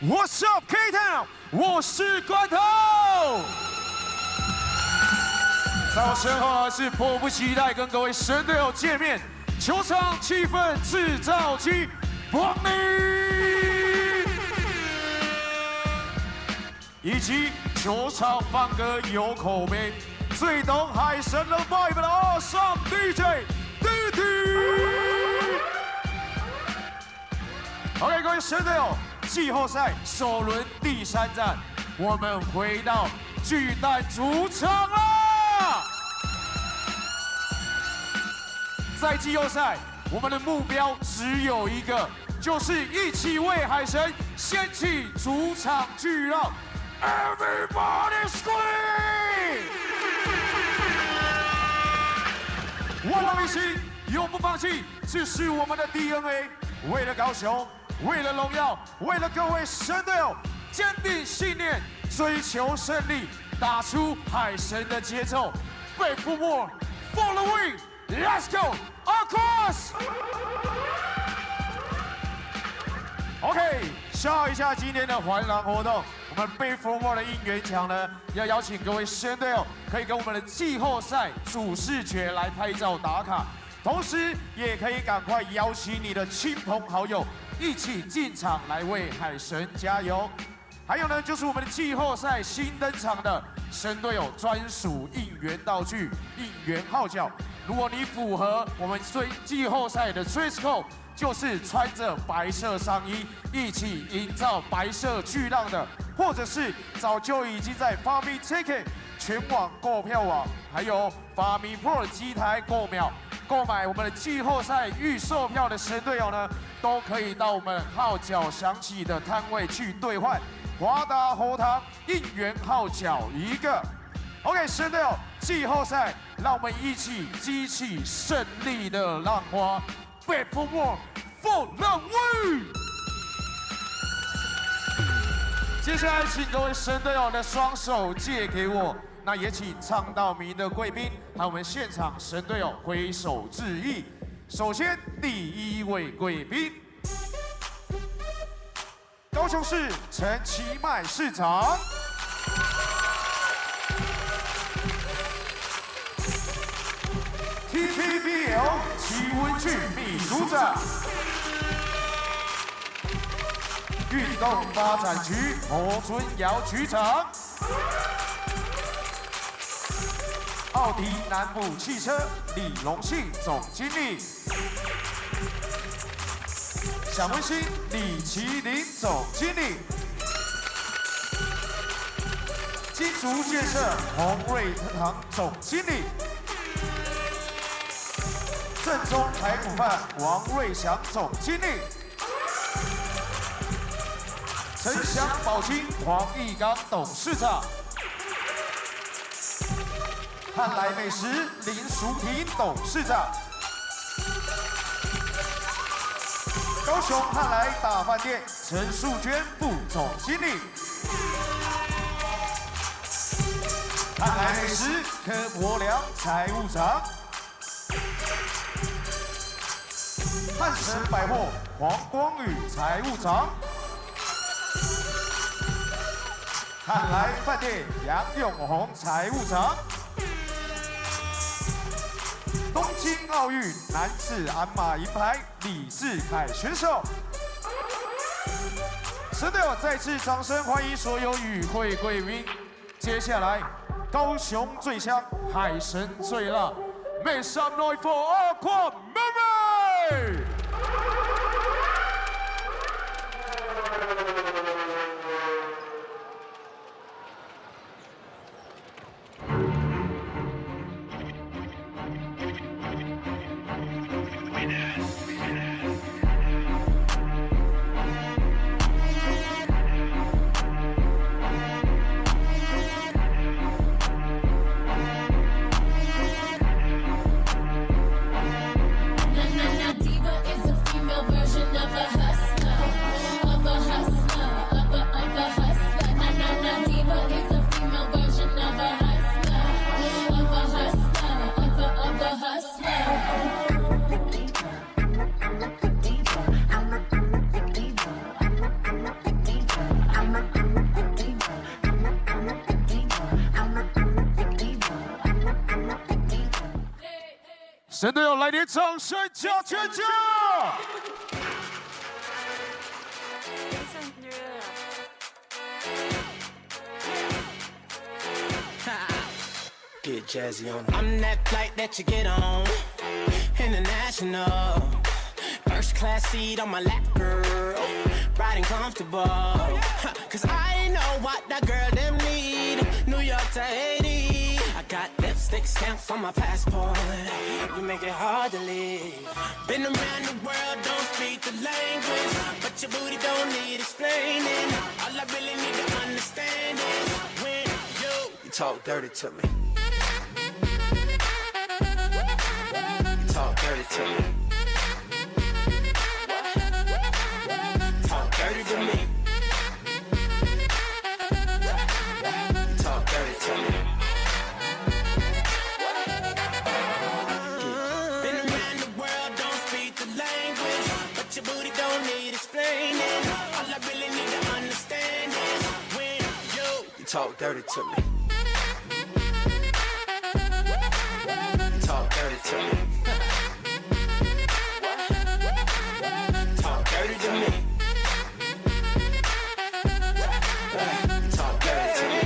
What's up, K-Town？ 我是罐头。在我身后是迫不及待跟各位神队友见面，球场气氛制造机 Bonnie， 以及球场放歌有口碑、最懂海神的 vibe 的二上 DJ 弟弟。OK， 各位神队友。 季后赛首轮第3战，我们回到巨蛋主场啦！在季后赛，我们的目标只有一个，就是一起为海神掀起主场巨浪 ！Everybody scream！ 万众一心，永不放弃，这是我们的 DNA。为了高雄。 为了荣耀，为了各位神队友，坚定信念，追求胜利，打出海神的节奏。Wait for more, for the win, let's go, Aquas！ OK， 笑一下今天的环廊活动。我们 Wait for more 的应援墙呢，要邀请各位神队友可以跟我们的季后赛主视觉来拍照打卡，同时也可以赶快邀请你的亲朋好友。 一起进场来为海神加油！还有呢，就是我们的季后赛新登场的神队友专属应援道具——应援号角。如果你符合我们季后赛的 dress code， 就是穿着白色上衣，一起营造白色巨浪的，或者是早就已经在 Farming Ticket 全网购票网，还有 Farming Pro 机台购买我们的季后赛预售票的神队友呢，都可以到我们号角响起的摊位去兑换华达喉糖应援号角1个。OK， 神队友，季后赛，让我们一起激起胜利的浪花 ，Wait for more, for the win！ 接下来，请各位神队友的双手借给我。 那也请唱到名的贵宾和我们现场神队友挥手致意。首先，第1位贵宾，高雄市陈其迈市长，TPBL 奇文具秘书长，运动发展局侯春尧局长。 奥迪南部汽车李荣信总经理，享温馨李麒麟总经理，金竹建设洪瑞堂总经理，正宗排骨饭王瑞祥总经理，城祥宝金黄义刚董事长。 汉来美食林淑婷董事长，高雄汉来大饭店陈淑娟副总经理，汉来美食柯伯良财务长，汉神百货黄光宇财务长，汉来饭店杨永红财务长。 东京奥运男子鞍马银牌李志凯选手，神队友再次掌声欢迎所有与会贵宾。接下来，高雄最香，海神最辣 ，Make some noise for Aquas Baby！ Diva 神队友来点掌声加全家！ Get jazzy on. I'm that flight that you get on. International. First class seat on my lap, girl. Riding comfortable. Cause I know what that girl them need. New York to Haiti. I got lipstick stamps on my passport. You make it hard to leave. Been around the world, don't speak the language. But your booty don't need explaining. All I really need to understand is when you talk dirty to me. Talk dirty to me. Talk dirty to me. Talk dirty to me. Been around the world, don't speak the language, but your booty don't need explaining. All I really need to understand is when you talk dirty to me. Talk dirty to me. Talk dirty to me. Talk dirty to me.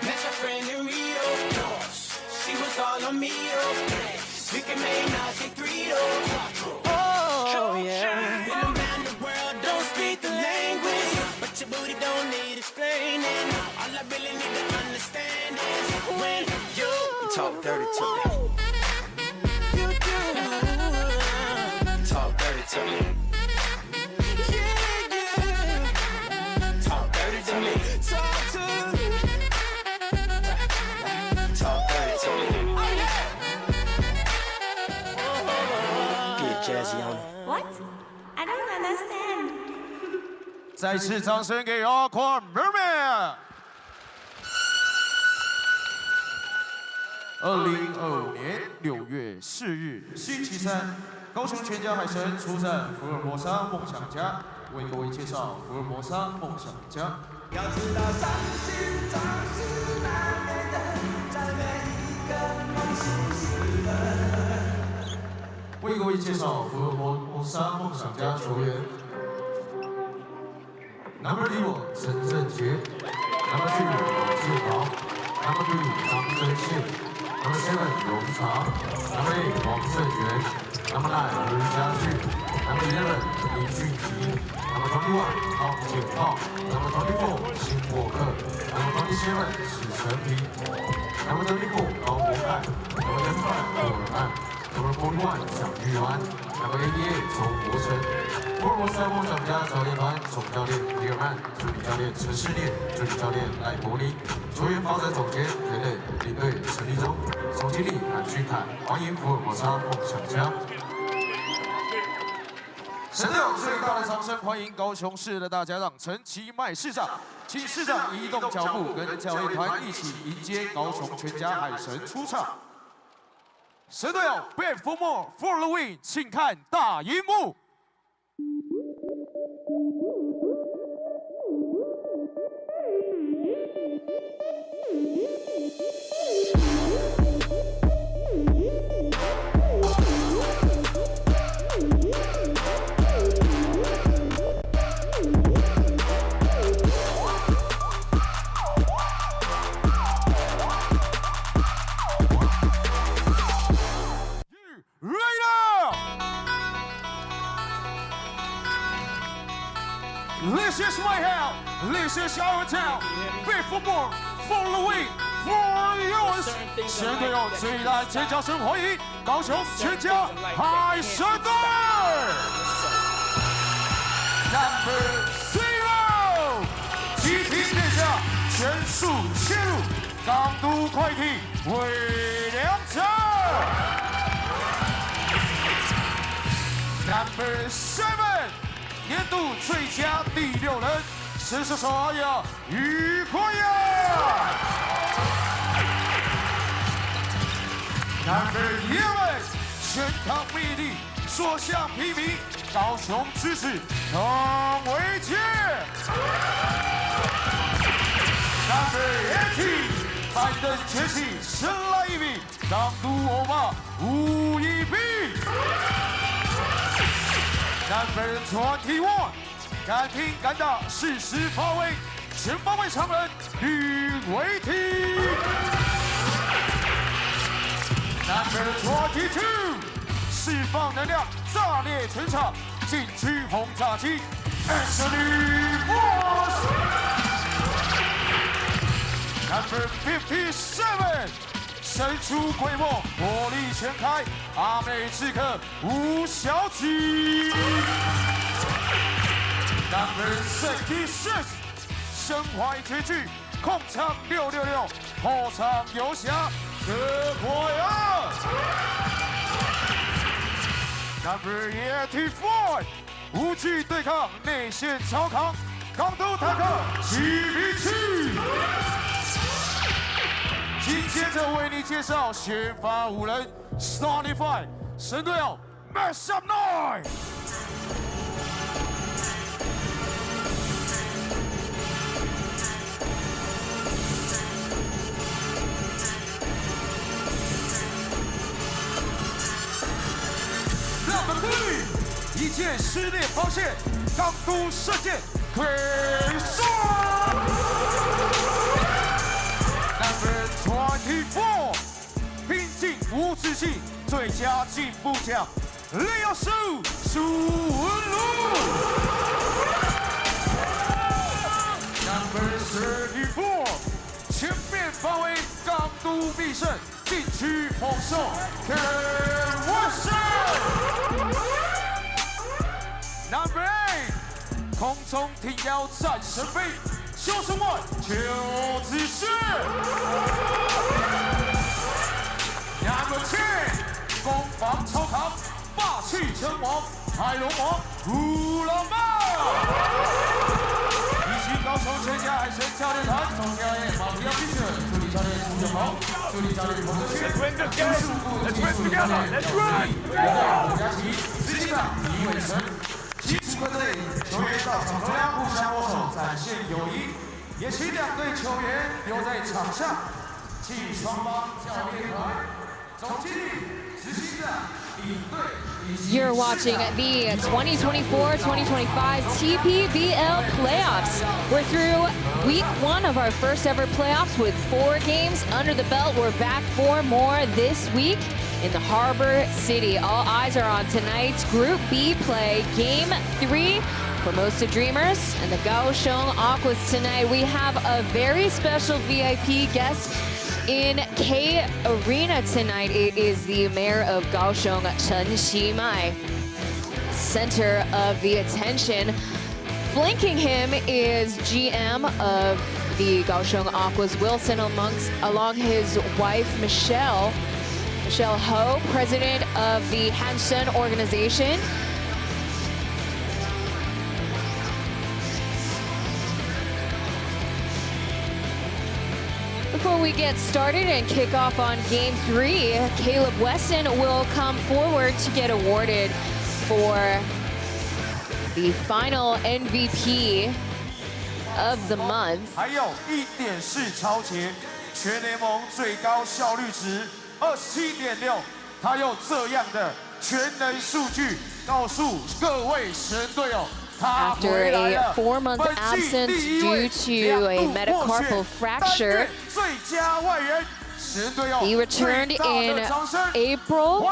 Met my friend in Rio. She was all on me. We can make nausea grido. Oh yeah. Been around the world, don't speak the language, but your booty don't need explaining. All I really need to understand is when you talk dirty to me. Talk dirty to me. Talk dirty to me. Talk to me. Talk dirty to me. Get jazzy on it. What? I don't understand. 再次掌声给 Aquas Merman。2025年6月4日，星期三，高雄全家海神出战福尔摩沙梦想家。为各位介绍福尔摩沙梦想家。要知道，伤心总是难免的，在每一个梦醒时分。为各位介绍福尔摩沙梦想家球员。Number 6陈振杰 ，Number 2王志豪 ，Number 3张真宪 ，Number 7荣长 ，Number 8王胜元 ，Number 9卢家俊 ，Number 11林俊吉 ，Number 21汤建浩 ，Number 24辛沃克 ，Number 27史成平 ，Number 34高国凯 ，Number 35霍尔曼 ，Number 41蒋玉安 ，Number 88周国成。 福尔摩沙梦想家教练团总教练李尔曼、助理教练陈世烈、助理教练赖柏林、球员发展总监田磊、领队陈立忠、总经理韩俊凯，欢迎福尔摩沙梦想家。神队友最大的掌声，欢迎高雄市的大家长陈其迈市长，请市长移动脚步，跟教练团一起迎接高雄全家海神出场。神队友 ，Bet for more for the win， 请看大荧幕。 This is my house. This is our town. Bet for more, for the win, for yours. 神队友最大尖叫声欢迎高雄全家海神队。Number 0， 急停殿下，全速切入，港都快艇魏良成。Number 7。 年度最佳第6人，是手呀于坤呀。Number 11，全场魅力，所向披靡，高雄之士唐维杰。Number 18，板凳崛起，神来一笔，港都欧巴5-1 比。Number 21，敢拼敢打，适时发挥，全方位常人吕维廷。Number 22，释放能量，炸裂全场，禁区轰炸机 Aquas。Number 57，神出鬼没，火力全开，阿美刺客吴小琪。Number 66，身怀绝技，控场666，后场游侠德国人。Number 84，无惧对抗，内线超扛，港都坦克7比7。紧接着为你介绍先发5人 Starting Five， 神队友 Make some noise！ Number 3， 一箭失猎防线，港都射箭 Kaoshiung。Number 24， 拼劲无止境，最佳进步奖615苏文路。Number 34， 全面发挥，港都必胜，禁区猛兽 Number 8， 空中挺腰战神飞，修身万邱子轩。Number 10， 攻防超扛，霸气称王，海龙王胡老妈。以及高雄全家海神教练团总教练马不要批准，助理教练朱永豪，助理教练彭德轩，技术部技术教练廖子怡，吴佳琪，执行长李伟成。基础队球员到场中央互相握手，展现友谊。也请2队球员留在场上，替双方教练团、总经理、执行长、领队。You're watching the 2024-2025 TPBL Playoffs. We're through week 1 of our first ever playoffs with 4 games under the belt. We're back for more this week in the Harbor City. All eyes are on tonight's Group B play, Game 3. Formosa Dreamers and the Kaoshiung Aquas tonight. We have a very special VIP guest in K Arena tonight. It is the mayor of Kaoshiung, Chen Ximai, center of the attention. Flanking him is GM of the Kaoshiung Aquas, Wilson, along his wife, Michelle Ho, president of the Hansen organization. Before we get started and kick off on Game 3, Caleb Wesson will come forward to get awarded for the final MVP of the month. 还有1点4超节，全联盟最高效率值27.6，他用这样的全能数据告诉各位神队友。 After a 4-month absence due to a metacarpal fracture, he returned in April.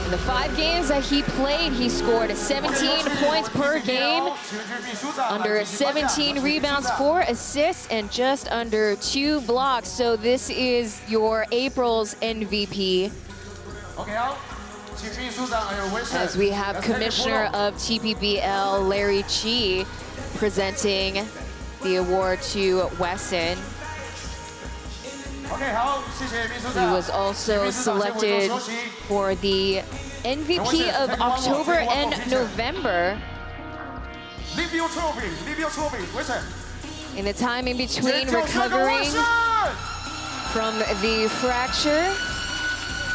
In the 5 games that he played, he scored 17 points per game, under 17 rebounds, 4 assists, and just under 2 blocks. So this is your April's MVP. As we have Commissioner of TPBL, Larry Chi, presenting the award to Wesson. He was also selected for the MVP of October and November. In the time in between recovering from the fracture,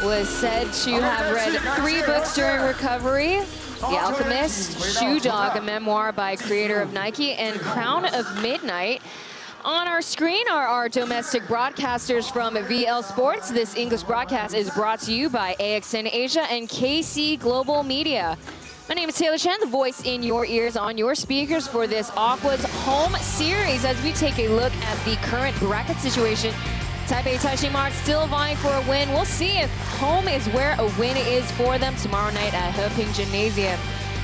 was said to have read 3 books during recovery, The Alchemist, Shoe Dog, a memoir by creator of Nike, and Crown of Midnight. On our screen are our domestic broadcasters from VL Sports. This English broadcast is brought to you by AXN Asia and KC Global Media. My name is Taylor Chen, the voice in your ears on your speakers for this Aquas home series as we take a look at the current bracket situation. Taipei Taishimar still vying for a win. We'll see if home is where a win is for them tomorrow night at Heping Gymnasium.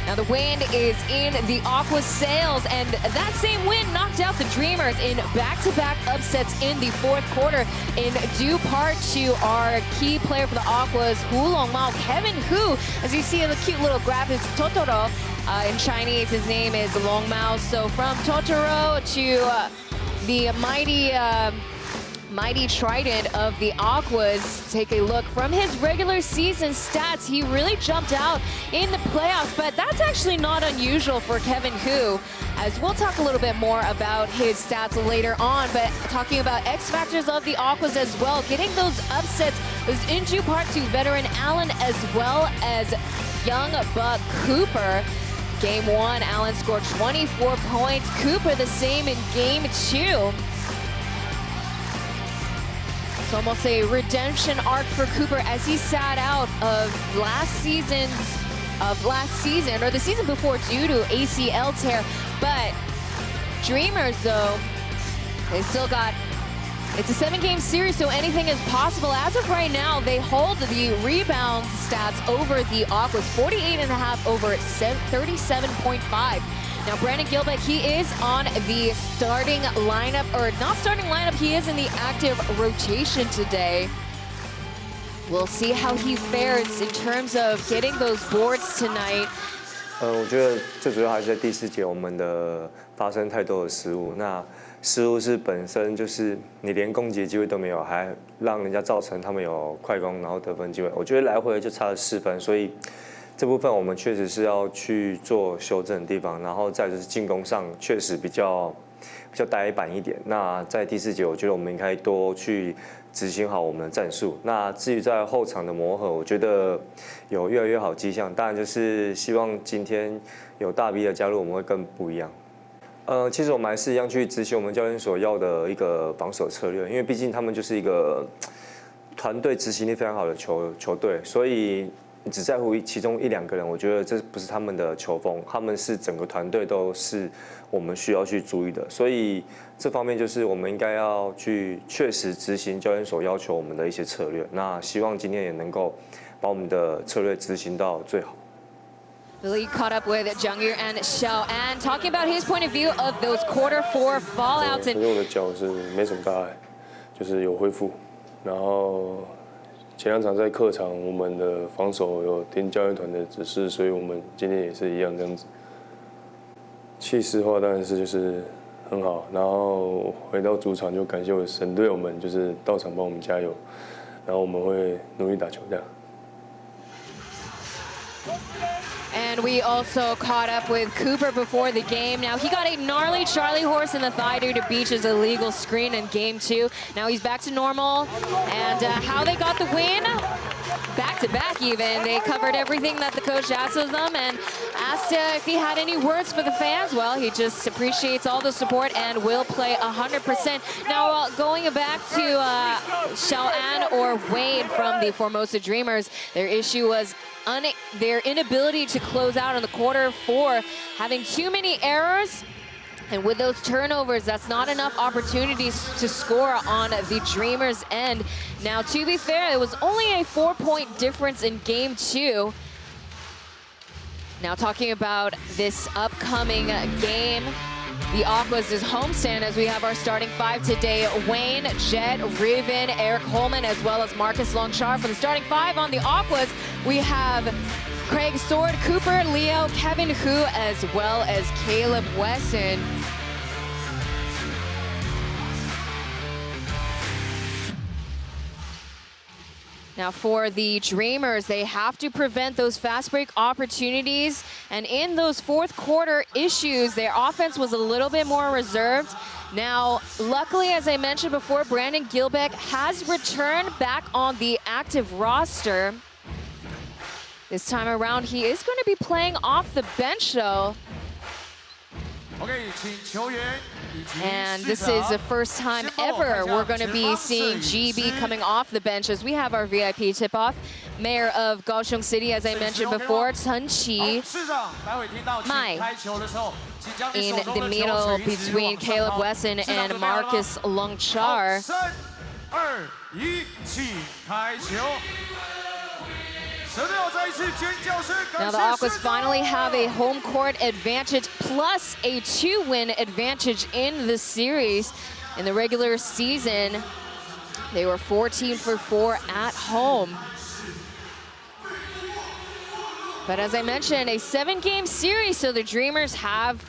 Now the wind is in the Aquas sails, and that same wind knocked out the Dreamers in back-to-back upsets in the fourth quarter in due part to our key player for the Aquas, Hu Longmao, Kevin Hu. As you see in the cute little graphics, Totoro, in Chinese his name is Longmao. So from Totoro to the mighty trident of the Aquas. Take a look from his regular season stats. He really jumped out in the playoffs, but that's actually not unusual for Kevin Hu, as we'll talk a little bit more about his stats later on. But talking about X factors of the Aquas as well, getting those upsets was in due part to veteran Allen as well as young buck Cooper. Game one, Allen scored 24 points. Cooper the same in game two. It's almost a redemption arc for Cooper as he sat out of last season, or the season before due to ACL tear. But Dreamers, though, they still got, it's a 7-game series, so anything is possible. As of right now, they hold the rebound stats over the Aquas, 48.5 over 37.5. Now, Brandon Gilbeck, he is on the starting lineup, or not starting lineup, he is in the active rotation today. We'll see how he fares in terms of getting those boards tonight. 我觉得最主要还是在第4节我们的发生太多的失误。那失误是本身就是你连攻击的机会都没有，还让人家造成他们有快攻然后得分机会。我觉得来回就差了4分，所以。 这部分我们确实是要去做修正的地方，然后再就是进攻上确实比较呆板一点。那在第4节，我觉得我们应该多去执行好我们的战术。那至于在后场的磨合，我觉得有越来越好迹象。当然就是希望今天有大 B 的加入，我们会更不一样。其实我们还是一样去执行我们教练所要的一个防守策略，因为毕竟他们就是一个团队执行力非常好的球队，所以。 你只在乎其中1、2个人，我觉得这不是他们的球风，他们是整个团队都是我们需要去注意的，所以这方面就是我们应该要去确实执行教练所要求我们的一些策略。那希望今天也能够把我们的策略执行到最好。 Billy caught up with Zhang and Xiao An, talking about his point of view of those quarter 4 fallouts. 可是我的脚是没什么大碍，就是有恢复，然后。 前2场在客场，我们的防守有听教练团的指示，所以我们今天也是一样这样子。气势的话当然是就是很好，然后回到主场就感谢我的神队友们，就是到场帮我们加油，然后我们会努力打球这样。 And we also caught up with Cooper before the game. Now, he got a gnarly Charlie horse in the thigh due to Beach's illegal screen in game 2. Now he's back to normal. And how they got the win? Back-to-back even. They covered everything that the coach asked of them and asked if he had any words for the fans. Well, he just appreciates all the support and will play 100%. Now, going back to Xiao An or Wade from the Formosa Dreamers, their issue was their inability to close out in the quarter 4, having too many errors. And with those turnovers, that's not enough opportunities to score on the Dreamers' end. Now, to be fair, it was only a 4-point difference in game 2. Now, talking about this upcoming game, the Aquas' homestand as we have our starting 5 today. Wayne, Jed, Riven, Eric Holman, as well as Marcus Longchar. For the starting 5 on the Aquas, we have Craig Sword, Cooper, Leo, Kevin Hu, as well as Caleb Wesson. Now for the Dreamers, they have to prevent those fast break opportunities. And in those fourth quarter issues, their offense was a little bit more reserved. Now, luckily, as I mentioned before, Brandon Gilbeck has returned back on the active roster. This time around, he is going to be playing off the bench, though. And this is the first time ever we're going to be seeing GB coming off the bench, as we have our VIP tip-off. Mayor of Kaoshiung City, as I mentioned before, Chen Qi Mai, in the middle between Caleb Wesson and Marcus Longchar. Now the Aquas finally have a home court advantage plus a 2-win advantage in the series. In the regular season, they were 14 for 4 at home. But as I mentioned, a 7-game series, so the Dreamers have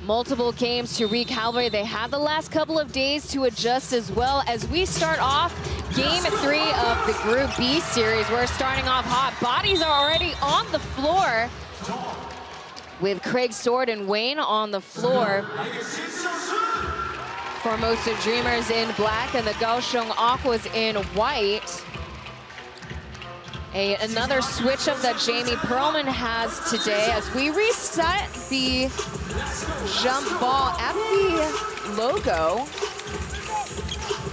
multiple games to recalibrate. They have the last couple of days to adjust as well. As we start off Game 3 of the Group B series, we're starting off hot. Bodies are already on the floor with Craig Sword and Wayne on the floor. Formosa Dreamers in black and the Kaoshiung Aquas in white. Another switch-up that Jamie Perlman has today as we reset the jump ball at the logo.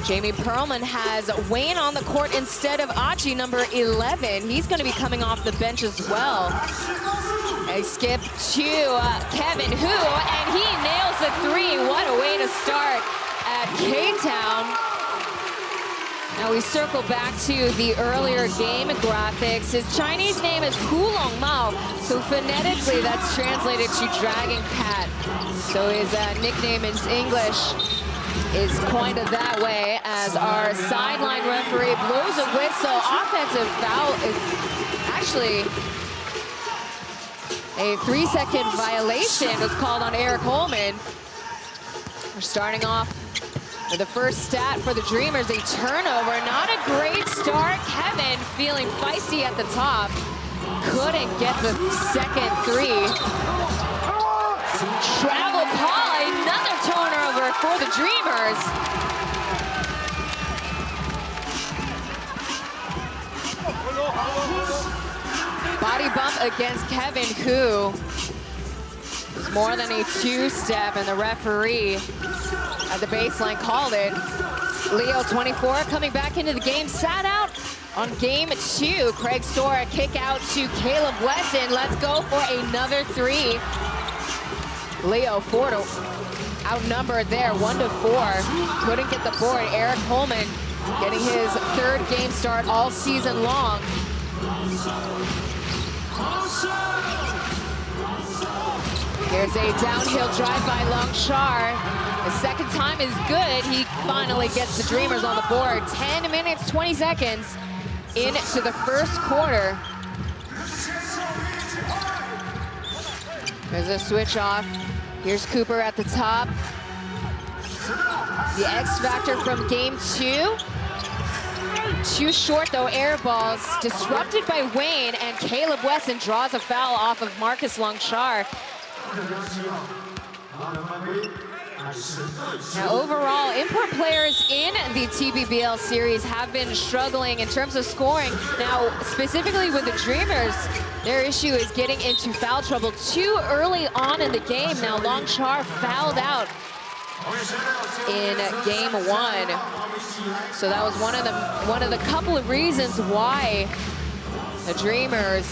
Jamie Perlman has Wayne on the court instead of Achi, number 11. He's going to be coming off the bench as well. A skip to Kevin Hu, and he nails the 3. What a way to start at K-Town. Now we circle back to the earlier game graphics. His Chinese name is Hulong Mao, so phonetically that's translated to Dragon Cat. So his nickname in English is coined that way, as our sideline referee blows a whistle. Offensive foul is actually a 3-second violation was called on Eric Holman. We're starting off with the first stat for the Dreamers, a turnover. Not a great start. Kevin feeling feisty at the top. Couldn't get the second 3. Travel call, another turnover for the Dreamers. Body bump against Kevin Hu. It's more than a 2-step, and the referee at the baseline called it. Leo, 24, coming back into the game, sat out on Game 2. Craig Sora kick out to Caleb Wesson. Let's go for another 3. Leo Ford outnumbered there, 1-4. Couldn't get the board. Eric Holman getting his 3rd game start all season long. Here's a downhill drive by Longchar. The second time is good. He finally gets the Dreamers on the board. 10 minutes, 20 seconds into the first quarter. There's a switch off. Here's Cooper at the top. The X factor from Game 2. Too short, though, air balls. Disrupted by Wayne, and Caleb Wesson draws a foul off of Marcus Longchar. Now, overall, import players in the TPBL series have been struggling in terms of scoring. Now, specifically with the Dreamers, their issue is getting into foul trouble too early on in the game. Now, Longchar fouled out in Game 1. So that was one of the couple of reasons why the Dreamers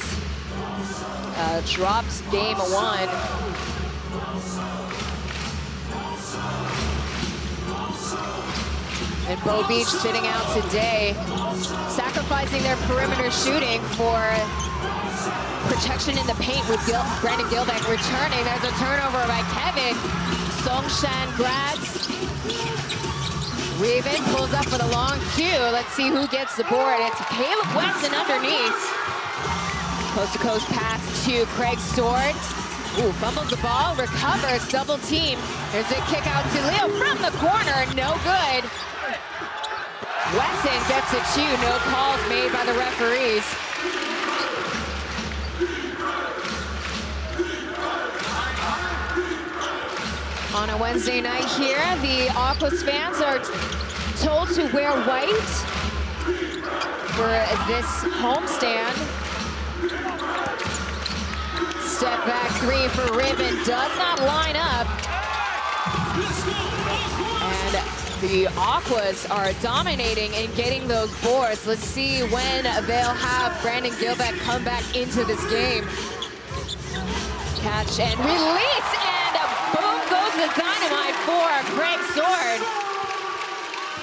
dropped Game 1. And Bow Beach sitting out today, sacrificing their perimeter shooting for protection in the paint with Brandon Gilbeck returning. There's a turnover by Kevin. Songshan grabs. Raven pulls up for the long 2. Let's see who gets the board. It's Caleb Wesson underneath. Coast-to-coast pass to Craig Sword. Ooh, fumbles the ball, recovers, double team. There's a kick out to Leo from the corner, no good. Wesson gets it too, no calls made by the referees. On a Wednesday night here, the Aquas fans are told to wear white for this homestand. step back three for Ribbon does not line up. And the Aquas are dominating and getting those boards. Let's see when they'll have Brandon Gilbeck come back into this game. Catch and release, and boom goes the dynamite for Greg Sword.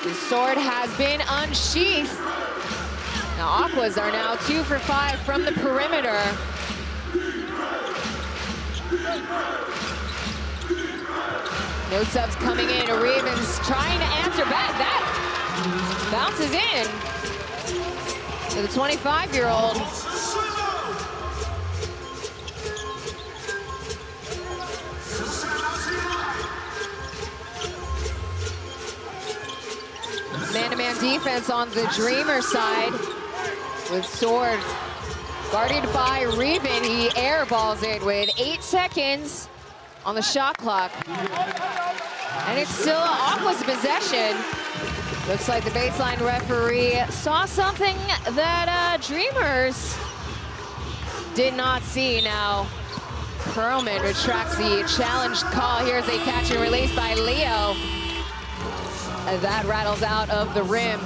The sword has been unsheathed. Now Aquas are now 2 for 5 from the perimeter. No subs coming in. Ravens trying to answer back. That bounces in to the 25-year-old. Man-to-man defense on the Dreamer side with Sword guarded by Reven. He airballs it with 8 seconds on the shot clock. And it's still Aqua's possession. Looks like the baseline referee saw something that Dreamers did not see. Now, Perlman retracts the challenge call. Here's a catch and release by Leo. That rattles out of the rim.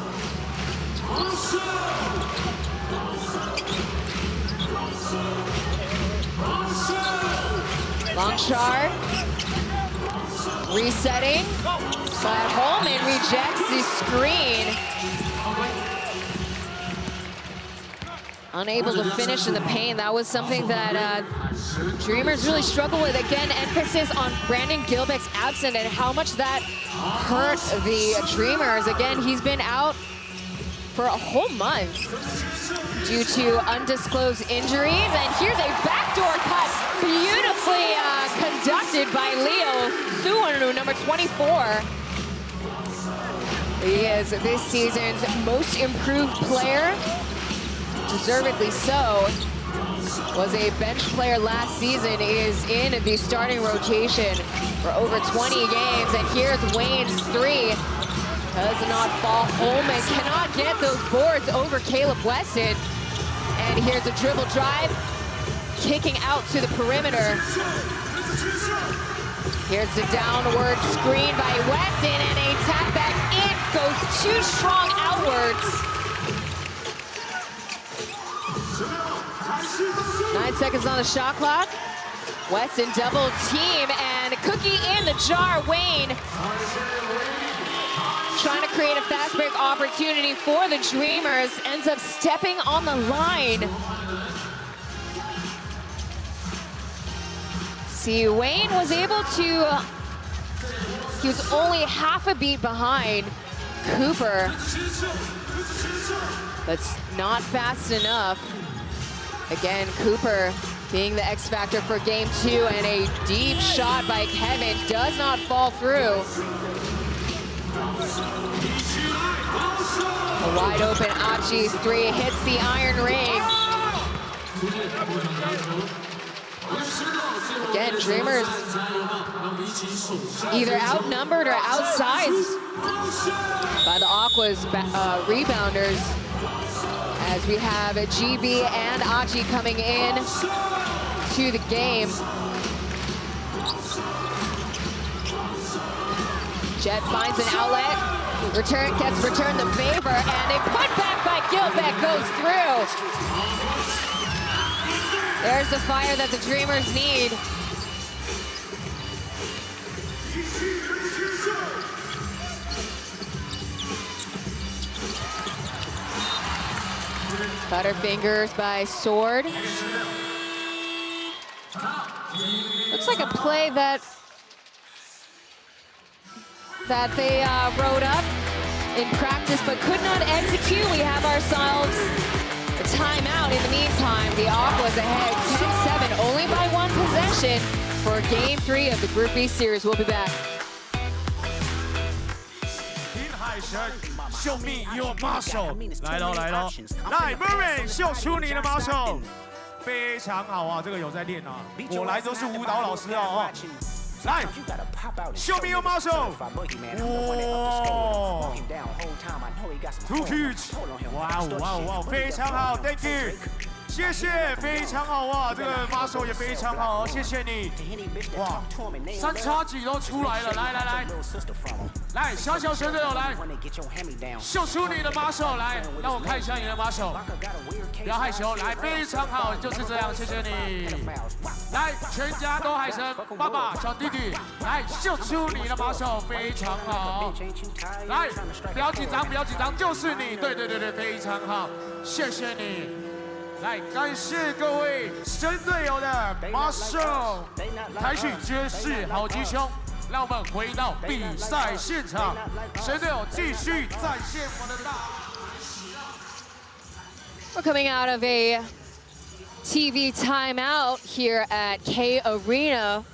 Longshard resetting, but Holman rejects the screen. Unable to finish in the paint. That was something that Dreamers really struggle with. Again, emphasis on Brandon Gilbeck's absence and how much that hurt the Dreamers. Again, he's been out for a whole month due to undisclosed injuries. And here's a backdoor cut, beautifully conducted by Leo Suwonu, number 24. He is this season's most improved player, deservedly so. Was a bench player last season, is in the starting rotation for over 20 games. And here's Wayne's three. Does not fall. Holman cannot get those boards over Caleb Weston. And here's a dribble drive, kicking out to the perimeter. Here's the downward screen by Weston, and a tap back in goes too strong outwards. 9 seconds on the shot clock. Weston double team, and cookie in the jar. Wayne trying to create a fast break opportunity for the Dreamers, ends up stepping on the line. See, Wayne was able to, he was only half a beat behind Cooper, but not fast enough. Again, Cooper being the X factor for game 2, and a deep shot by Kevin does not fall through. A wide open Achi's three hits the iron ring. Again, Dreamers either outnumbered or outsized by the Aquas rebounders, as we have GB and Achi coming in to the game. Jet finds an outlet, gets returned the favor, and a putback by Gilbeck goes through. There's the fire that the Dreamers need. Butterfingers by Sword. Looks like a play that they wrote up in practice but could not execute. We have ourselves a timeout. In the meantime, the Aquas ahead 10-7, only by 1 possession for game 3 of the Group B series. We'll be back. Show me your muscle， 来喽来喽，来 Murray 秀出你的 muscle， 非常好啊，这个有在练啊，我来都是舞蹈老师哦。来 ，Show me your muscle， 哇 ，Too cute， 哇哦哇哦哇哦，非常好 ，Thank you。谢谢，非常好哇，这个马手也非常好，谢谢你。哇，三叉戟都出来了，来，小神队友来，秀出你的马手来，让我看一下你的马手，不要害羞，来，非常好，就是这样，谢谢你。来，全家都海神，爸爸、小弟弟，来秀出你的马手，非常好。来，不要紧张，就是你，对，非常好，谢谢你。 来，感谢各位神队友的马手，抬起绝世好吉凶，让我们回到比赛现场，神队友继续展现我们的大。We're coming out of a TV timeout here at K Arena.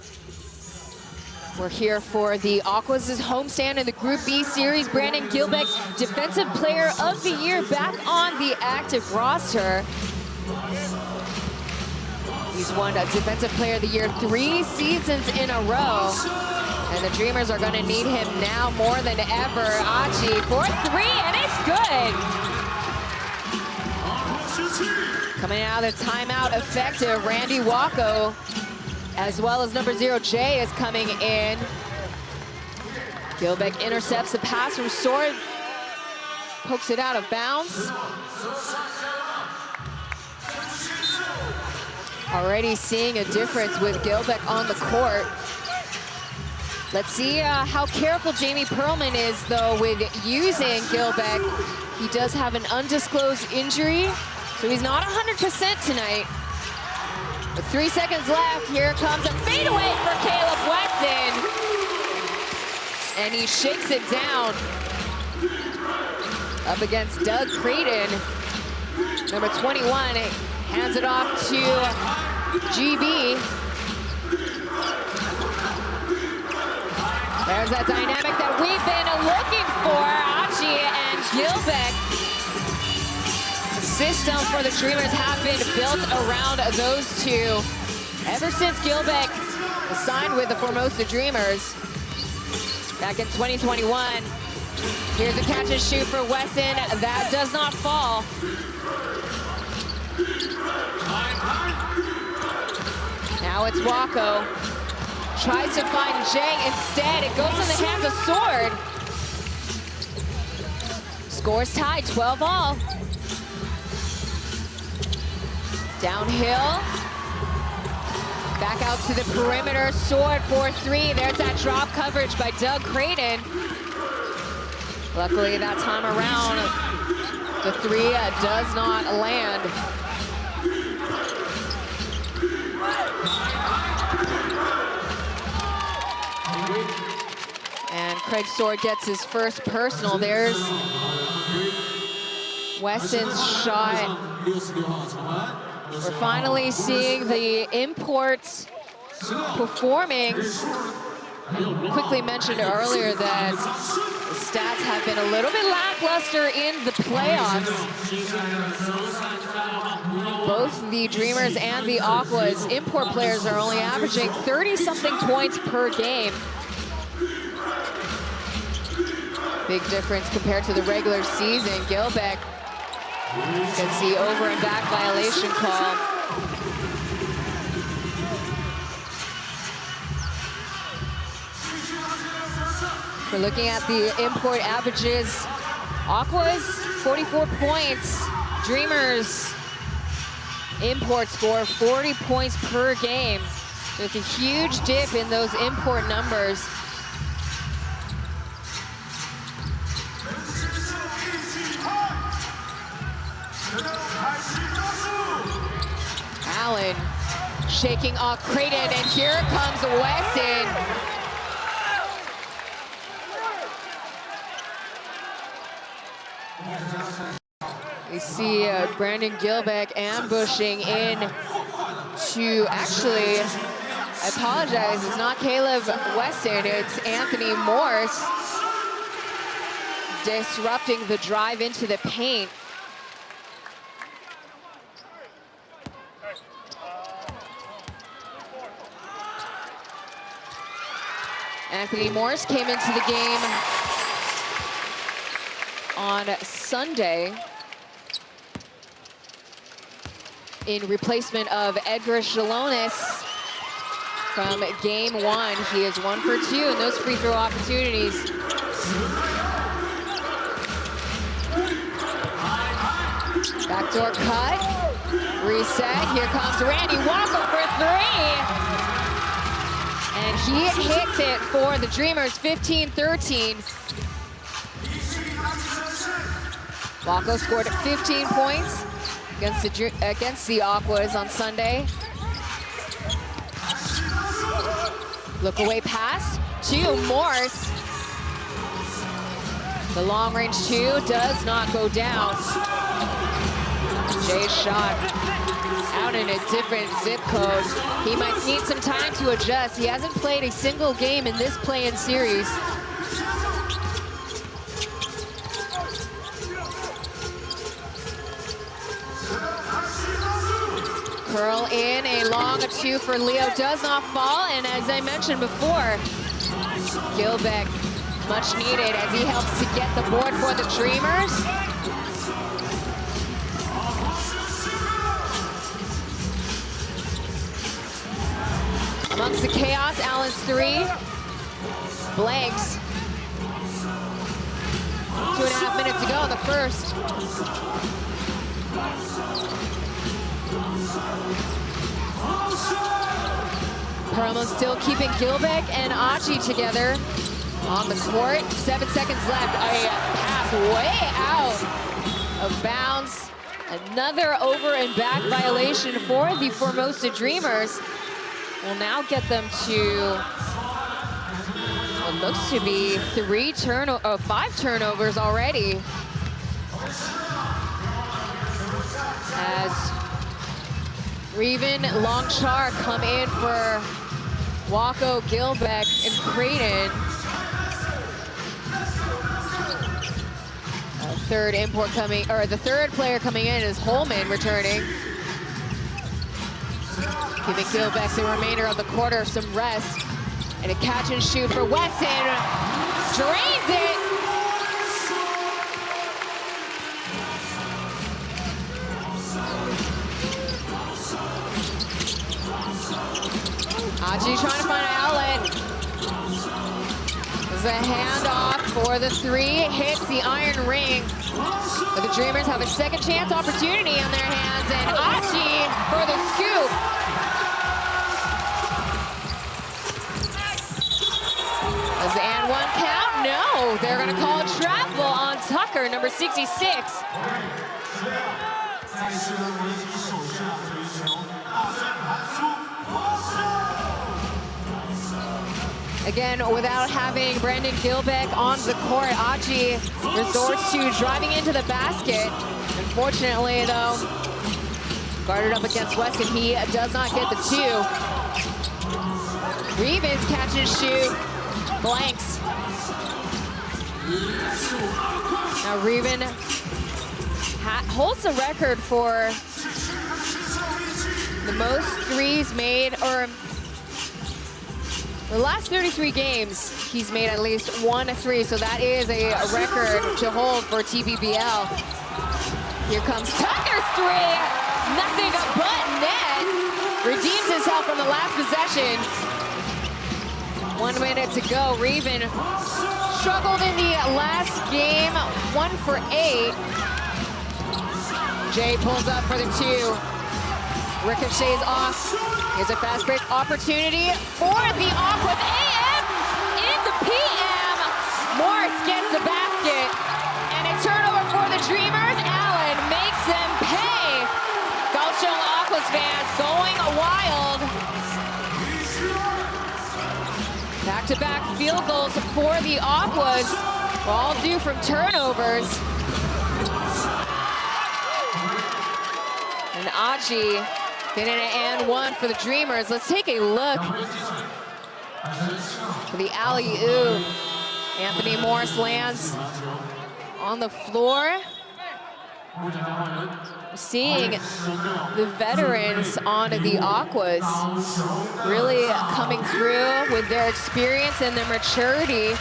We're here for the Aquas' homestand in the Group B Series. Brandon Gilbeck, Defensive Player of the Year, back on the active roster. He's won a Defensive Player of the Year 3 seasons in a row. And the Dreamers are gonna need him now more than ever. Achi for 3, and it's good. Coming out of the timeout, effective, Randy Wacko, as well as number 0, Jay, is coming in. Gilbeck intercepts the pass from Sword, pokes it out of bounds. Already seeing a difference with Gilbeck on the court. Let's see how careful Jamie Perlman is, though, with using Gilbeck. He does have an undisclosed injury, so he's not 100% tonight. With 3 seconds left, here comes a fadeaway for Caleb Wesson. And he shakes it down. Up against Doug Creighton. Number 21, hands it off to GB. There's that dynamic that we've been looking for, Achi and Gilbeck. The system for the Dreamers have been built around those two. Ever since Gilbeck signed with the Formosa Dreamers back in 2021. Here's a catch and shoot for Wesson. That does not fall. Now it's Wacko. Tries to find Jay. Instead, it goes in the hands of Sword. Scores tied, 12-all. Downhill. Back out to the perimeter. Sword for 3. There's that drop coverage by Doug Creighton. Luckily, that time around, the 3 does not land. And Craig Sword gets his first personal. There's Wesson's shot. We're finally seeing the imports performing. Quickly mentioned earlier that the stats have been a little bit lackluster in the playoffs. Both the Dreamers and the Aquas import players are only averaging 30-something points per game. Big difference compared to the regular season. Gilbeck gets the over and back violation call. We're looking at the import averages. Aquas, 44 points. Dreamers import score 40 points per game. So it's a huge dip in those import numbers. Allen shaking off Creighton, and here comes Wesson. We see Brandon Gilbeck ambushing in to, actually, I apologize, it's not Caleb Wesson, it's Anthony Morse disrupting the drive into the paint. Anthony Morse came into the game on Sunday. in replacement of Edgar Shalonis from game 1. He is 1 for 2 in those free throw opportunities. Backdoor cut, reset, here comes Randy Walker for 3. And he hits it for the Dreamers, 15-13. Walker scored 15 points against the Aquas on Sunday. Look away pass to Morse. The long range 2 does not go down. Jay's shot out in a different zip code. He might need some time to adjust. He hasn't played a single game in this play-in series. Curl in, a long 2 for Leo does not fall, and as I mentioned before, Gilbeck much needed as he helps to get the board for the Dreamers. Amongst the chaos, Allen's 3 blanks. 2.5 minutes to go in the first. Perlman still keeping Gilbeck and Achi together on the court. 7 seconds left. A pass way out of bounds. Another over and back violation for the Formosa Dreamers. Will now get them to what looks to be 5 turnovers already. As Reven, Longchar come in for Wako, Gilbeck, and Creighton. The third player coming in is Holman returning. Giving Gilbeck the remainder of the quarter some rest. And a catch and shoot for Wesson. Drains it. Aji trying to find an outlet. There's a handoff for the 3. Hits the iron ring. But the Dreamers have a second chance opportunity on their hands. And Aji for the scoop. Does the and 1 count? No, they're going to call a travel on Tucker, number 66. Again, without having Brandon Gilbeck on the court, Aji resorts to driving into the basket. Unfortunately, though, guarded up against Weston, he does not get the 2. Reven's catch and shoot, blanks. Now Reven holds the record for the most threes made, or the last 33 games, he's made at least 1 3, so that is a record to hold for TPBL. Here comes Tucker's 3, nothing but net. Redeems himself from the last possession. 1 minute to go. Reven struggled in the last game, 1 for 8. Jay pulls up for the 2. Ricochets off. Here's a fast break opportunity for the Aquas. AM in the PM. Morris gets the basket. And a turnover for the Dreamers. Allen makes them pay. Kaoshiung Aquas fans going wild. Back-to-back field goals for the Aquas. All due from turnovers. And Aji getting an and 1 for the Dreamers. Let's take a look for the alley-oop. Anthony Morris lands on the floor. Seeing the veterans on the Aquas really coming through with their experience and their maturity.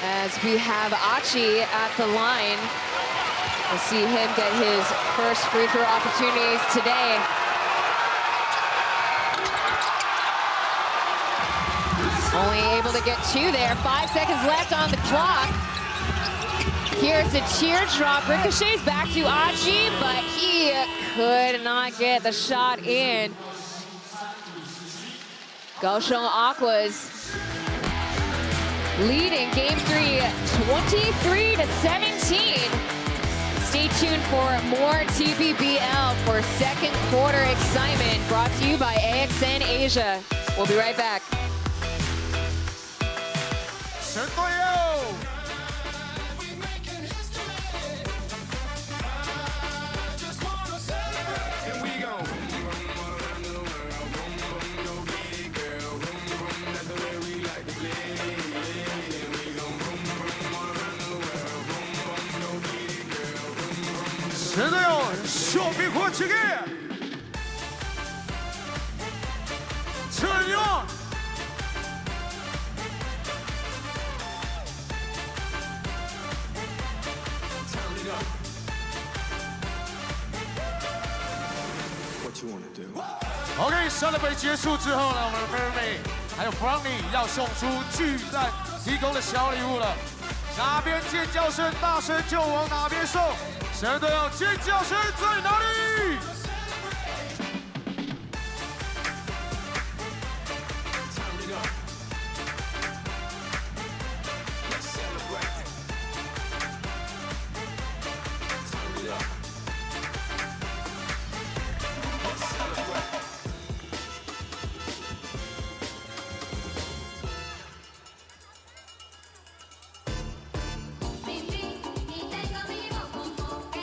As as we have Achi at the line. We'll see him get his first free throw opportunities today. Only able to get 2 there. 5 seconds left on the clock. Here's a teardrop. Ricochets back to Achi, but he could not get the shot in. Kaoshiung Aquas leading game 3, 23-17. Stay tuned for more TPBL for second quarter excitement, brought to you by AXN Asia. We'll be right back. 神队友。 神队友，show me what you get。Turn it on。 OK， 上半杯结束之后呢，我们的 Mary 还有 Brownie 要送出巨蛋提供的小礼物了。哪边尖叫声大声就往哪边送。神队友，尖叫声在哪里？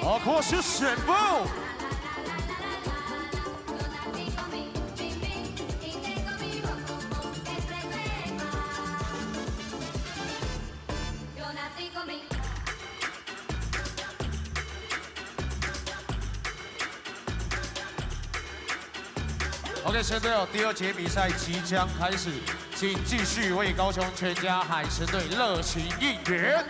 Aquas 选步。OK， 神队友，第2节比赛即将开始，请继续为高雄全家海神队热情应援。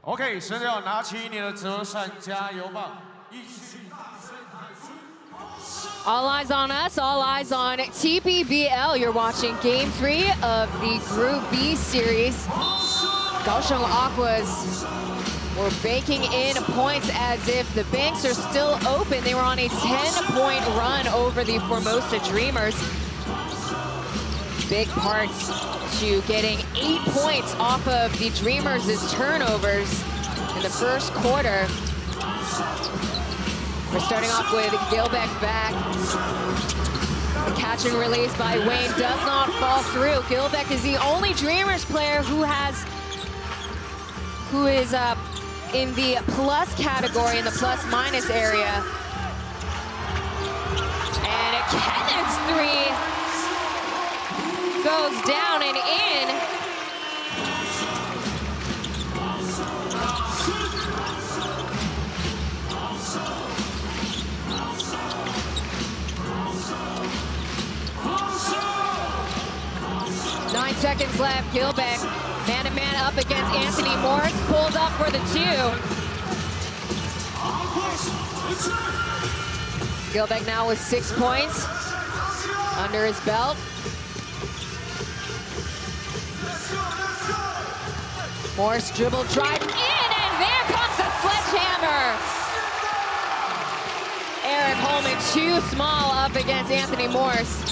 OK， 神队友拿起你的折扇加油棒，一起大声喊出。 All eyes on us, all eyes on TPBL. You're watching Game 3 of the Group B series. Kaoshiung Aquas were baking in points as if the banks are still open. They were on a 10-point run over the Formosa Dreamers. Big part to getting 8 points off of the Dreamers' turnovers in the first quarter. We're starting off with Gilbeck back. The catch and release by Wayne does not fall through. Gilbeck is the only Dreamers player who is in the plus category, in the plus-minus area. And Kevin's 3 goes down and in. Nine seconds left. Gilbeck, man-to-man up against Anthony Morris, pulls up for the 2. Gilbeck now with 6 points under his belt. Morris dribble, drive in, and there comes a sledgehammer. Eric Holman too small up against Anthony Morris.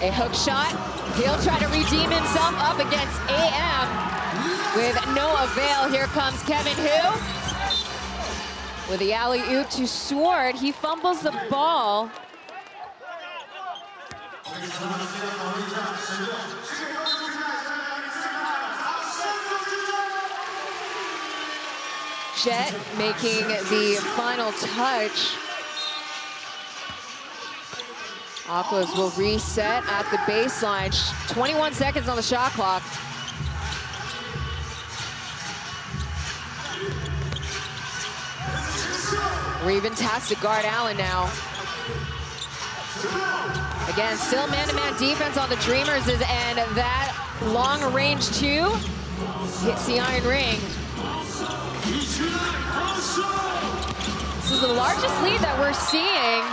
A hook shot. He'll try to redeem himself up against AM with no avail. Here comes Kevin Hu with the alley-oop to Sword. He fumbles the ball. Jet making the final touch. Aquas will reset at the baseline. 21 seconds on the shot clock. Reven tasked to guard Allen now. Again, still man-to-man defense on the Dreamers, and that long-range two hits the iron ring. This is the largest lead that we're seeing.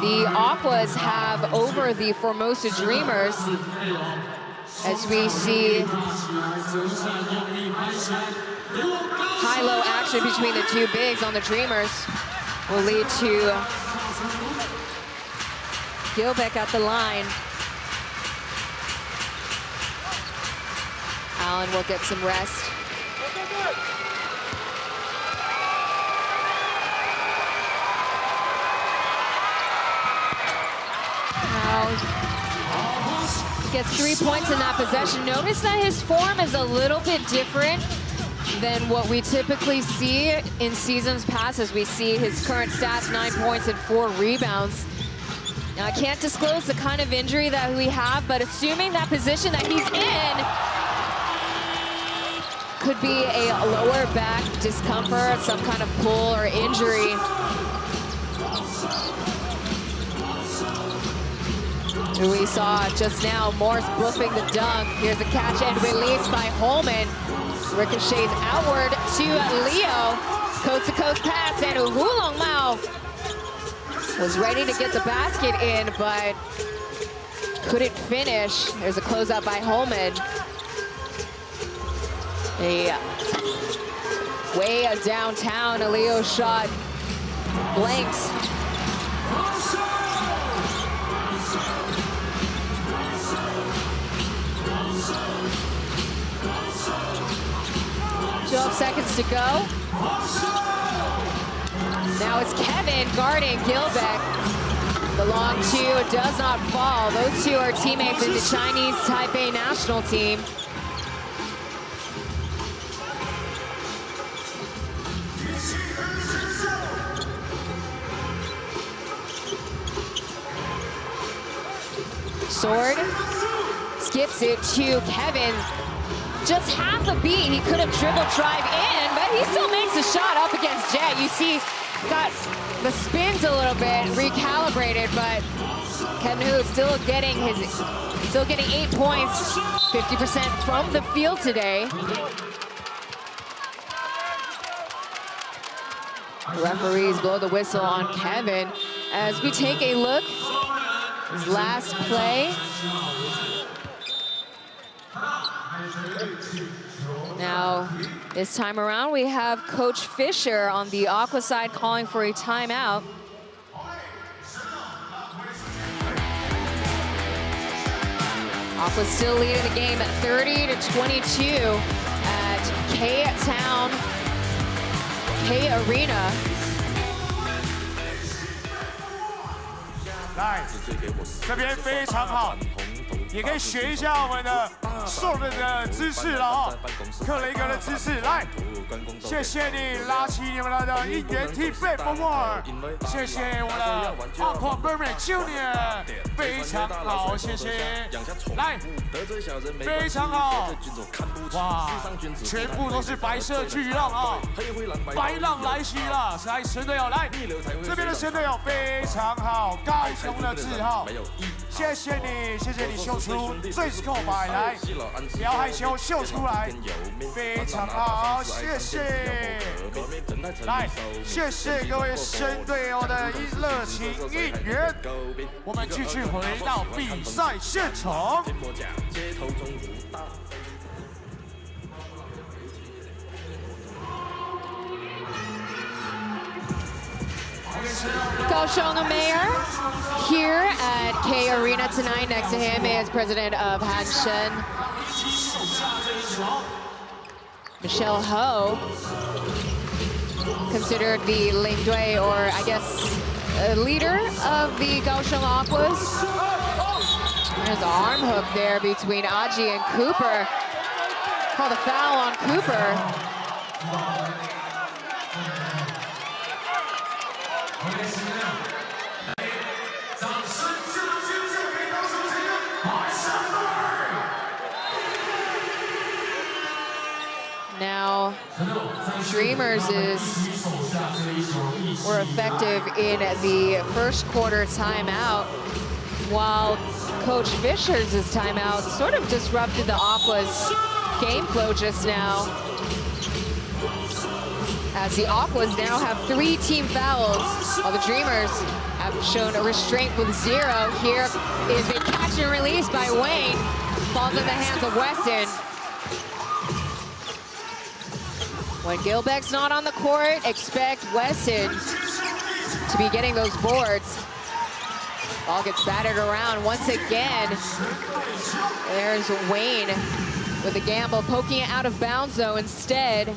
The Aquas have over the Formosa Dreamers, as we see high-low action between the two bigs on the Dreamers will lead to Gilbeck at the line. Allen will get some rest. Gets 3 points in that possession. Notice that his form is a little bit different than what we typically see in seasons past, as we see his current stats, 9 points and 4 rebounds. Now, I can't disclose the kind of injury that we have, but assuming that position that he's in could be a lower back discomfort, some kind of pull or injury. We saw just now Morse bluffing the dunk. Here's a catch and release by Holman. Ricochets outward to Leo. Coast-to-coast pass, and Wulong Mao was ready to get the basket in, but couldn't finish. There's a closeout by Holman. Way downtown, a Leo shot blanks. Seconds to go. Now it's Kevin guarding Gilbeck. The long two does not fall. Those two are teammates in the Chinese Taipei national team. Sword skips it to Kevin. Just half a beat, he could have dribble drive in, but he still makes a shot up against Jet. You see, got the spins a little bit, recalibrated, but Kevin Hu is still getting 8 points, 50% from the field today. The referees blow the whistle on Kevin as we take a look. His last play. Now, this time around, we have Coach Fisher on the Aqua side calling for a timeout. Aqua still leading the game at 30-22 at K-Town, K-Arena. 来，这边非常好，也可以学一下我们的受人的姿势了哈，克雷格的姿势。来，谢谢你拉起你们的应援 TPBL Playoffs， 谢谢我的 Aquas Junior， 非常好，谢谢。来，非常好，哇，全部都是白色巨浪啊，白浪来袭了。来，神队友来，这边的神队友非常好，高雄的字号，谢谢你，谢谢你秀出最扣白来，不要害羞，秀出来，非常好，谢谢。来，谢谢各位神队友的热情应援，我们继续回到比赛现场。Kaoshiung, the mayor, here at K Arena tonight. Next to him is president of Hanshen, Michelle Ho, considered the Lingdui, or I guess leader of the Kaoshiung Aquas. There's an arm hook there between Aji and Cooper. Called a foul on Cooper. Now, Dreamers is were effective in the first quarter timeout, while Coach Fisher's timeout sort of disrupted the Aquas game flow just now, as the Aquas now have 3 team fouls, while the Dreamers have shown a restraint with 0. Here is a catch and release by Wayne. Falls in the hands of Weston. When Gilbeck's not on the court, expect Weston to be getting those boards. Ball gets battered around once again. There's Wayne with a gamble, poking it out of bounds though instead.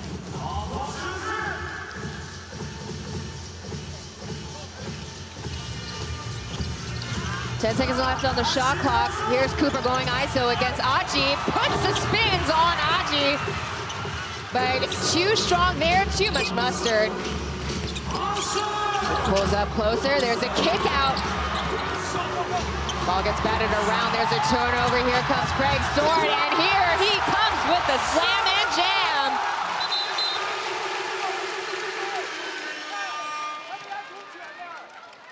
Ten seconds left on the shot clock. Here's Cooper going ISO against Aji. Puts the spins on Aji. But too strong there, too much mustard. Pulls up closer, there's a kick out. Ball gets batted around, there's a turnover. Here comes Craig Sword, and here he comes with the slam and jam.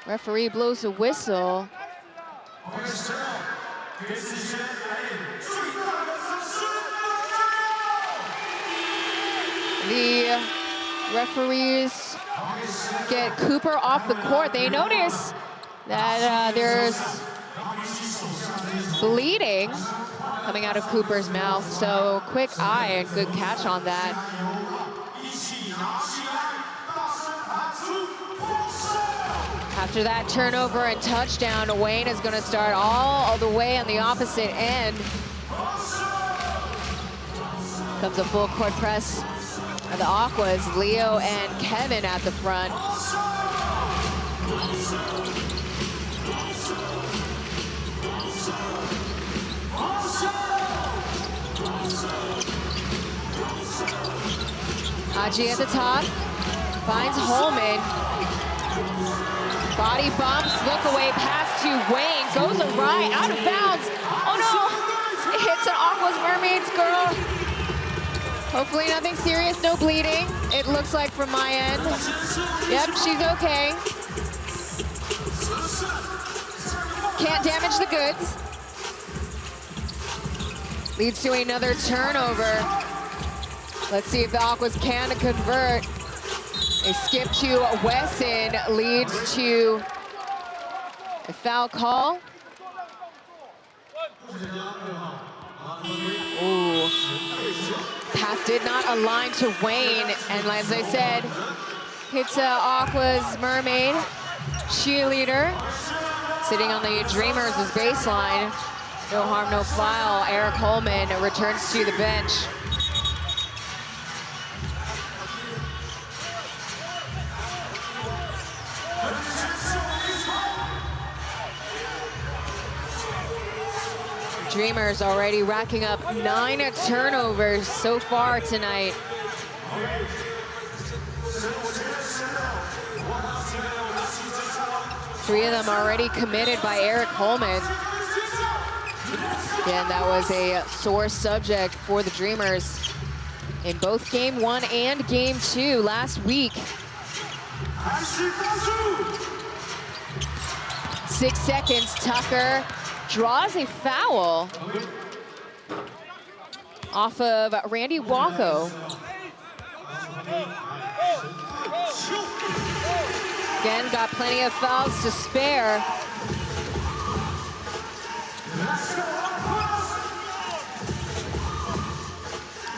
Referee blows a whistle. The referees get Cooper off the court. They notice that there's bleeding coming out of Cooper's mouth. So quick eye and good catch on that. After that turnover and touchdown, Wayne is going to start all the way on the opposite end. Comes a full court press of the Aquas, Leo and Kevin at the front. Aji at the top, finds Holman. Body bumps, look away pass to Wayne, goes awry, out of bounds. Oh no, it hits an Aquas Mermaids girl. Hopefully nothing serious, no bleeding. It looks like from my end. Yep, she's okay. Can't damage the goods. Leads to another turnover. Let's see if the Aquas can convert. A skip to Wesson leads to a foul call. Ooh. Pass did not align to Wayne, and as I said, hits Aqua's Mermaid cheerleader sitting on the Dreamers' baseline. No harm, no foul. Eric Holman returns to the bench. Dreamers already racking up 9 turnovers so far tonight. Three of them already committed by Eric Holman. Again, that was a sore subject for the Dreamers in both Game 1 and Game 2 last week. 6 seconds, Tucker draws a foul off of Randy Wacko. Again, got plenty of fouls to spare.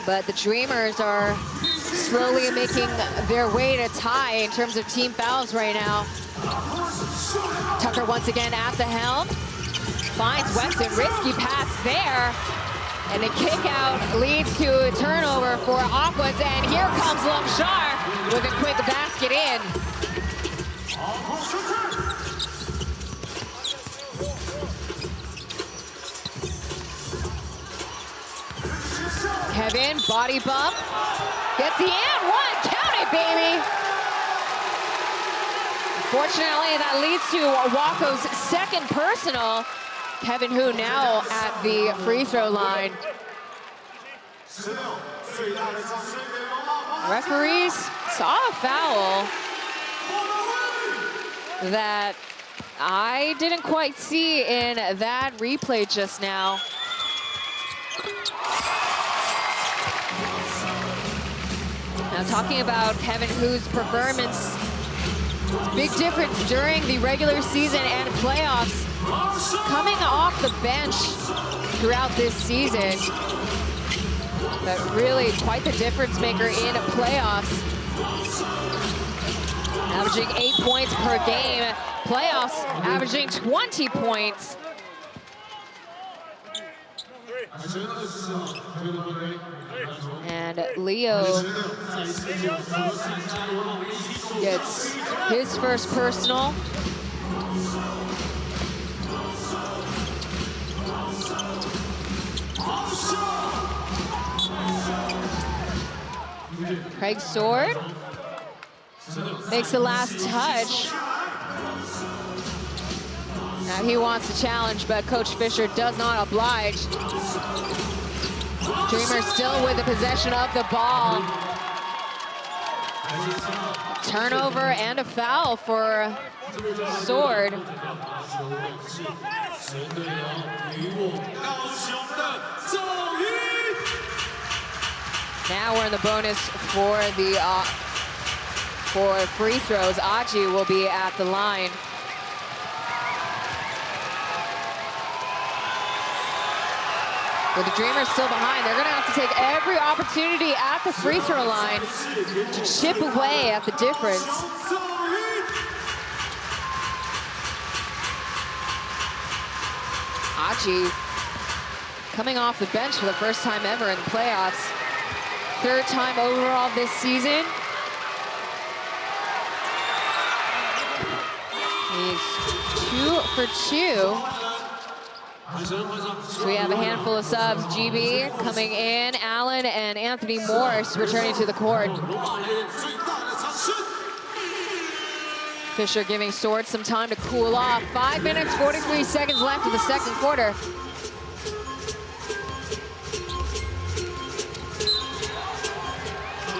But the Dreamers are slowly making their way to tie in terms of team fouls right now. Tucker once again at the helm. Finds Weston, risky pass there. And a kick out leads to a turnover for Aquas. And here comes Lamshar with a quick basket in. Kevin, body bump. Gets the and one, count it, baby. Unfortunately, that leads to Wacko's second personal. Kevin Hu now at the free throw line. Referees saw a foul. that I didn't quite see in that replay just now. Now, talking about Kevin Hu's performance, big difference during the regular season and playoffs. Coming off the bench throughout this season, but really quite the difference maker in playoffs. Averaging 8 points per game. Playoffs averaging 20 points. And Leo gets his first personal. Craig Sword makes the last touch. Now he wants to challenge, but Coach Fisher does not oblige. Dreamer still with the possession of the ball. Turnover and a foul for Sword. Now we're in the bonus for the for free throws. Aji will be at the line. With the Dreamers still behind, they're gonna have to take every opportunity at the free throw line to chip away at the difference. Aji coming off the bench for the first time ever in the playoffs. Third time overall this season. He's 2 for 2. So we have a handful of subs. GB coming in. Allen and Anthony Morris returning to the court. Fisher giving Sword some time to cool off. 5 minutes, 43 seconds left in the second quarter.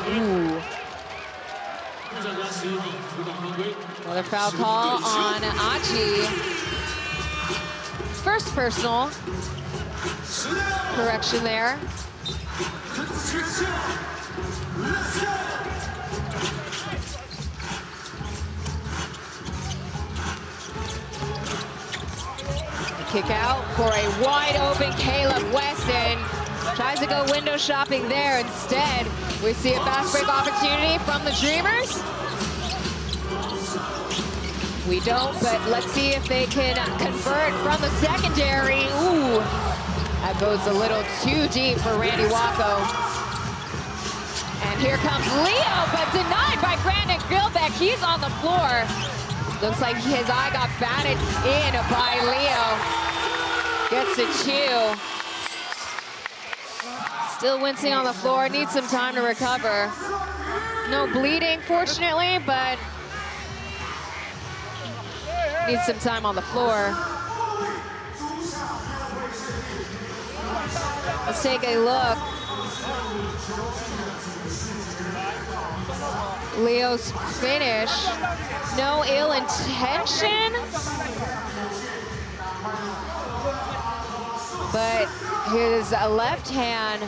Ooh. Another foul call on Aji. First personal. Correction there. Kick out for a wide open Caleb Weston. Tries to go window shopping there. Instead, we see a fast break opportunity from the Dreamers. We don't, but let's see if they can convert from the secondary. Ooh, that goes a little too deep for Randy Wacko. And here comes Leo, but denied by Brandon Gilbeck. He's on the floor. Looks like his eye got batted in by Leo. Gets it 2. Still wincing on the floor, needs some time to recover. No bleeding, fortunately, but needs some time on the floor. Let's take a look. Leo's finish. No ill intention, but his left hand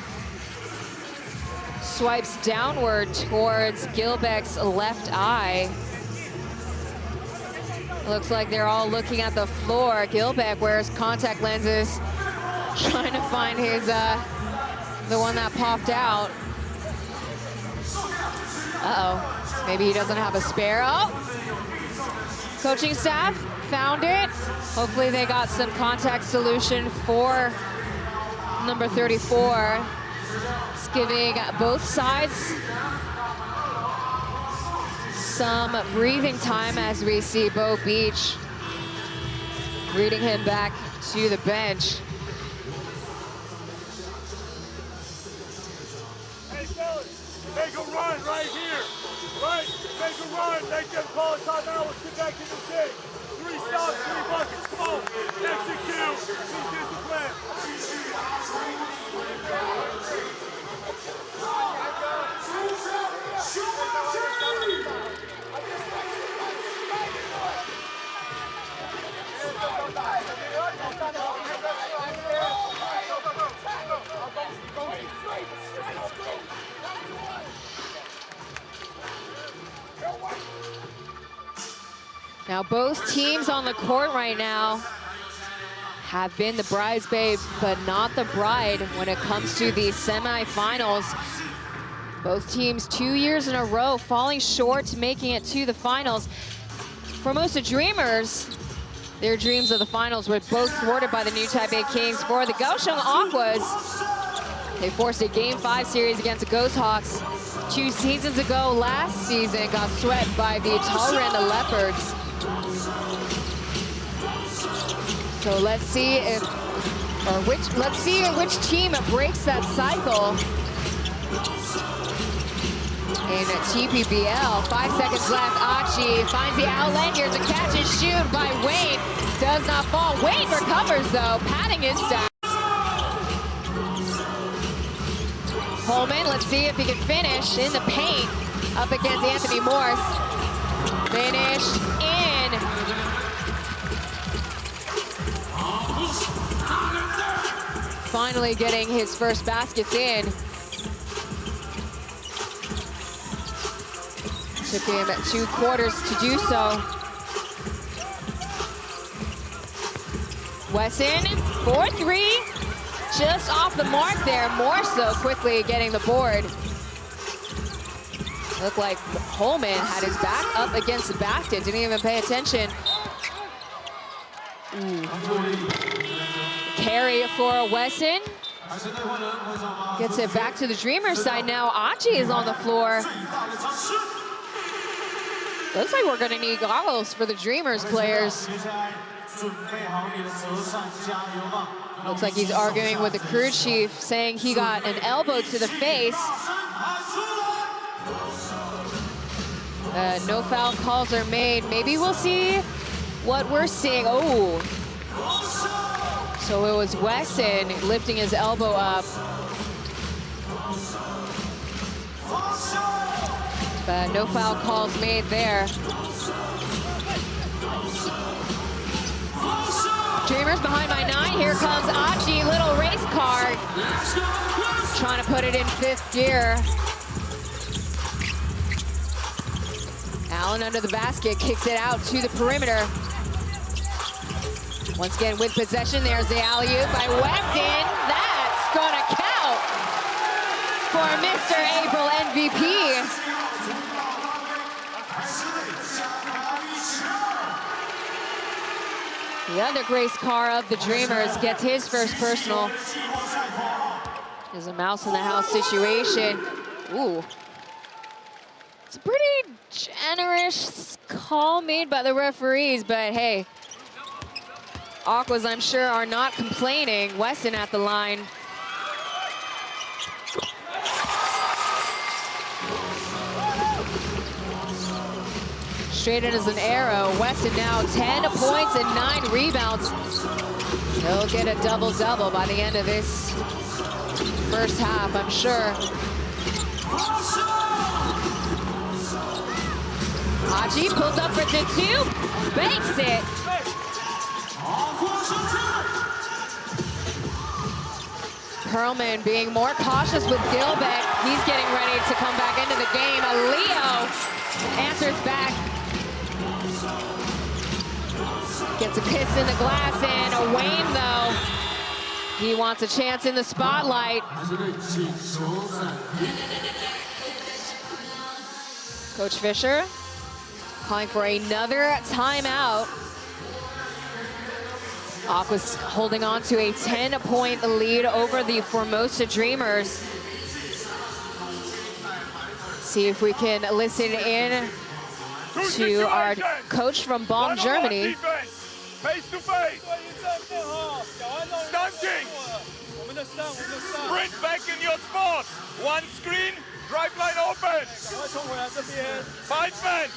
swipes downward towards Gilbeck's left eye. Looks like they're all looking at the floor. Gilbeck wears contact lenses, trying to find his, the one that popped out. Uh-oh, maybe he doesn't have a spare. Oh, coaching staff found it. Hopefully they got some contact solution for number 34. It's giving both sides some breathing time as we see Bo Beach reading him back to the bench. Hey, fellas, make a run right here. Right? Make a run. Make them call a timeout. Let's get back in the game. 3 stops, 3 buckets. Come on. Execute. Be disciplined. Now both teams on the court right now have been the bridesmaid, but not the bride when it comes to the semifinals. Both teams 2 years in a row falling short to making it to the finals. Formosa Dreamers, their dreams of the finals were both thwarted by the New Taipei Kings. For the Kaoshiung Aquas, they forced a Game 5 series against the Ghost Hawks 2 seasons ago. Last season got swept by the Taoren Leopards. So let's see which team breaks that cycle. In TPBL, 5 seconds left. Achi finds the outlet. Here's a catch and shoot by Wayne. Does not fall. Wayne recovers though, padding his stats. Holman, let's see if he can finish in the paint up against Anthony Morse. Finish in. Finally getting his first baskets in. Took him 2 quarters to do so. Wesson, 4-3, just off the mark there. More so quickly getting the board. Looked like Holman had his back up against the basket, didn't even pay attention. Carry for Wesson. Gets it back to the Dreamers side now. Achi is on the floor. Looks like we're gonna need goggles for the Dreamers players. Looks like he's arguing with the crew chief, saying he got an elbow to the face. No foul calls are made. Maybe we'll see what we're seeing. Oh, so it was Wesson lifting his elbow up. But no foul calls made there. Dreamers behind by 9. Here comes Achi, little race car. Trying to put it in 5th gear. Allen under the basket, kicks it out to the perimeter. Once again with possession, there's the alley-oop by Wesson. That's gonna count for Mr. April MVP. The other race car of the Dreamers gets his first personal. There's a mouse in the house situation. Ooh. It's a pretty generous call made by the referees, but hey, Aquas, I'm sure, are not complaining. Wesson at the line. Straight in as an arrow. Wesson now 10 points and 9 rebounds. He'll get a double-double by the end of this first half, I'm sure. Achi pulls up for the 2, banks it. Perlman being more cautious with Gilbeck. He's getting ready to come back into the game. Leo answers back. Gets a kiss in the glass, and Wayne, though, he wants a chance in the spotlight. Coach Fisher calling for another timeout. Aquas holding on to a 10-point lead over the Formosa Dreamers. See if we can listen in to our coach from Bonn, Germany. Face to face. Stunting. Sprint back in your spot. One screen, drive line open. 5 men.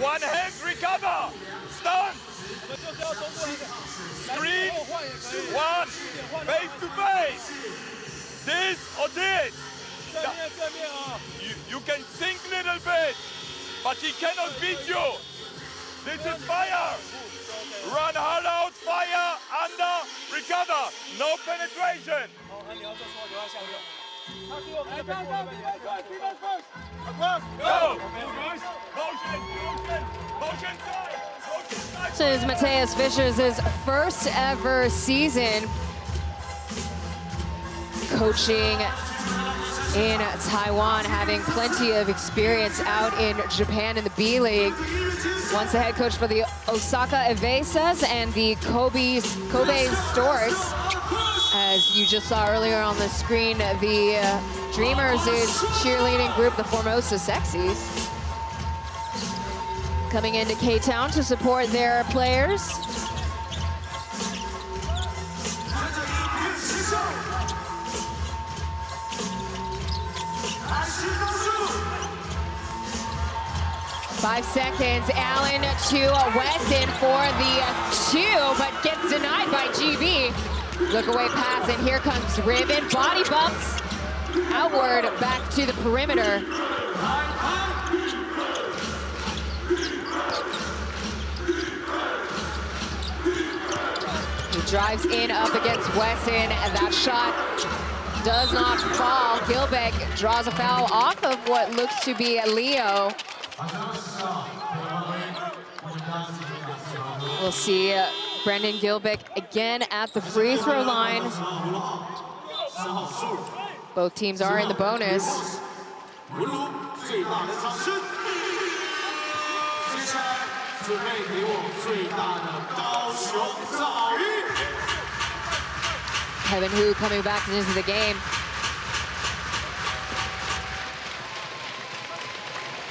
One hand recover. Stun. Screen. 1. Face to face. This or this. You can sink a little bit, but he cannot beat you. This is fire. Run hard out No penetration. Go. Motion side. This is Mateus Fischer's first ever season coaching in Taiwan, having plenty of experience out in Japan in the B League. Once the head coach for the Osaka Evasas and the Kobe Storks. As you just saw earlier on the screen, the Dreamers' cheerleading group, the Formosa Sexies, coming into K-Town to support their players. Five seconds, Allen to Weston for the 2, but gets denied by GB. Look away pass, and here comes Ribbon. Body bumps outward back to the perimeter. He drives in up against Wesson, and that shot does not fall. Gilbeck draws a foul off of what looks to be a Leo. We'll see Brendan Gilbeck again at the free throw line. Both teams are in the bonus. Kevin Hu coming back into the game.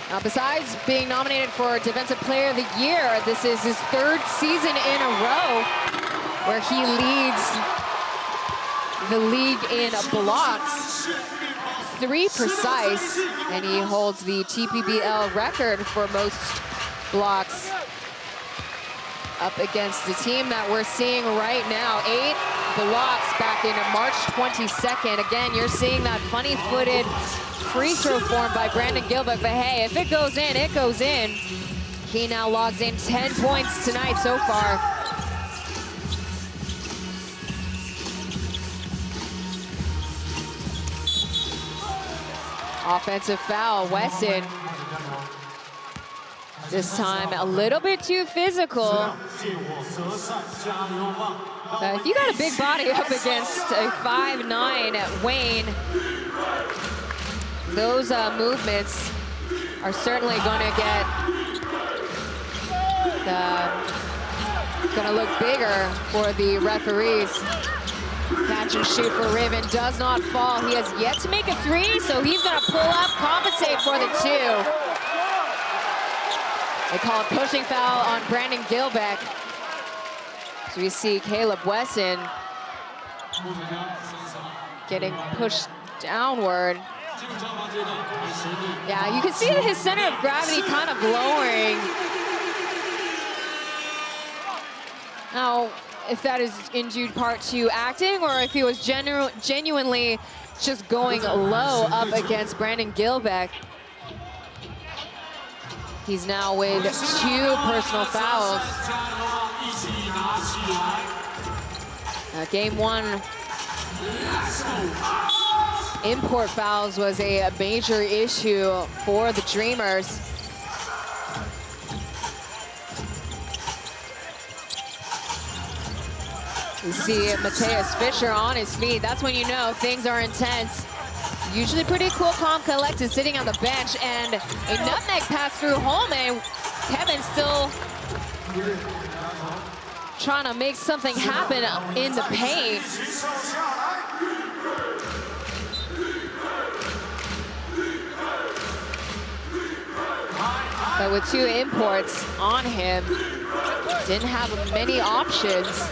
Now, besides being nominated for Defensive Player of the Year, this is his 3rd season in a row where he leads the league in blocks, 3 precise, and he holds the TPBL record for most blocks up against the team that we're seeing right now. 8 blocks back in March 22nd. Again, you're seeing that funny-footed free throw form by Brandon Gilbeck, but hey, if it goes in, it goes in. He now logs in 10 points tonight so far. Offensive foul, Wesson. This time a little bit too physical. If you got a big body up against a 5'9" Wayne, those movements are certainly going to look bigger for the referees. Catch and shoot for Riven does not fall. He has yet to make a 3, so he's going to pull up, compensate for the 2. They call a pushing foul on Brandon Gilbeck. So we see Caleb Wesson getting pushed downward. Yeah, you can see his center of gravity kind of lowering. Now, if that is in due part to acting, or if he was genuinely just going low up against Brandon Gilbeck. He's now with 2 personal fouls. Game 1 import fouls was a major issue for the Dreamers. You see Mateus Fischer on his feet. That's when you know things are intense. Usually pretty cool, calm, collected, sitting on the bench, and a nutmeg pass through Holman. Kevin still trying to make something happen in the paint. But with 2 imports on him, didn't have many options.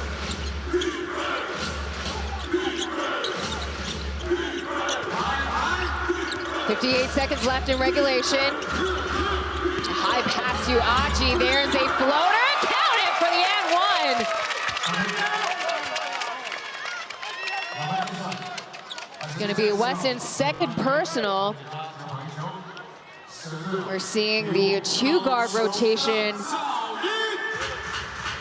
.58 seconds left in regulation. A high pass to Aji. There's a floater. Count it for the and 1. It's going to be Wesson's 2nd personal. We're seeing the 2-guard rotation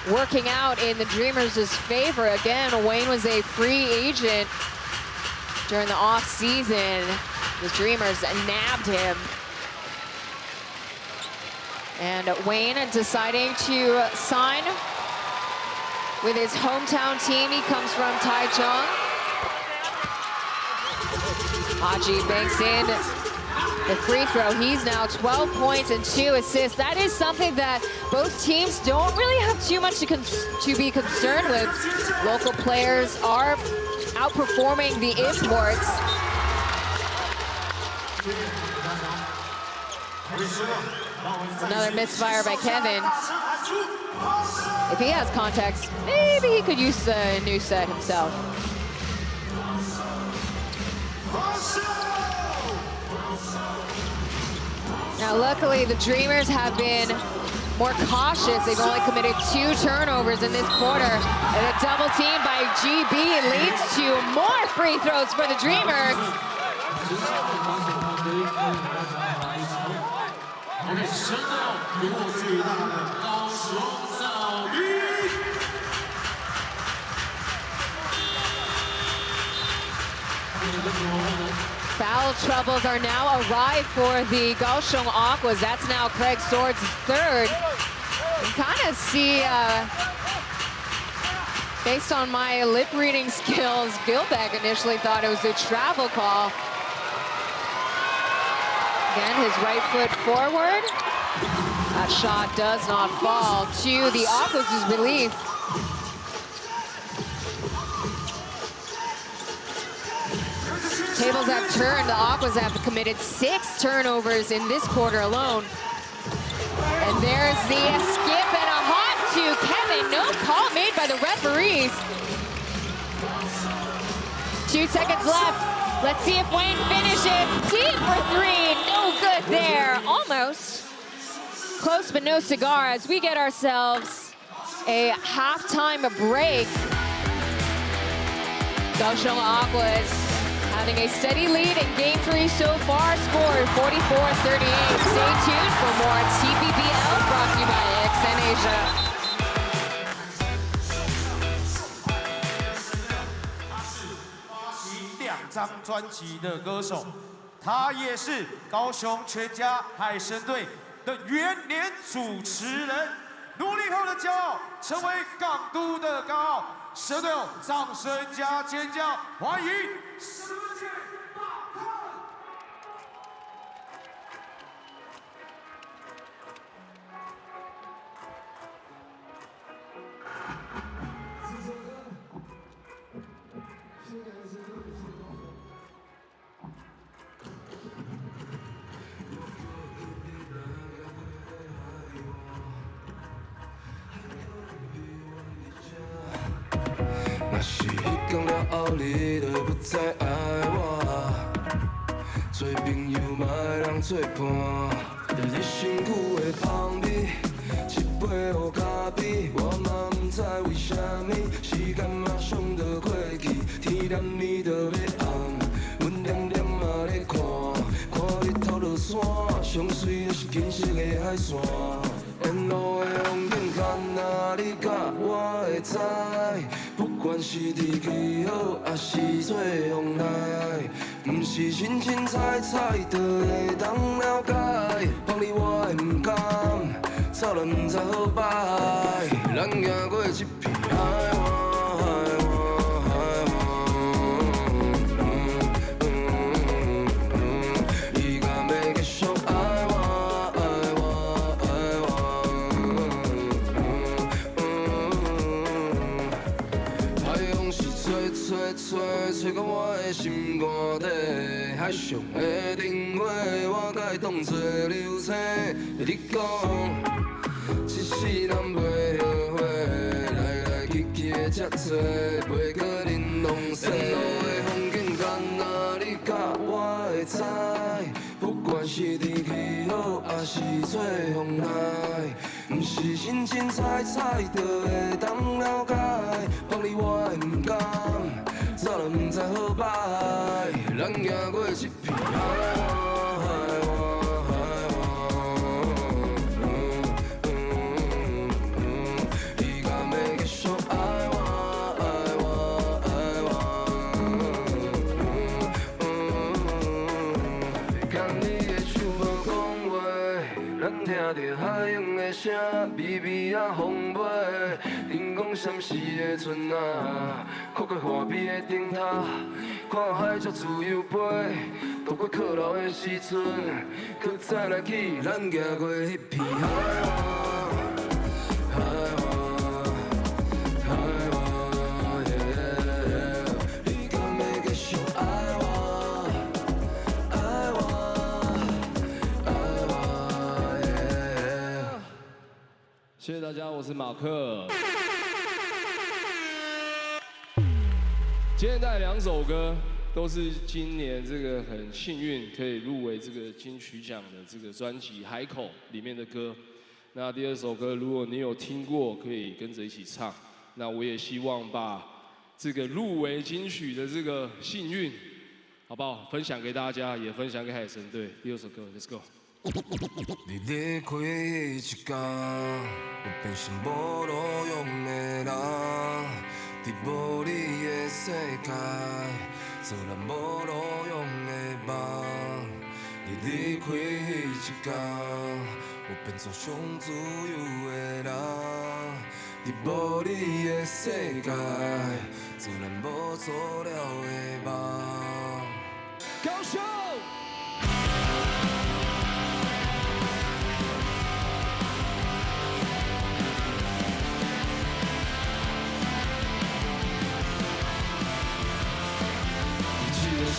working out in the Dreamers' favor. Again, Wayne was a free agent during the off-season. The Dreamers nabbed him. And Wayne deciding to sign with his hometown team. He comes from Taichung. Aji banks in the free throw. He's now 12 points and 2 assists. That is something that both teams don't really have too much to be concerned with. Local players are outperforming the imports. Another misfire by Kevin. If he has context, maybe he could use a new set himself. Now, luckily, the Dreamers have been more cautious. They've only committed 2 turnovers in this quarter. And a double team by GB leads to more free throws for the Dreamers. Foul troubles are now arrived for the Kaoshiung Aquas. That's now Craig Sword's 3rd. You can kind of see, based on my lip reading skills, Gilbeck initially thought it was a travel call. Again, his right foot forward. That shot does not fall to the Aquas' relief. Tables have turned. The Aquas have committed 6 turnovers in this quarter alone. And there's the skip and a hop to Kevin. No call made by the referees. 2 seconds left. Let's see if Wayne finishes. Deep for 3. No good there. Almost. Close but no cigar as we get ourselves a halftime break. Kaoshiung Aquas having a steady lead in Game 3 so far, scored 44-38. Stay tuned for more TPBL brought to you by XN Asia. 2张专辑的歌手，他也是高雄全家海神队的元年主持人，努力后的骄傲，成为港都的高傲。神队友，掌声加尖叫，欢迎神队大咖！若是迄天了后，你就不再爱我，做朋友嘛会人做伴。你身躯的香味，一杯黑咖啡，我嘛不知为什么，时间马上就过去，天亮你就要暗，阮念念嘛咧看，看日头落山，上水就是金色的海线。 沿路的风景干那你甲我会知，不管是天气好，还是做风来，不是清清彩彩就会当了解。帮你我会不甘，早就不知好歹，咱行过一片海湾。 吹到我的心肝底，海上的电话，我甲伊当作流星。你讲，一世人袂后悔，来来去去的遮多，袂可能浪费。沿路的风景干那你甲我会知，不管是天气好，还是做风来，不是清清彩彩就会当了解，帮你我会不甘。 早就不知好歹，咱行过一片海湾，海湾，海湾。你甲着海洋的声，微微啊风尾，因讲闪逝的船啊，跨过花边的灯塔，看海鸟自由飞，渡过靠牢的时阵，搁再来去咱行过迄片海岸，海岸。 谢谢大家，我是马克。今天带来2首歌，都是今年这个很幸运可以入围这个金曲奖的这个专辑《海口》里面的歌。那第2首歌，如果你有听过，可以跟着一起唱。那我也希望把这个入围金曲的这个幸运，好不好？分享给大家，也分享给海神队。第2首歌 ，Let's go。 你离开迄一天，我变成无路用的人，伫无你的世界，做咱无路用的梦。你离开迄一天，我变作上自由的人，伫无你的世界，做咱无做了的梦。高雄。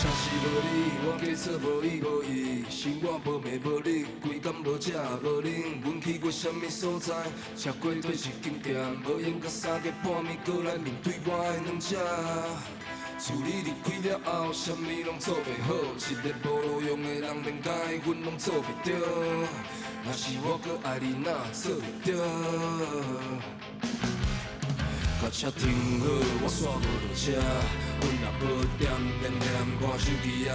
城市无你，我过错无依无依，生活无眠无力，规工无食无啉。阮去过什么所在？吃过对一间店，无闲甲3更半暝过来面对我的两只。自你离开了后，什么拢做袂好，一个无路用的人，连甲的阮拢做袂着。若是我搁爱你，哪做袂着？ 甲车停好，我煞无落车，阮也无点连看手机啊。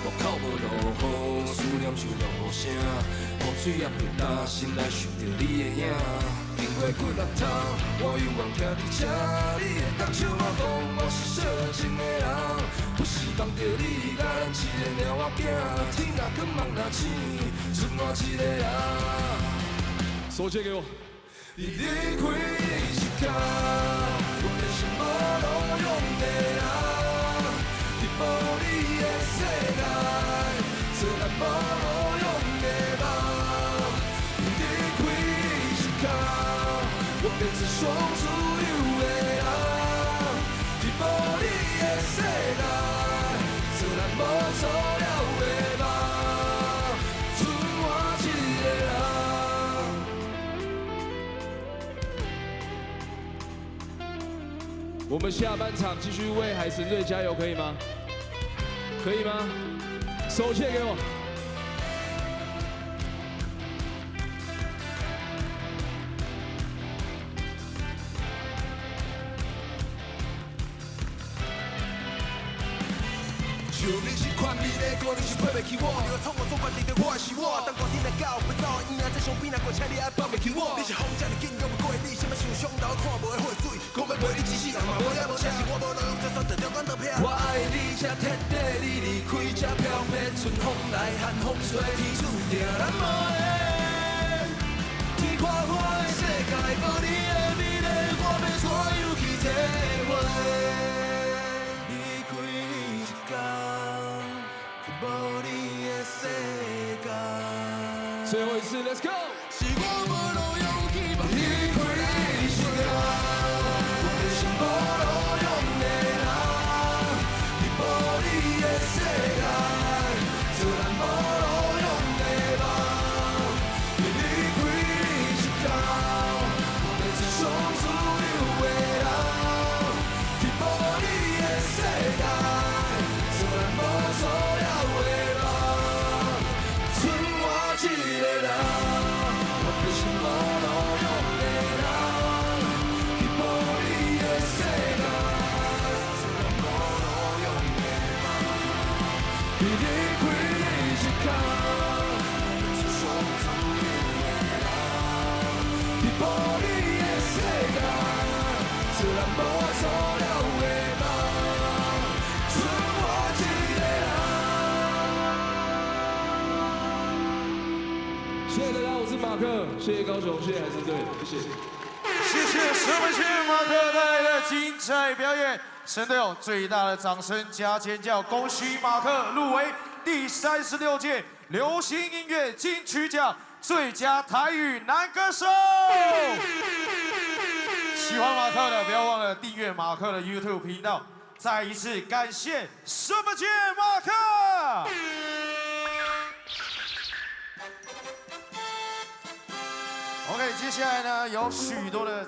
外口无落雨，思念像落雨声，雨水也袂干，心内想着你的影。经过几落趟，我永远徛伫这，你会当笑我讲我是小情的人，不是放着你，甲咱一个猫仔囝，天若光梦若醒，剩我一个人。手借给我。 你离开一天，我变成无路用的人，伫无你的世界，做咱无路用的梦。你离开一天，我变成上自由的人，伫无你的世界，做咱无做了的梦，剩我一个人。 我们下半场继续为海神队加油，可以吗？可以吗？手借给我。就你是款美丽，可能是配袂起我。你要创我所决定的我是我。当歌天来到，不走医院，在上边那过车你还放袂起我。你是风这么紧，用不过你，什么想上楼看无的血水，讲要陪你一世人嘛，无也无啥。是我无路用，就算得着管得偏。我爱你这铁底，你离开这飘泊，春风来寒风吹，天注定咱无缘。天看我的世界，无你的美丽，我要怎样去体会？ 最后一次 ，Let's go！ 是我无路用希望离开一天，我变成无路用的人，伫无你的世界，做咱无路用的梦。你离开一天，我变成上自由的人，伫无你的世界，做咱无做了的梦。 一个人，我变成谢谢高雄，谢谢海神队，谢谢。谢谢什么谢马克带来的精彩表演，神队友最大的掌声加尖叫，恭喜马克入围第36届流行音乐金曲奖最佳台语男歌手。喜欢马克的不要忘了订阅马克的 YouTube 频道。再一次感谢什么谢马克。OK， 接下来呢有许多的。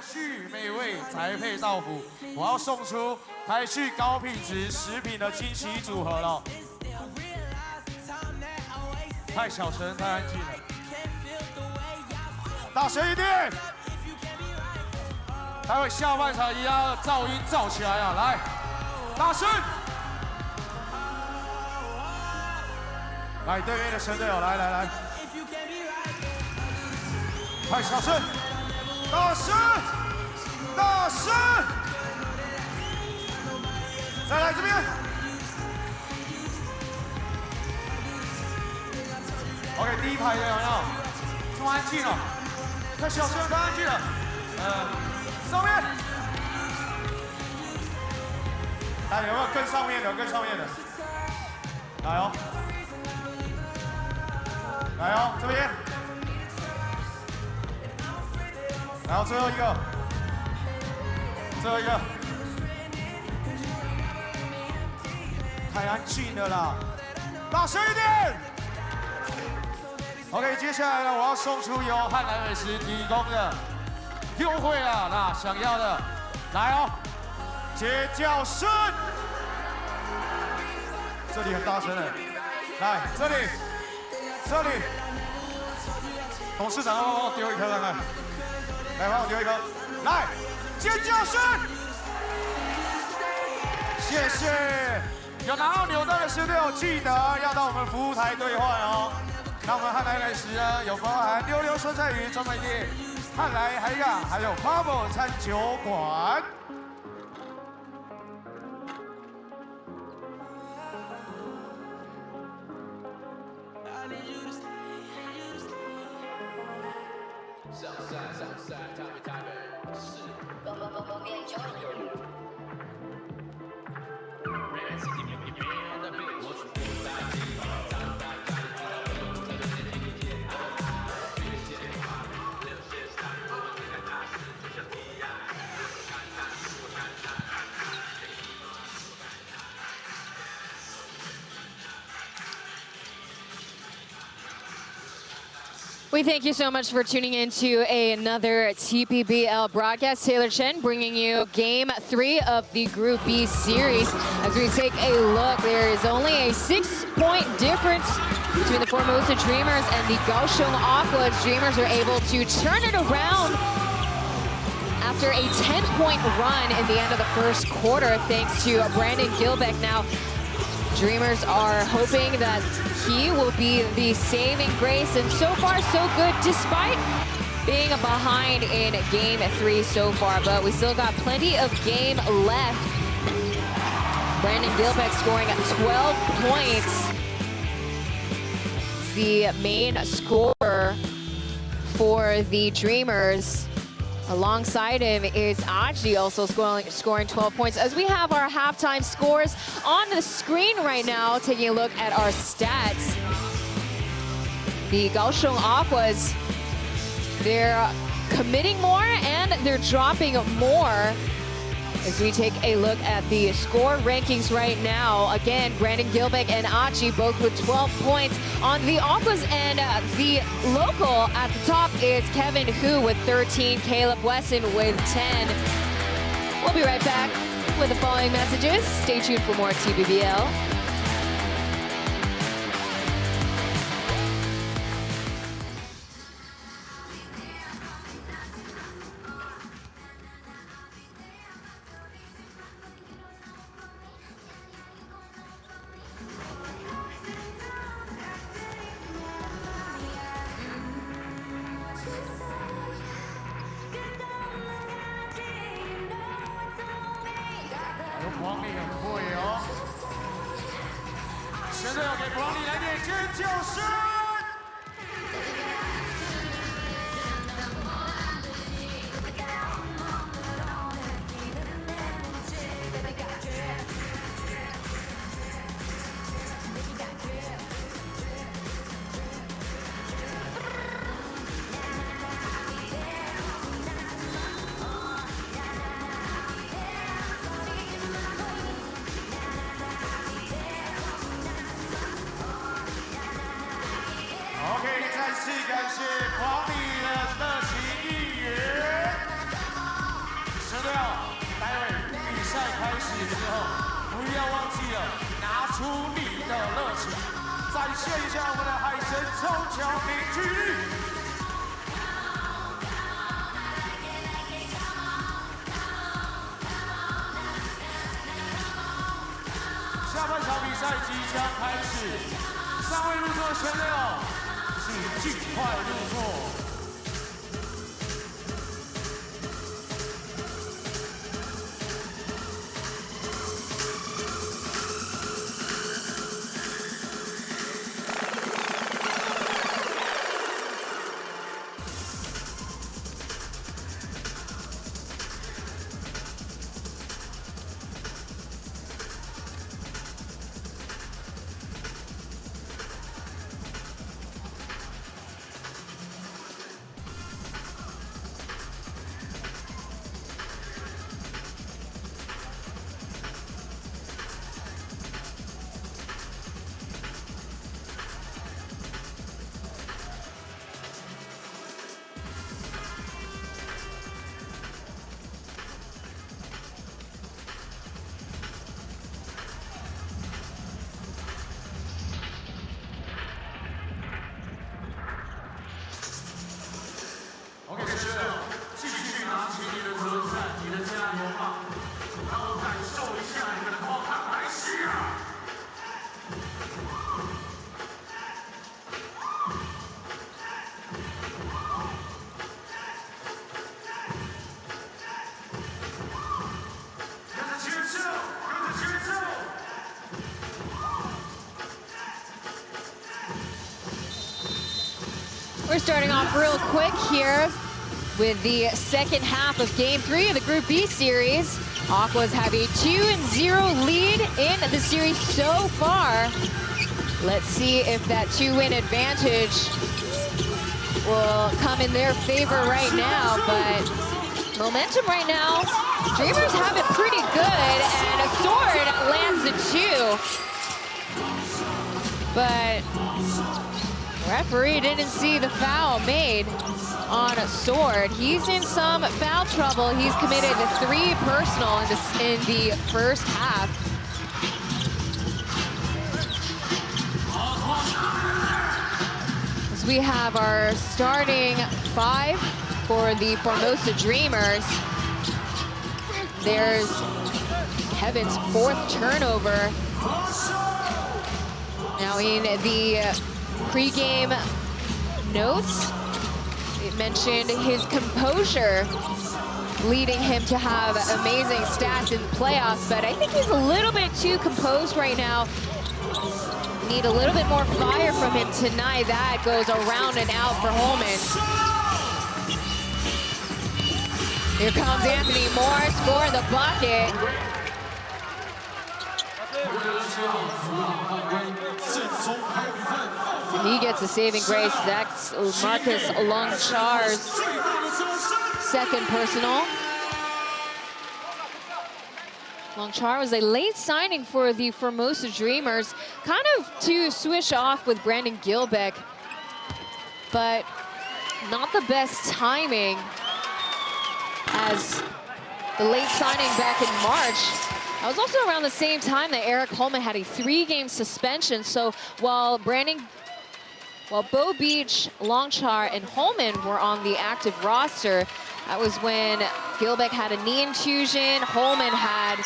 续美味宅配到府，我要送出台续高品质食品的惊喜组合了。太小声，太安静了，大声一点！待会下半场一样噪音噪起来啊！来，大声！来，对面的神队友，来，太小声！大声！大声！再来这边。OK， 第一排的有没有？这么安静哦，太小声，太安静了。上面。来，有没有更上面的？更上面的。来哦。来哦，这边。然后最后一个，太安静了啦，大声一点。OK， 接下来呢，我要送出由汉来美食提供的优惠啊，那想要的来哦，尖叫声，这里很大声的，来这里，董事长帮我丢一颗看看。来，帮我丢一颗，来，尖叫声，谢谢。有拿到扭蛋的神队友，记得要到我们服务台兑换哦。那我们汉来美食呢，有包含溜溜酸菜鱼专卖店、汉来海港，还有 Bubble 餐酒馆。We thank you so much for tuning in to another TPBL broadcast. Taylor Chen bringing you Game 3 of the Group B series. As we take a look, there is only a 6-point difference between the Formosa Dreamers and the Kaoshiung Aquas. Dreamers are able to turn it around after a 10-point run in the end of the first quarter, thanks to Brandon Gilbeck. Now, Dreamers are hoping that he will be the saving grace, and so far so good, despite being behind in Game 3 so far. But we still got plenty of game left. Brandon Gilbeck scoring 12 points. The main scorer for the Dreamers. Alongside him is Aji, also scoring 12 points. As we have our halftime scores on the screen right now, taking a look at our stats. The Kaoshiung Aquas, they're committing more and they're dropping more. As we take a look at the score rankings right now, again, Brandon Gilbeck and Achi both with 12 points. On the Aquas and the local at the top is Kevin Hu with 13, Caleb Wesson with 10. We'll be right back with the following messages. Stay tuned for more TPBL. 黄丽很会哦。现在要给黄丽来点尖叫声。 OK， 再次感谢黄丽的热情应援。神队友，待会比赛开始之后，不要忘记了拿出你的热情，展现一下我们的海神冲桥凝聚力。下半场比赛即将开始，尚未入座的选手。 请尽快入座。OK， 学生，继续拿起你的责任，你的加油棒，让我感受一下你们的光芒来袭啊！跟着节奏，跟着节奏。 We're starting off real quick here with the second half of Game 3 of the Group B series. Aquas have a 2-0 lead in the series so far. Let's see if that 2-win advantage will come in their favor right now. But momentum right now, Dreamers have it pretty good, and a sword lands the 2. But referee didn't see the foul made on a sword. He's in some foul trouble. He's committed 3 personal in the first half. As we have our starting 5 for the Formosa Dreamers. There's Kevin's 4th turnover. Now in the pre-game notes, it mentioned his composure leading him to have amazing stats in the playoffs, but I think he's a little bit too composed right now. Need a little bit more fire from him tonight. That goes around and out for Holman. Here comes Anthony Morris for the bucket. He gets a saving grace. That's Marcus Longchar's 2nd personal. Longchar was a late signing for the Formosa Dreamers, kind of to switch off with Brandon Gilbeck, but not the best timing, as the late signing back in March. That was also around the same time that Eric Holman had a 3-game suspension. So while Bo Beach, Longchar, and Holman were on the active roster, that was when Gilbeck had a knee infusion, Holman had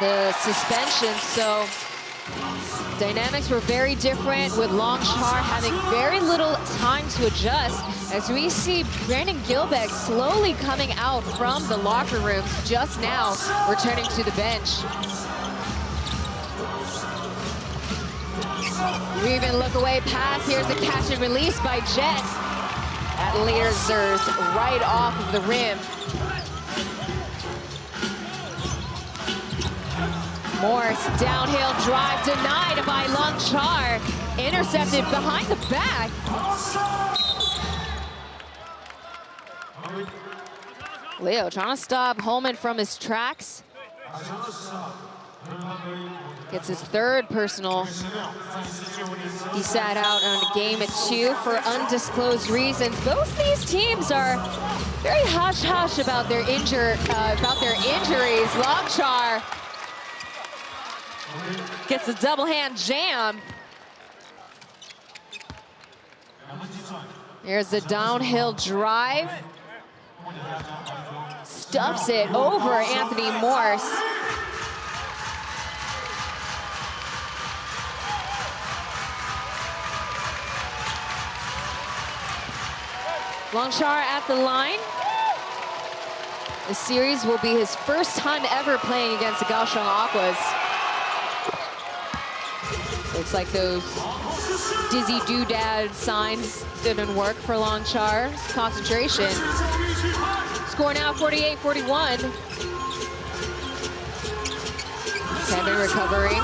the suspension. So Dynamics were very different, with Longchar having very little time to adjust, as we see Brandon Gilbeck slowly coming out from the locker rooms, just now returning to the bench. Reven look away pass. Here's a catch and release by Jet. That lasers right off of the rim. Morse, downhill drive denied by Longchar. Intercepted behind the back. Leo trying to stop Holman from his tracks. Gets his third personal. He sat out on game 2 for undisclosed reasons. Both these teams are very hush-hush about their injuries. Longchar gets a double hand jam. Here's the downhill drive. Stuffs it over Anthony Morse. Longchar at the line. The series will be his first time ever playing against the Kaoshiung Aquas. Looks like those dizzy doodad signs didn't work for Longchar's concentration. Score now 48-41. Kevin recovering.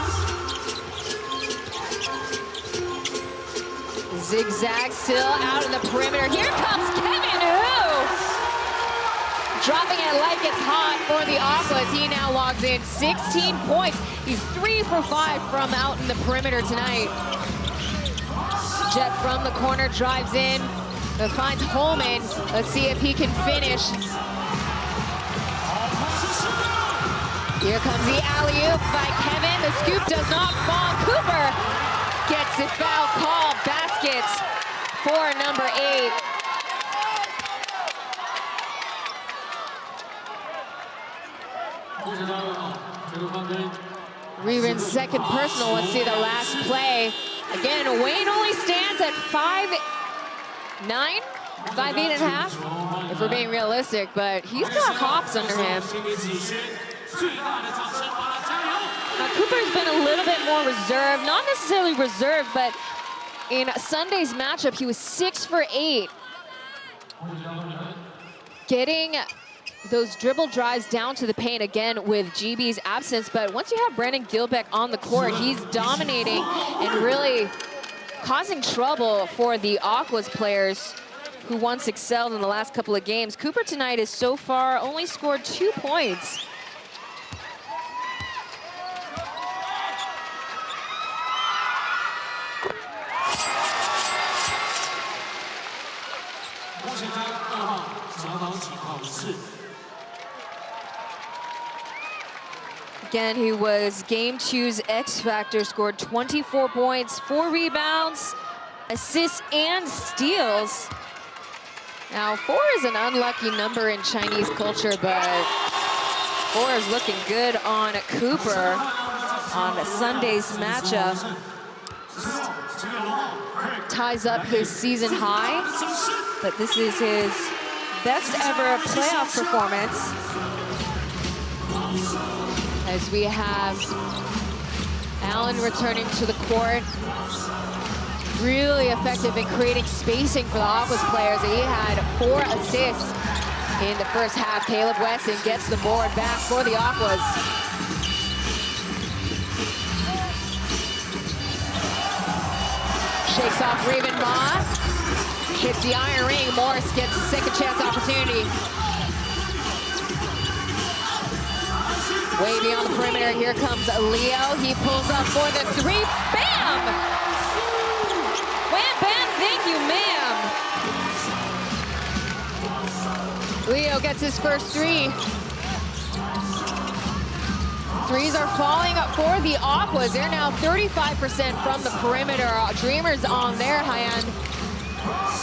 Zigzag still out in the perimeter. Here comes Kevin, who dropping it like it's hot for the Aquas. He now logs in 16 points. He's 3 for 5 from out in the perimeter tonight. Jet from the corner drives in, but finds Holman. Let's see if he can finish. Here comes the alley-oop by Kevin. The scoop does not fall. Cooper gets the foul call. Baskets for number 8. Reven's second personal. Let's see the last play. Again, Wayne only stands at 5'9", 5'8.5", if we're being realistic, but he's got hops under him. Now, Cooper's been a little bit more reserved, not necessarily reserved, but in Sunday's matchup, he was 6 for 8. Getting those dribble drives down to the paint again with GB's absence, but once you have Brandon Gilbeck on the court, he's dominating and really causing trouble for the Aquas players who once excelled in the last couple of games. Cooper tonight has so far only scored 2 points. Again, he was game 2's X Factor, scored 24 points, 4 rebounds, assists, and steals. Now, 4 is an unlucky number in Chinese culture, but 4 is looking good on Cooper on Sunday's matchup. Ties up his season high, but this is his best ever playoff performance. As we have Allen returning to the court. Really effective in creating spacing for the Aquas players. He had 4 assists in the first half. Caleb Wesson gets the board back for the Aquas. Shakes off Raven Ma. Hits the iron ring. Morris gets a second chance opportunity. Way beyond the perimeter, here comes Leo. He pulls up for the 3, bam! Wham, bam, thank you, ma'am. Leo gets his first 3. Threes are falling up for the Aquas. They're now 35% from the perimeter. Dreamers on their hand.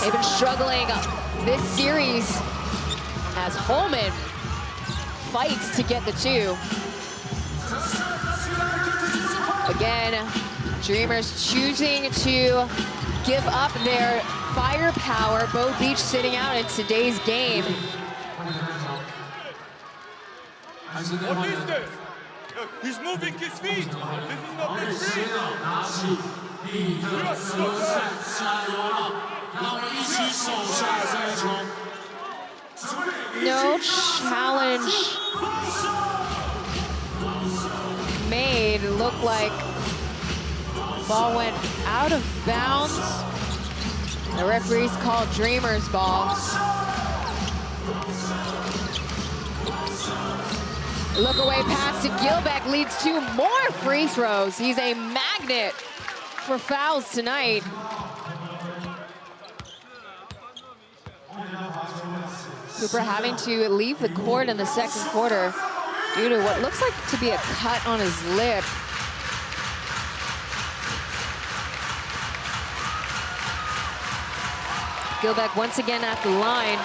They've been struggling this series as Holman fights to get the 2. Again, Dreamers choosing to give up their firepower. Bo Beach sitting out in today's game. What is this? He's moving his feet. This is not his feet. No challenge made. Looked like ball went out of bounds. The referees called Dreamers ball. Look away pass to Gilbeck leads to more free throws. He's a magnet for fouls tonight. Cooper having to leave the court in the second quarter due to what looks like to be a cut on his lip. Gilbeck once again at the line.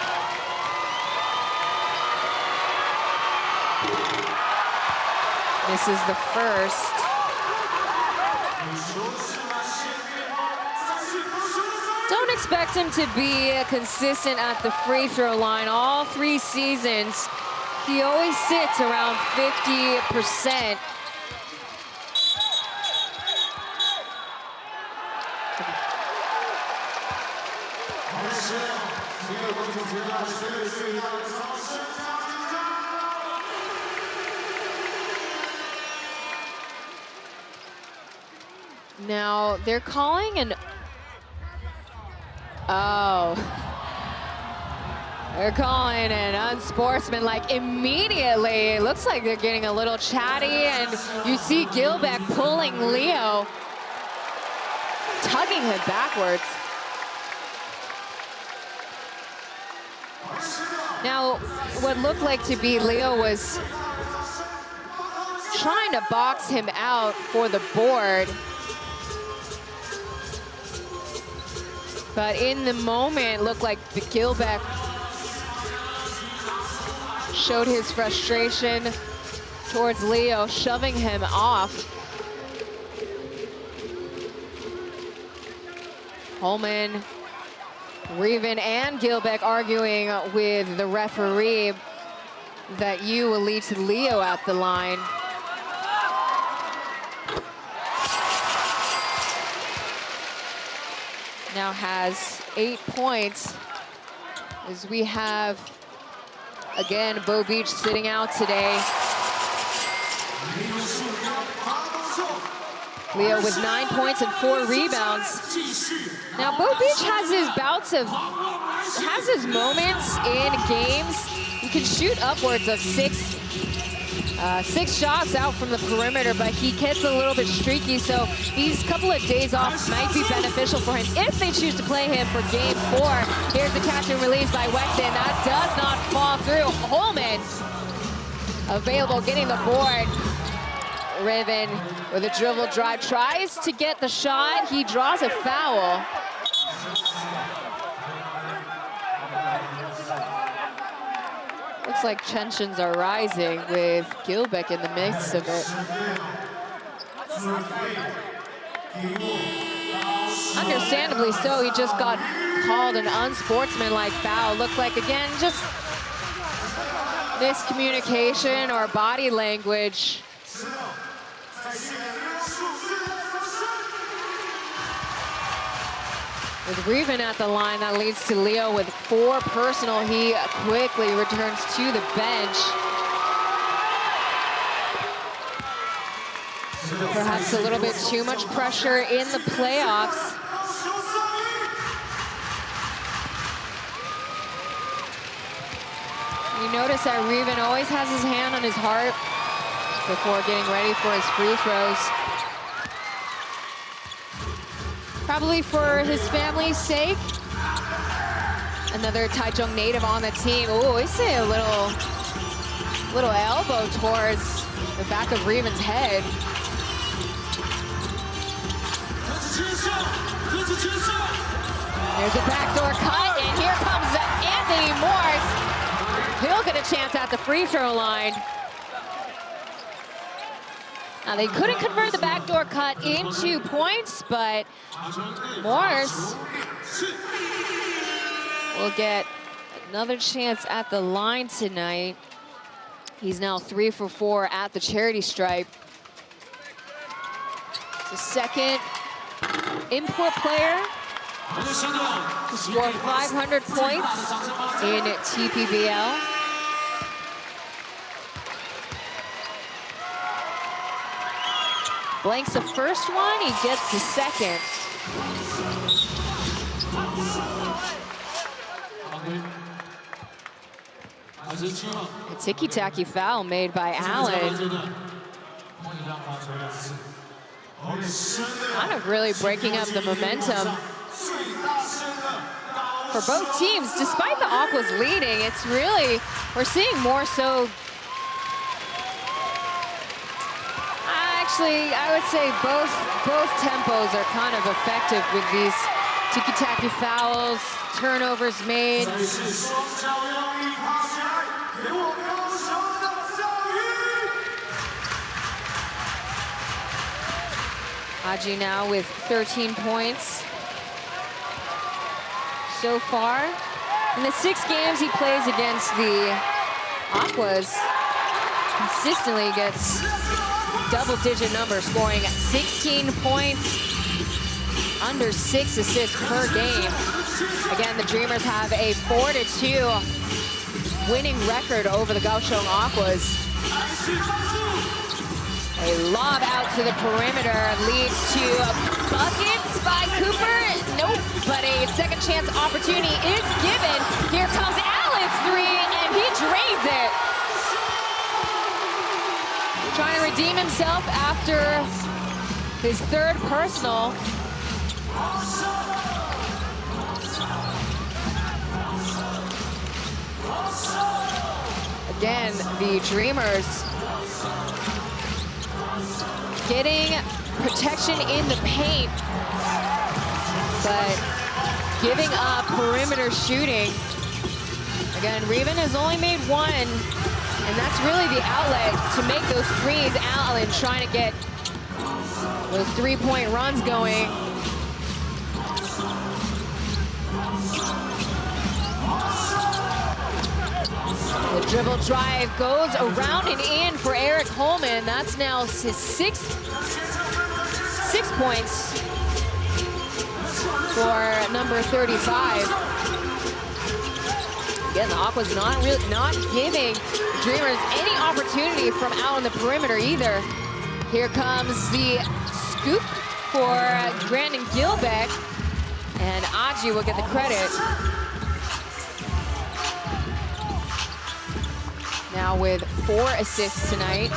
This is the first. Don't expect him to be consistent at the free throw line all 3 seasons. He always sits around 50%. Now, they're calling an... Oh. They're calling an unsportsmanlike immediately. It looks like they're getting a little chatty, and you see Gilbeck pulling Leo, tugging him backwards. Now, what looked like to be Leo was trying to box him out for the board. But in the moment, looked like Gilbeck showed his frustration towards Leo, shoving him off. Holman, Reven, and Gilbeck arguing with the referee that you will lead to Leo at the line. Now has 8 points, as we have, again, Bo Beach sitting out today. Leo with 9 points and 4 rebounds. Now, Bo Beach has his moments in games. He can shoot upwards of 6 shots out from the perimeter, but he gets a little bit streaky, so these couple of days off might be beneficial for him if they choose to play him for game 4. Here's the catch and release by Weston. That does not fall through. Holman available, getting the board. Riven with a dribble drive, tries to get the shot. He draws a foul. Looks like tensions are rising with Gilbeck in the midst of it. Understandably so, he just got called an unsportsmanlike foul. Looked like, again, just miscommunication or body language. With Reven at the line, that leads to Leo with 4 personal. He quickly returns to the bench. Perhaps a little bit too much pressure in the playoffs. You notice that Reven always has his hand on his heart before getting ready for his free throws. Probably for his family's sake. Another Taichung native on the team. Oh, I see a little elbow towards the back of Reven's head. There's a backdoor cut, and here comes Anthony Morse. He'll get a chance at the free throw line. Now, they couldn't convert the backdoor cut into points, but Morris will get another chance at the line tonight. He's now 3 for 4 at the charity stripe. The second import player to score 500 points in TPBL. Blanks the first one, he gets the second. A ticky-tacky foul made by Allen. Kind of really breaking up the momentum for both teams. Despite the Aquas leading, it's really, we're seeing more so. Actually, I would say both tempos are kind of effective with these ticky-tacky fouls, turnovers made. Aji now with 13 points so far. In the 6 games he plays against the Aquas, consistently gets double-digit numbers, scoring 16 points, under 6 assists per game. Again, the Dreamers have a 4-2 winning record over the Kaoshiung Aquas. A lob out to the perimeter leads to buckets by Cooper. Nope, but a second chance opportunity is given. Here comes Allen's 3, and he drains it. Trying to redeem himself after his 3rd personal. Again, the Dreamers getting protection in the paint, but giving up perimeter shooting. Again, Reven has only made 1, and that's really the outlet to make those threes. Allen trying to get those 3-point runs going. The dribble drive goes around and in for Eric Holman. That's now his 6 points for number 35. Again, the Aquas not giving Dreamers any opportunity from out on the perimeter either. Here comes the scoop for Brandon Gilbeck, and Aji will get the credit. Now with 4 assists tonight.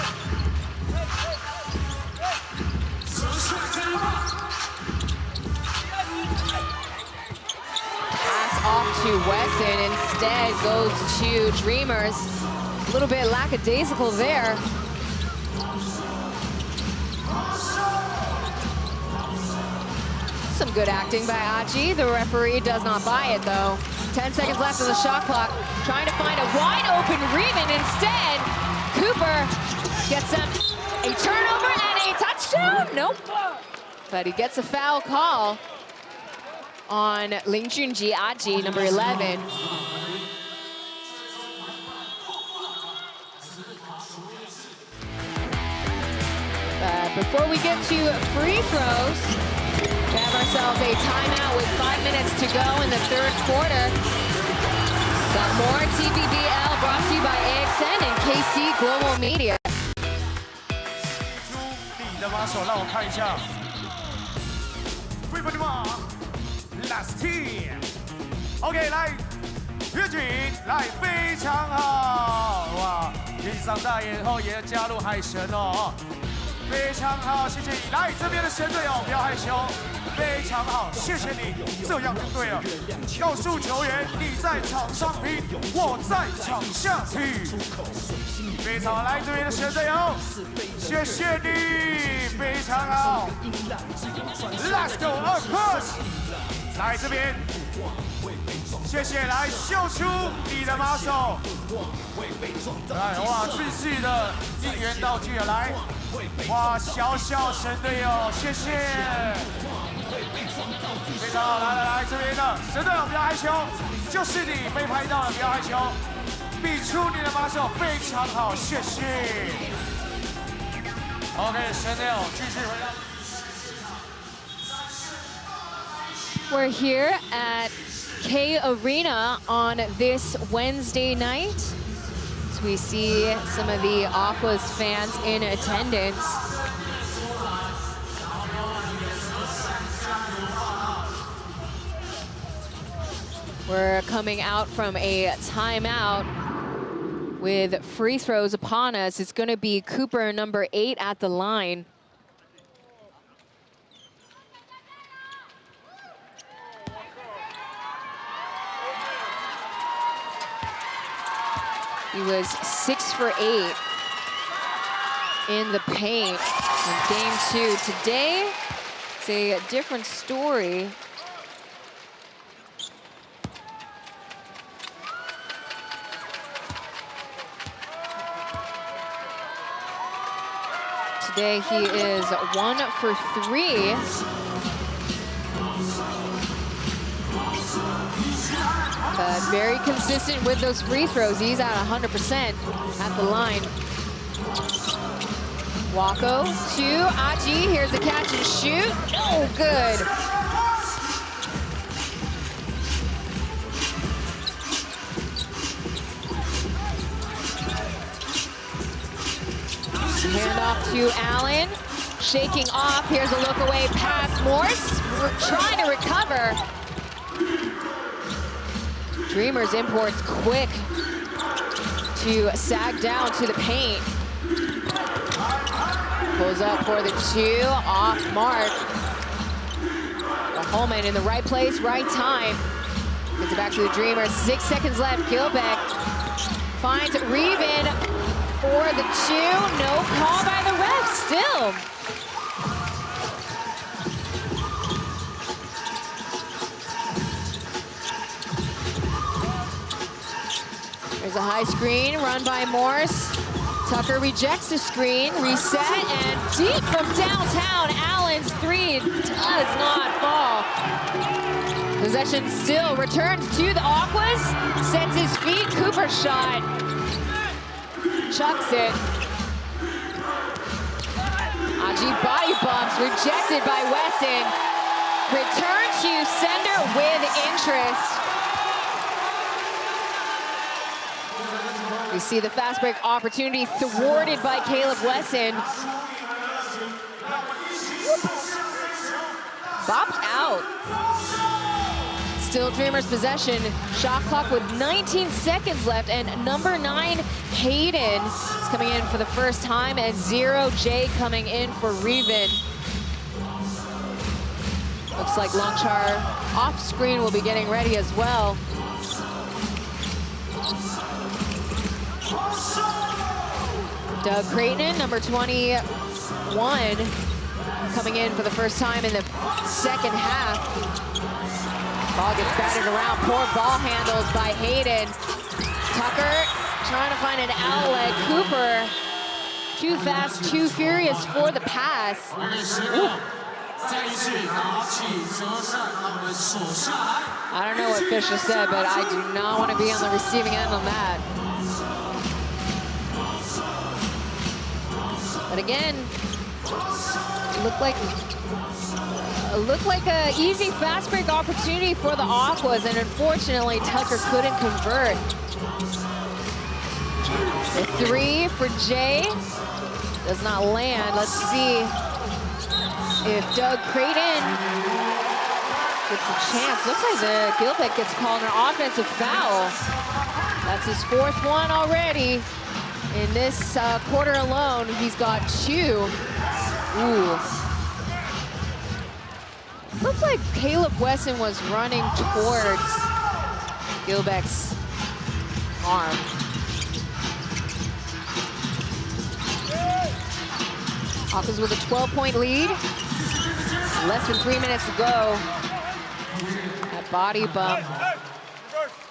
Pass off to Wesson, instead goes to Dreamers. A little bit lackadaisical there. Some good acting by Aji. The referee does not buy it though. 10 seconds left on the shot clock. Trying to find a wide open Reven. Instead, Cooper gets him a turnover and a touchdown. Nope. But he gets a foul call on Ling Junji Aji, number 11. Before we get to free throws, we have ourselves a timeout with 5 minutes to go in the 3rd quarter. Got more TPBL brought to you by AXN and KC Global Media. 你的马手让我看一下。Last team。OK， 来，岳景，来，非常好，哇！欣赏大眼后也加入海神哦。 非常好，谢谢你。来这边的神队友，不要害羞，非常好，谢谢你，这样就对了。告诉球员，你在场上拼，我在场下拼。非常好，来这边的神队友，谢谢你，非常好。Let's go, Aquas！ 来这边，谢谢，来秀出你的马手。来，哇，日式的应援道具了，来。哇，小小神队友，谢谢。非常好，来这边的神队友不要害羞，就是你被拍到了，不要害羞，比出你的马手，非常好，谢谢。OK， 神队友继续回到。We're here at K Arena on this Wednesday night. So we see some of the Aquas fans in attendance. We're coming out from a timeout with free throws upon us. It's going to be Cooper, number 8, at the line. He was 6 for 8 in the paint in game 2. Today, it's a different story. Today he is 1 for 3. But very consistent with those free throws. He's at 100% at the line. Wako to Aji. Here's the catch and shoot. Oh, good. Hand off to Allen. Shaking off. Here's a look away pass. Morse trying to recover. Dreamers imports quick to sag down to the paint. Pulls up for the 2, off mark. Holman in the right place, right time. Gets it back to the Dreamers, 6 seconds left. Gilbeck finds Reven for the 2. No call by the ref still. There's a high screen run by Morse. Tucker rejects the screen, reset, and deep from downtown. Allen's 3 does not fall. Possession still returns to the Aquas. Sets his feet. Cooper shot. Chucks it. Aji body bumps, rejected by Wesson. Return to sender with interest. We see the fast break opportunity thwarted by Caleb Wesson. Bopped out. Still Dreamers possession. Shot clock with 19 seconds left, and number 9, Hayden, is coming in for the first time, and 0J coming in for Reven. Looks like Longchar off screen will be getting ready as well. Doug Creighton, number 21, coming in for the first time in the second half. Ball gets batted around, poor ball handles by Hayden. Tucker trying to find an outlet. Cooper, too fast, too furious for the pass. Ooh. I don't know what Fisher said, but I do not want to be on the receiving end on that. But again, it looked like an easy fast break opportunity for the Aquas, and unfortunately Tucker couldn't convert. The 3 for Jay does not land. Let's see if Doug Creighton gets a chance. Looks like the Gilbeck gets called an offensive foul. That's his 4th one already. In this quarter alone, he's got 2. Ooh. Looks like Caleb Wesson was running towards Gilbeck's arm. Hawkins with a 12-point lead. Less than 3 minutes to go. That body bump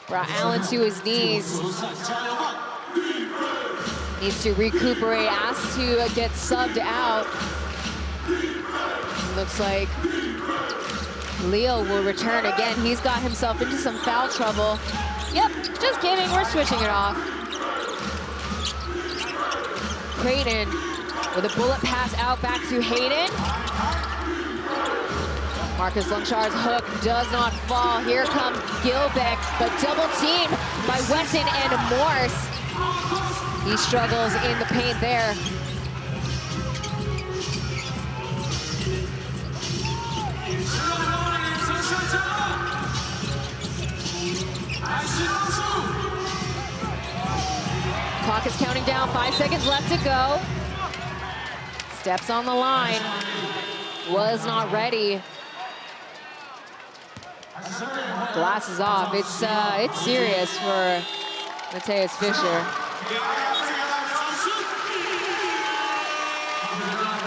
brought Allen to his knees. Needs to recuperate, asked to get subbed out. Looks like Leo will return again. He's got himself into some foul trouble. Yep, just kidding, we're switching it off. Creighton with a bullet pass out back to Hayden. Marcus Longchar's hook does not fall. Here comes Gilbeck, but double teamed by Wesson and Morse. He struggles in the paint there. Clock is counting down, 5 seconds left to go. Steps on the line, was not ready. Glasses off. It's serious for Mateus Fisher.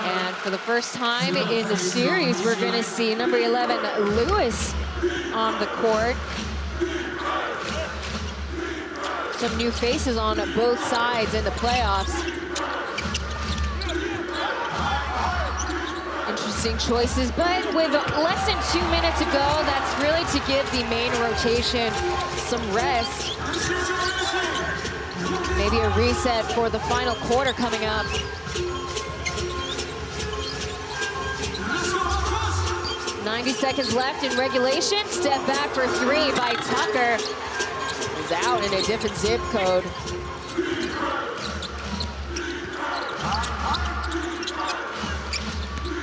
And for the first time in the series, we're going to see number 11, Lewis, on the court. Some new faces on both sides in the playoffs. Interesting choices, but with less than 2 minutes to go, that's really to give the main rotation some rest. Maybe a reset for the final quarter coming up. "90 seconds left in regulation. Step back for three by Tucker. Is out in a different zip code.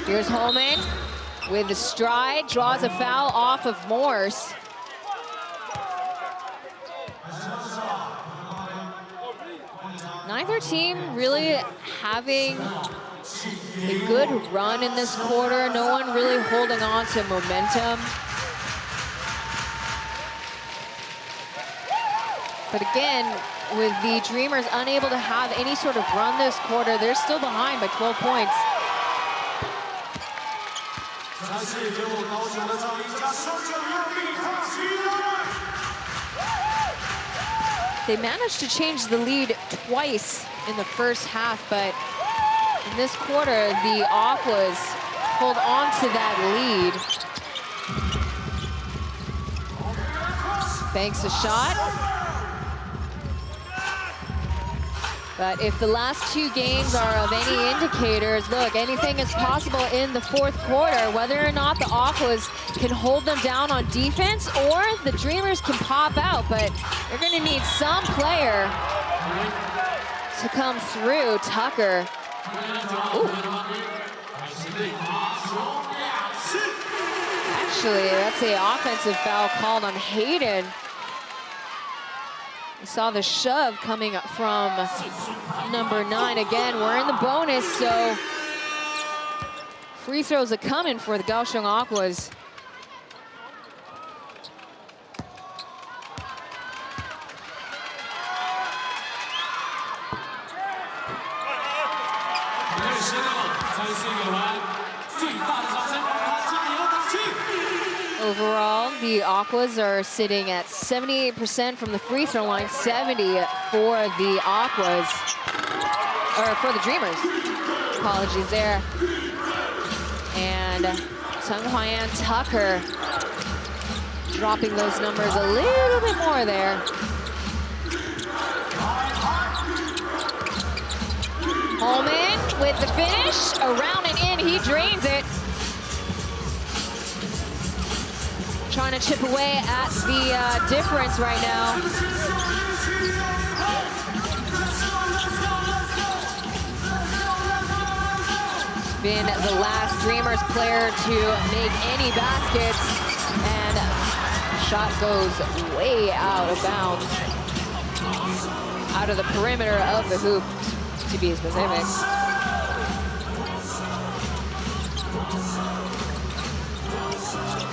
Here's Holman with the stride, draws a foul off of Morse. Neither team really having a good run in this quarter. No one really holding on to momentum. But again, with the Dreamers unable to have any sort of run this quarter, they're still behind by 12 points. They managed to change the lead twice in the first half, but in this quarter, the Aquas hold on to that lead. Banks a shot. But if the last two games are of any indicators, look, anything is possible in the fourth quarter, whether or not the Aquas can hold them down on defense or the Dreamers can pop out, but they're gonna need some player to come through. Tucker. Ooh. Actually, that's an offensive foul called on Hayden. We saw the shove coming up from number 9. Again, we're in the bonus, so free throws are coming for the Kaohsiung Aquas. Overall, the Aquas are sitting at 78% from the free throw line, 70 for the Aquas, or for the Dreamers. Apologies there. And Sung Hwan Tucker dropping those numbers a little bit more there. Holman with the finish, around and in, he drains it. Trying to chip away at the difference right now. It's been the last Dreamers player to make any baskets, and shot goes way out of bounds. Out of the perimeter of the hoop, to be specific.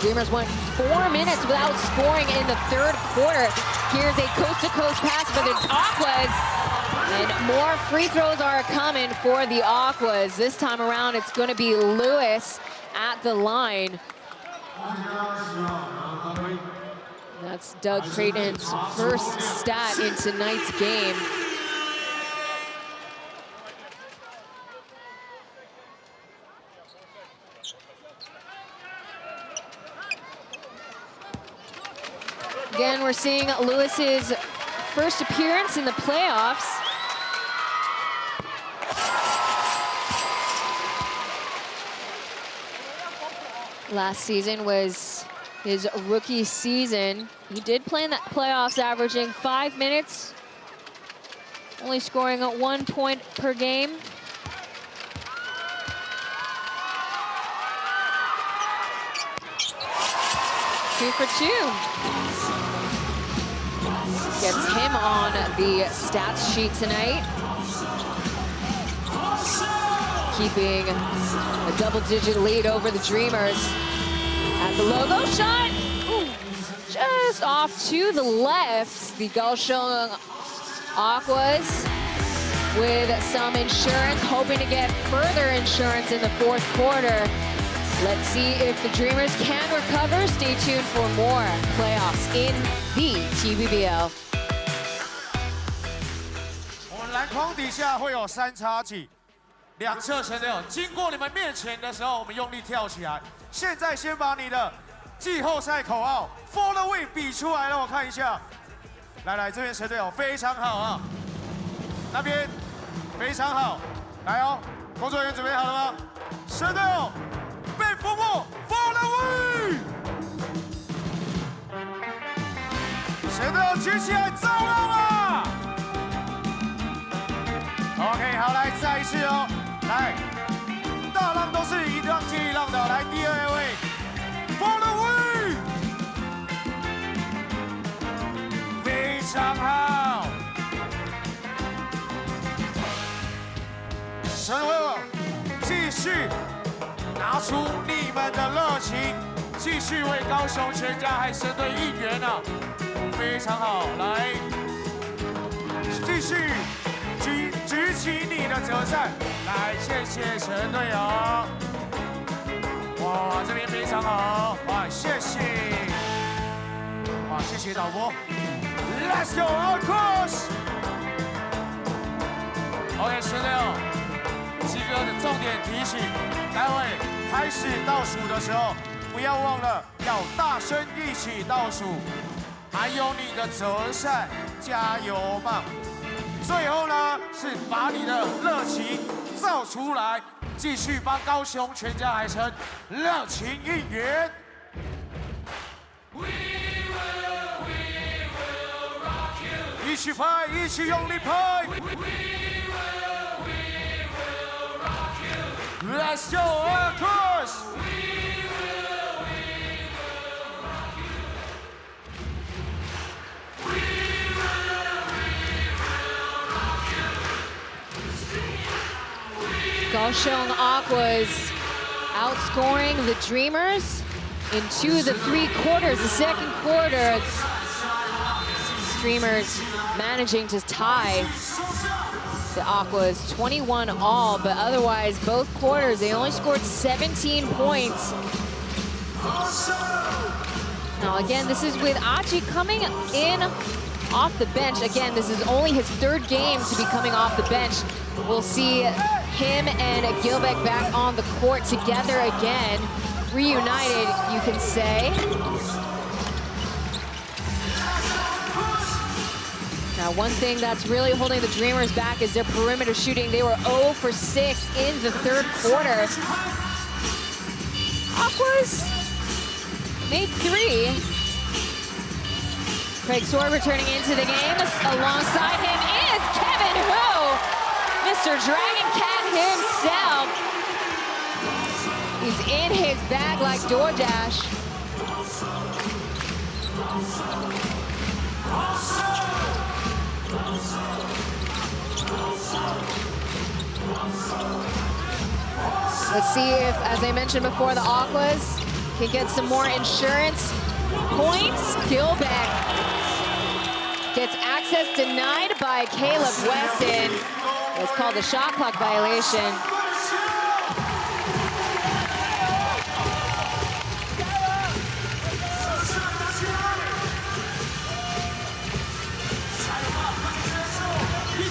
Dreamers went 4 minutes without scoring in the third quarter. Here's a coast-to-coast pass for the Aquas. And more free throws are coming for the Aquas. This time around, it's going to be Lewis at the line. That's Doug Creighton's first stat in tonight's game. Again, we're seeing Lewis's first appearance in the playoffs. Last season was his rookie season. He did play in the playoffs, averaging 5 minutes, only scoring 1 point per game. Two for two. Gets him on the stats sheet tonight. Keeping a double-digit lead over the Dreamers. At the logo shot, ooh, just off to the left. The Kaoshiung Aquas with some insurance, hoping to get further insurance in the fourth quarter. Let's see if the Dreamers can recover. Stay tuned for more playoffs in the TPBL. 我们篮筐底下会有3叉戟。 两侧神队友经过你们面前的时候，我们用力跳起来。现在先把你的季后赛口号 For the win 比出来，让我看一下。来，这边神队友非常好啊，那边非常好。来哦，工作人员准备好了吗？神队友被封握 For the win。神队友举起来，造浪啊 ！OK， 好，来再一次哦。 来，大浪都是一浪接一浪的。来，第2位 ，For the win， 非常好。神队友，继续拿出你们的热情，继续为高雄全家海神队应援啊！非常好，来，继续。 举起你的折扇，来，谢谢神队友。哇，这边非常好，哇，谢谢。哇，谢谢导播。Let's go, Aquas。OK， 神队友，鸡哥的重点提醒，待会开始倒数的时候，不要忘了要大声一起倒数，还有你的折扇，加油棒。 最后呢，是把你的热情造出来，继续帮高雄全家海神热情应援。一起拍，一起用力拍。Let's go, Aquas！ Kaoshiung Aquas outscoring the Dreamers in 2 of the 3 quarters. The second quarter, Dreamers managing to tie the Aquas 21 all, but otherwise both quarters they only scored 17 points. Now again, this is with Achi coming in off the bench. Again, this is only his 3rd game to be coming off the bench. We'll see him and Gilbeck back on the court together again. Reunited, you can say. Now, one thing that's really holding the Dreamers back is their perimeter shooting. They were 0 for 6 in the 3rd quarter. Aquas made 3. Craig Sword returning into the game. Alongside him is Kevin Hu, Mr. Dragon Cat himself. He's in his bag like DoorDash. Let's see if, as I mentioned before, the Aquas can get some more insurance points. Gilbeck gets access denied by Caleb Wesson. It's called a shot clock violation.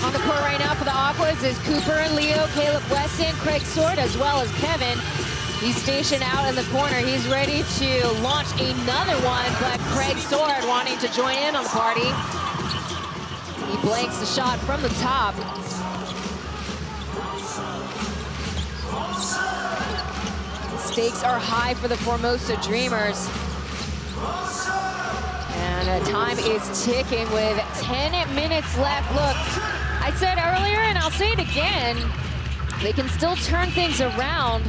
On the court right now for the Aquas is Cooper, Leo, Caleb Wesson, Craig Sword, as well as Kevin. He's stationed out in the corner. He's ready to launch another one, but Craig Sword wanting to join in on the party. He blanks the shot from the top. Stakes are high for the Formosa Dreamers. And time is ticking with 10 minutes left. Look, I said earlier, and I'll say it again, they can still turn things around,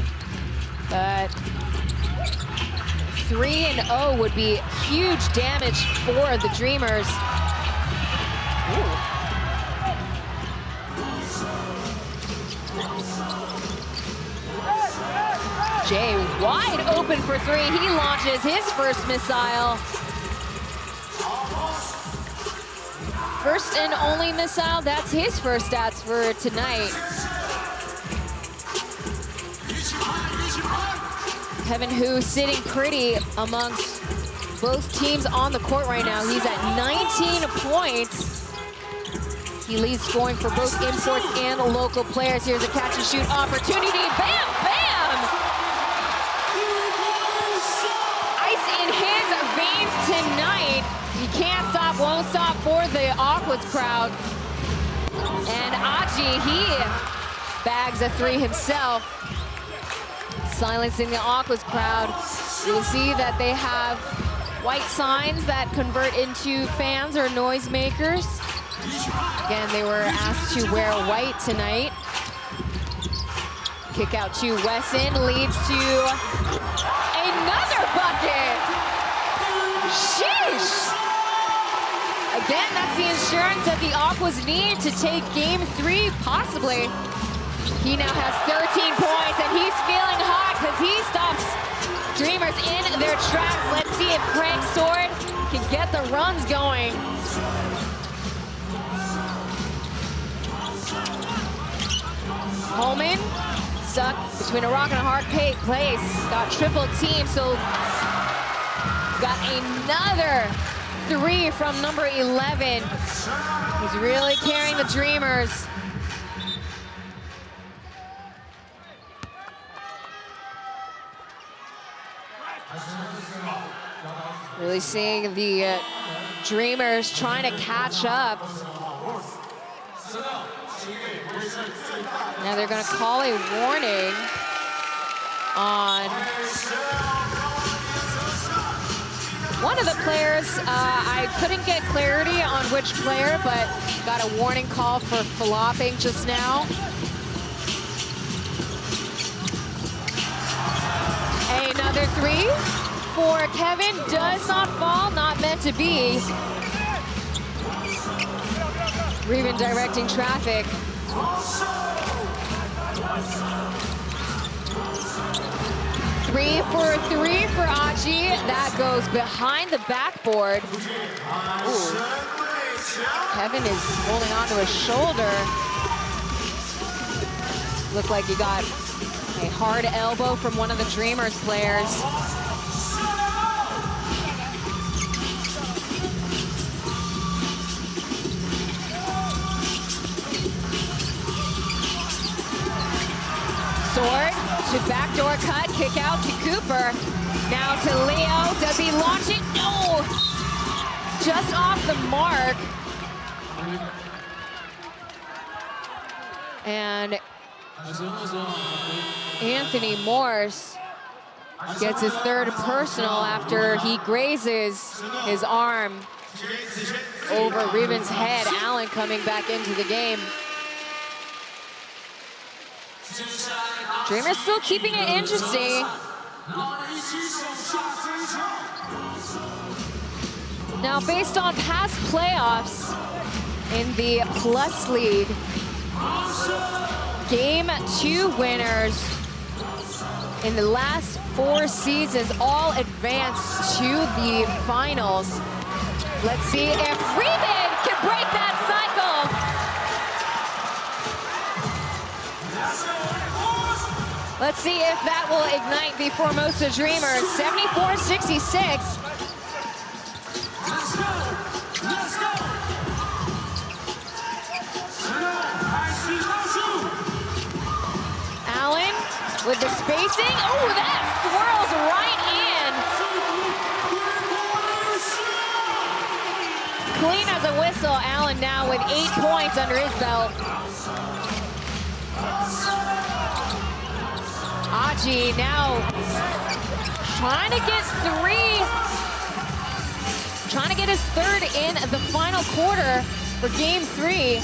but 3-0 would be huge damage for the Dreamers. Ooh. Jay wide open for three. He launches his first missile. First and only missile, that's his first stats for tonight. Kevin Hu sitting pretty amongst both teams on the court right now. He's at 19 points. He leads scoring for both imports and local players. Here's a catch and shoot opportunity. Bam, bam! Ice in his veins tonight. He can't stop, won't stop for the Aquas crowd. And Aji, he bags a three himself, silencing the Aquas crowd. You'll see that they have white signs that convert into fans or noisemakers. Again, they were asked to wear white tonight. Kick out to Wesson, leads to another bucket. Sheesh! Again, that's the insurance that the Aquas need to take game 3, possibly. He now has 13 points, and he's feeling hot because he stops Dreamers in their tracks. Let's see if Craig Sword can get the runs going. Holman stuck between a rock and a hard place. Got triple team, so got another 3 from number 11. He's really carrying the Dreamers. Really seeing the Dreamers trying to catch up. Now they're going to call a warning on one of the players. I couldn't get clarity on which player, but got a warning call for flopping just now. Another 3 for Kevin, does not fall, not meant to be. Reven directing traffic. 3 for 3 for Aji. That goes behind the backboard. Ooh. Kevin is holding onto his shoulder. Looked like he got a hard elbow from one of the Dreamers players. Sword to backdoor cut, kick out to Cooper. Now to Leo, does he launch it? No! Just off the mark. And Anthony Morse gets his third personal after he grazes his arm over Reven's head. Allen coming back into the game. Dreamers still keeping it interesting. Now, based on past playoffs in the Plus League, Game 2 winners in the last 4 seasons all advanced to the finals. Let's see if Reven can break that cycle. Let's see if that will ignite the Formosa Dreamers. 74-66. Allen with the spacing. Oh, that swirls right in. Clean as a whistle. Allen now with 8 points under his belt. Aji now trying to get 3. Trying to get his 3rd in the final quarter for game 3.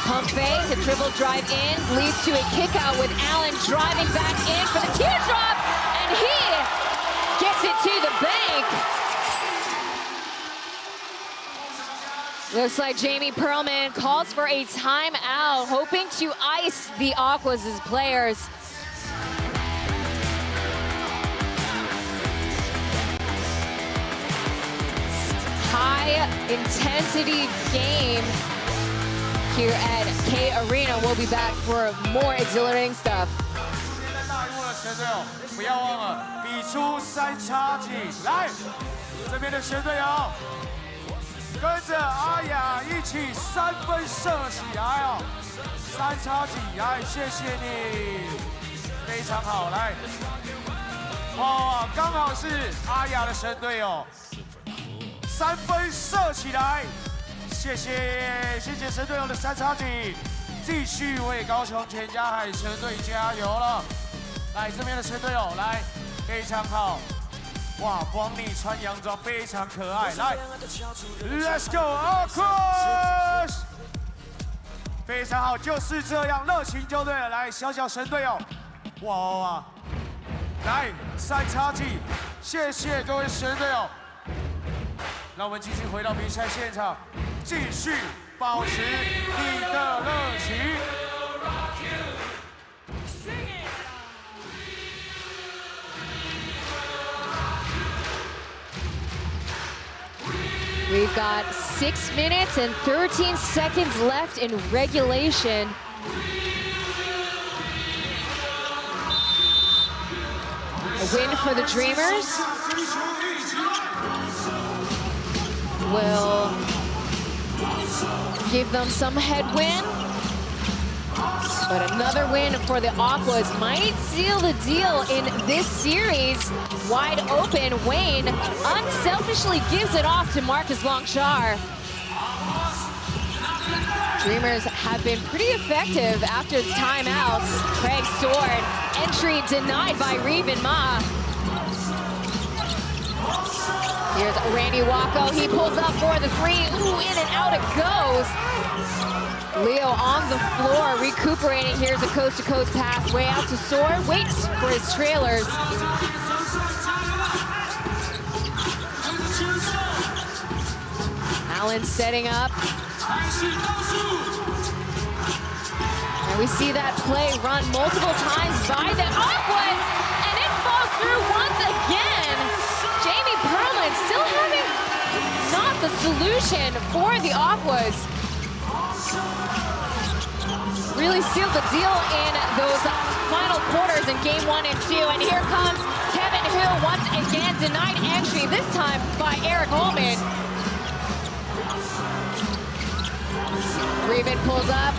Pump fake, the dribble drive in, leads to a kick out with Allen driving back in for the teardrop, and he gets it to the bank. Looks like Jamie Perlman calls for a timeout, hoping to ice the Aquas' players. High intensity game here at K Arena. We'll be back for more exhilarating stuff. 大陆的神队友，不要忘了比出3叉戟。来，这边的神队友，跟着阿雅一起3分射起来哦！3叉戟，来，谢谢你，非常好，来。哇，刚好是阿雅的神队友。 3分射起来，谢谢神队友的3叉戟，继续为高雄全家海神队加油了。来这边的神队友，来非常好，哇，光你穿洋装非常可爱，来 ，Let's go Aquas， 非常好，就是这样，热情就对了。来，小神队友，哇，来3叉戟，谢谢各位神队友。 让我们继续回到比赛现场，继续保持你的热情。We've got 6 minutes and 13 seconds left in regulation. A win for the Dreamers. Will give them some headwind, but another win for the Aquas might seal the deal in this series. Wide open, Wayne unselfishly gives it off to Marcus Longchar. Dreamers have been pretty effective after the timeouts. Craig Sword, entry denied by Reven Ma. Here's Randy Wacko, he pulls up for the 3, ooh, in and out it goes. Leo on the floor, recuperating. Here's a coast-to-coast pass, way out to Sword, waits for his trailers. Allen setting up. And we see that play run multiple times by the Aquas, and it falls through once again. Jamie Perlman still having not the solution for the Aquas. Really sealed the deal in those final quarters in game 1 and 2. And here comes Kevin Hill once again, denied entry, this time by Eric Holman. Reven pulls up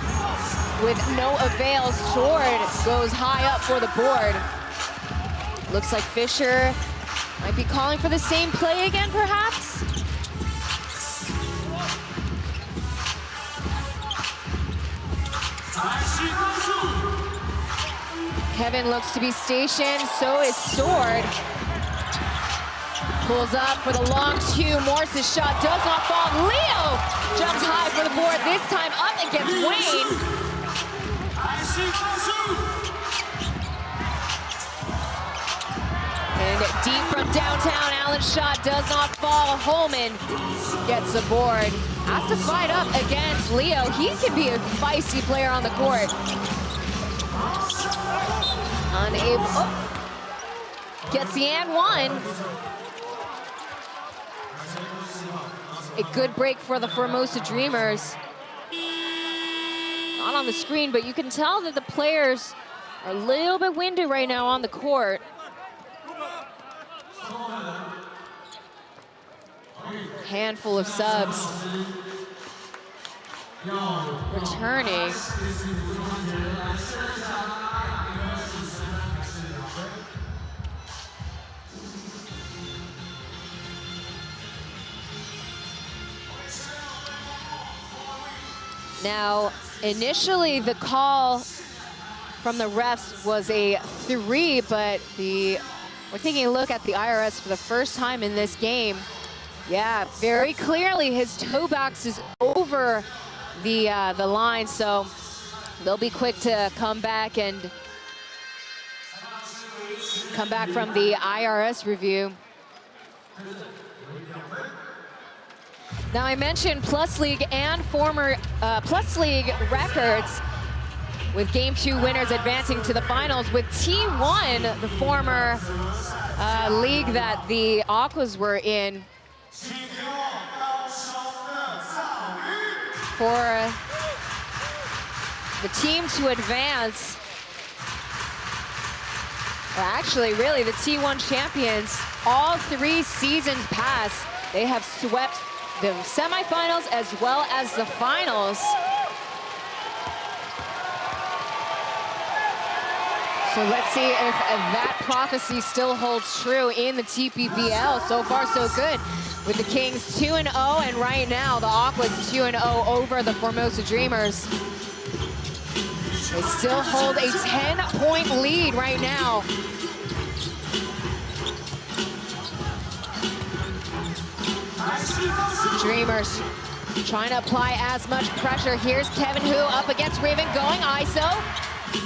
with no avail. Sword goes high up for the board. Looks like Fisher might be calling for the same play again, perhaps? Kevin looks to be stationed, so is Sword. Pulls up for the long 2, Morse's shot does not fall. Leo jumps high for the board, this time up against Wayne. And deep from downtown, Allen's shot does not fall. Holman gets the board. Has to fight up against Leo. He can be a feisty player on the court. Unable, oh, gets the and 1. A good break for the Formosa Dreamers. Not on the screen, but you can tell that the players are a little bit winded right now on the court. Handful of subs. returning. Now, initially the call from the refs was a 3, but we're taking a look at the IRS for the first time in this game. Yeah, very clearly his toe box is over the line, so they'll be quick to come back from the IRS review. Now, I mentioned Plus League and former Plus League records with Game 2 winners advancing to the finals. With T1, the former league that the Aquas were in, for the team to advance, well, actually, really, the T1 champions, all 3 seasons past, they have swept the semifinals as well as the finals. So let's see if that prophecy still holds true in the TPBL. So far, so good, with the Kings 2-0, and right now the Aquas 2-0 over the Formosa Dreamers. They still hold a 10-point lead right now. Dreamers trying to apply as much pressure. Here's Kevin Hu up against Raven, going ISO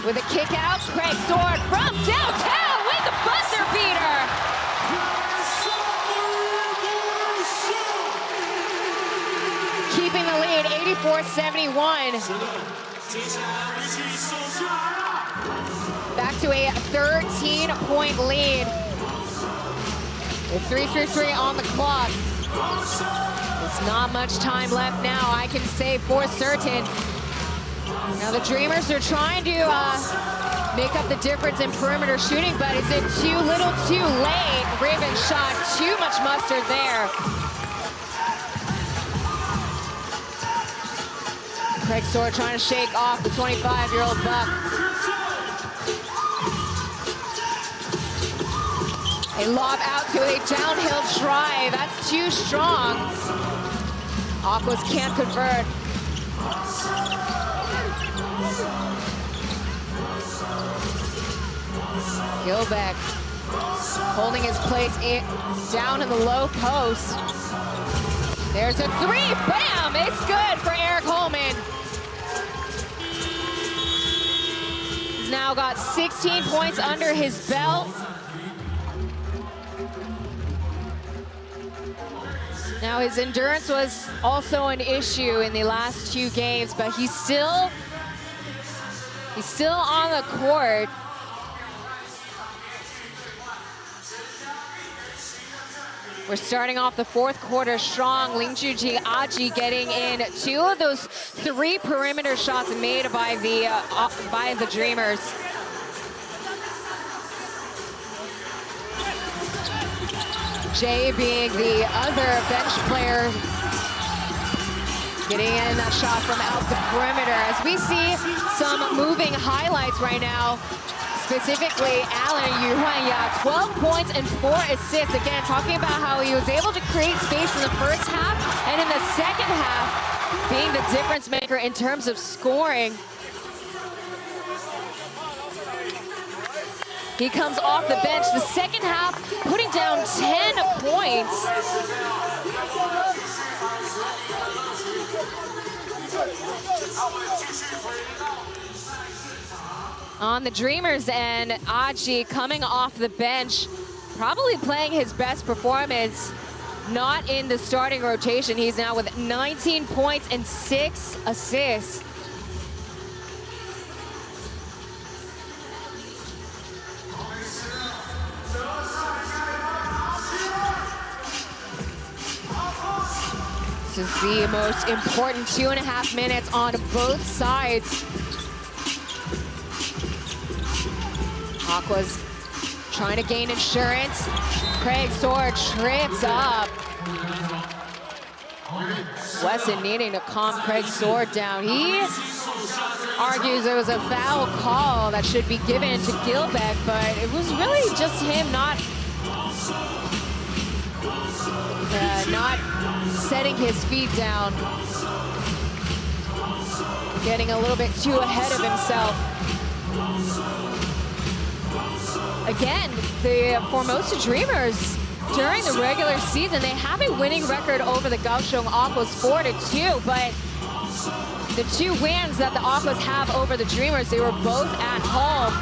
with a kick out. Craig Sword from downtown with the buzzer beater. Keeping the lead, 84-71. Back to a 13-point lead. With 3-3 on the clock. There's not much time left now, I can say for certain. Now the Dreamers are trying to make up the difference in perimeter shooting, but is it too little too late? Raven shot too much mustard there. Craig Sword trying to shake off the 25-year-old buck. A lob out to a downhill try. That's too strong. Aquas can't convert. Gilbeck holding his place down in the low post. There's a 3, bam! It's good for Eric Holman. He's now got 16 points under his belt. Now, his endurance was also an issue in the last 2 games, but he's still on the court. We're starting off the 4th quarter strong. Lingjuji Aji getting in 2 of those 3 perimeter shots made by the Dreamers. Jay being the other bench player, getting in that shot from out the perimeter. As we see some moving highlights right now, specifically Allen Yuhuanya, 12 points and 4 assists. Again, talking about how he was able to create space in the first half, and in the second half, being the difference maker in terms of scoring. He comes off the bench the second half, putting down 10 points. On the Dreamers end, Aji coming off the bench, probably playing his best performance, not in the starting rotation. He's now with 19 points and 6 assists. This is the most important 2.5 minutes on both sides. Aquas trying to gain insurance. Craig Sword trips up. Wesson needing to calm Craig's sword down. He argues it was a foul call that should be given to Gilbeck, but it was really just him not setting his feet down, getting a little bit too ahead of himself. Again, the Formosa Dreamers, during the regular season, they have a winning record over the Kaoshiung Aquas 4-2, but the 2 wins that the Aquas have over the Dreamers, they were both at home.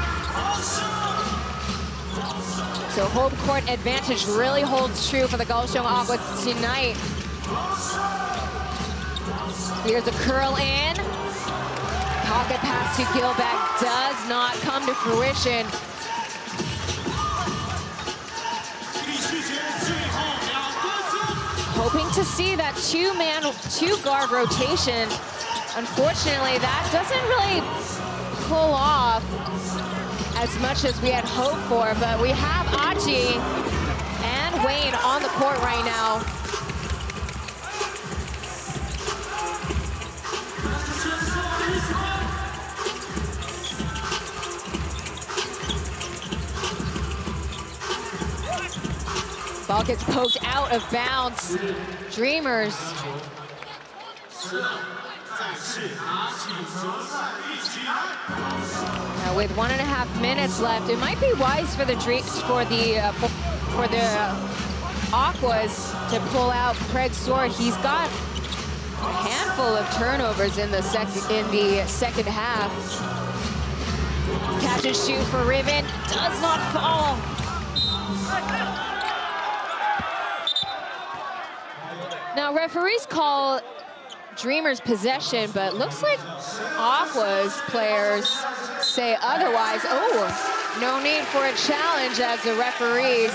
So home court advantage really holds true for the Kaoshiung Aquas tonight. Here's a curl in. Pocket pass to Gilbeck does not come to fruition. Hoping to see that 2-man, 2-guard rotation. Unfortunately, that doesn't really pull off as much as we had hoped for, but we have Achi and Wayne on the court right now. Ball gets poked out of bounds. Dreamers. Now with 1.5 minutes left, it might be wise for the Aquas to pull out Craig's sword. He's got a handful of turnovers in the second half. Catch and shoot for Riven does not fall. Now referees call Dreamers possession, but looks like Aquas players say otherwise. Oh, no need for a challenge as the referees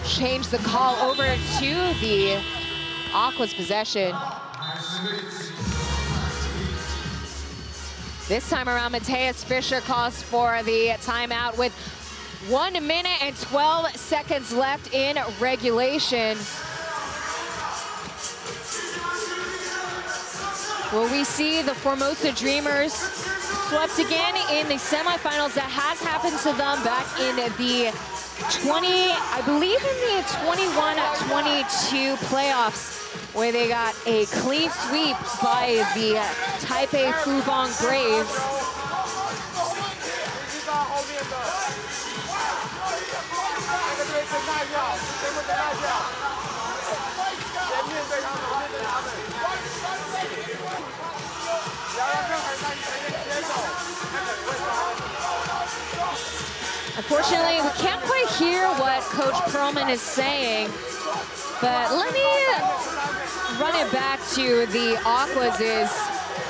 change the call over to the Aquas possession. This time around, Mateus Fischer calls for the timeout with 1 minute and 12 seconds left in regulation. Will we see the Formosa Dreamers swept again in the semifinals? That has happened to them back in the I believe in the 21-22 playoffs, where they got a clean sweep by the Taipei Fubon Braves. Unfortunately, we can't quite hear what Coach Perlman is saying, but let me run it back to the Aquas'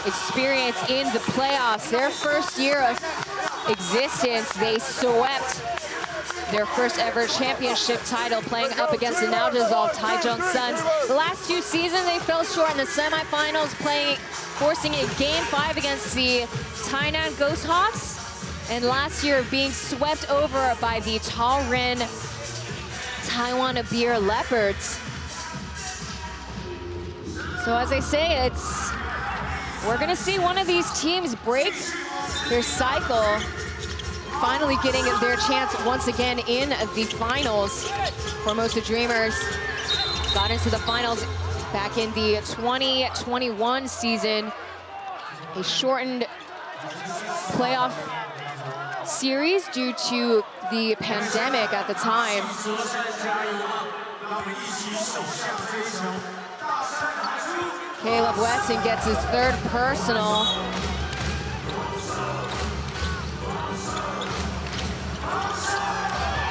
experience in the playoffs. Their first year of existence, they swept their first ever championship title, playing up against the now dissolved Taichung Suns. The last 2 seasons, they fell short in the semifinals, forcing a Game 5 against the Tainan Ghost Hawks, and last year being swept over by the Taorin Taiwan Beer Leopards. So as I say, we're gonna see one of these teams break their cycle, finally getting their chance once again in the finals. Formosa Dreamers got into the finals back in the 2021 season. A shortened playoff series due to the pandemic at the time. Caleb Weston gets his 3rd personal.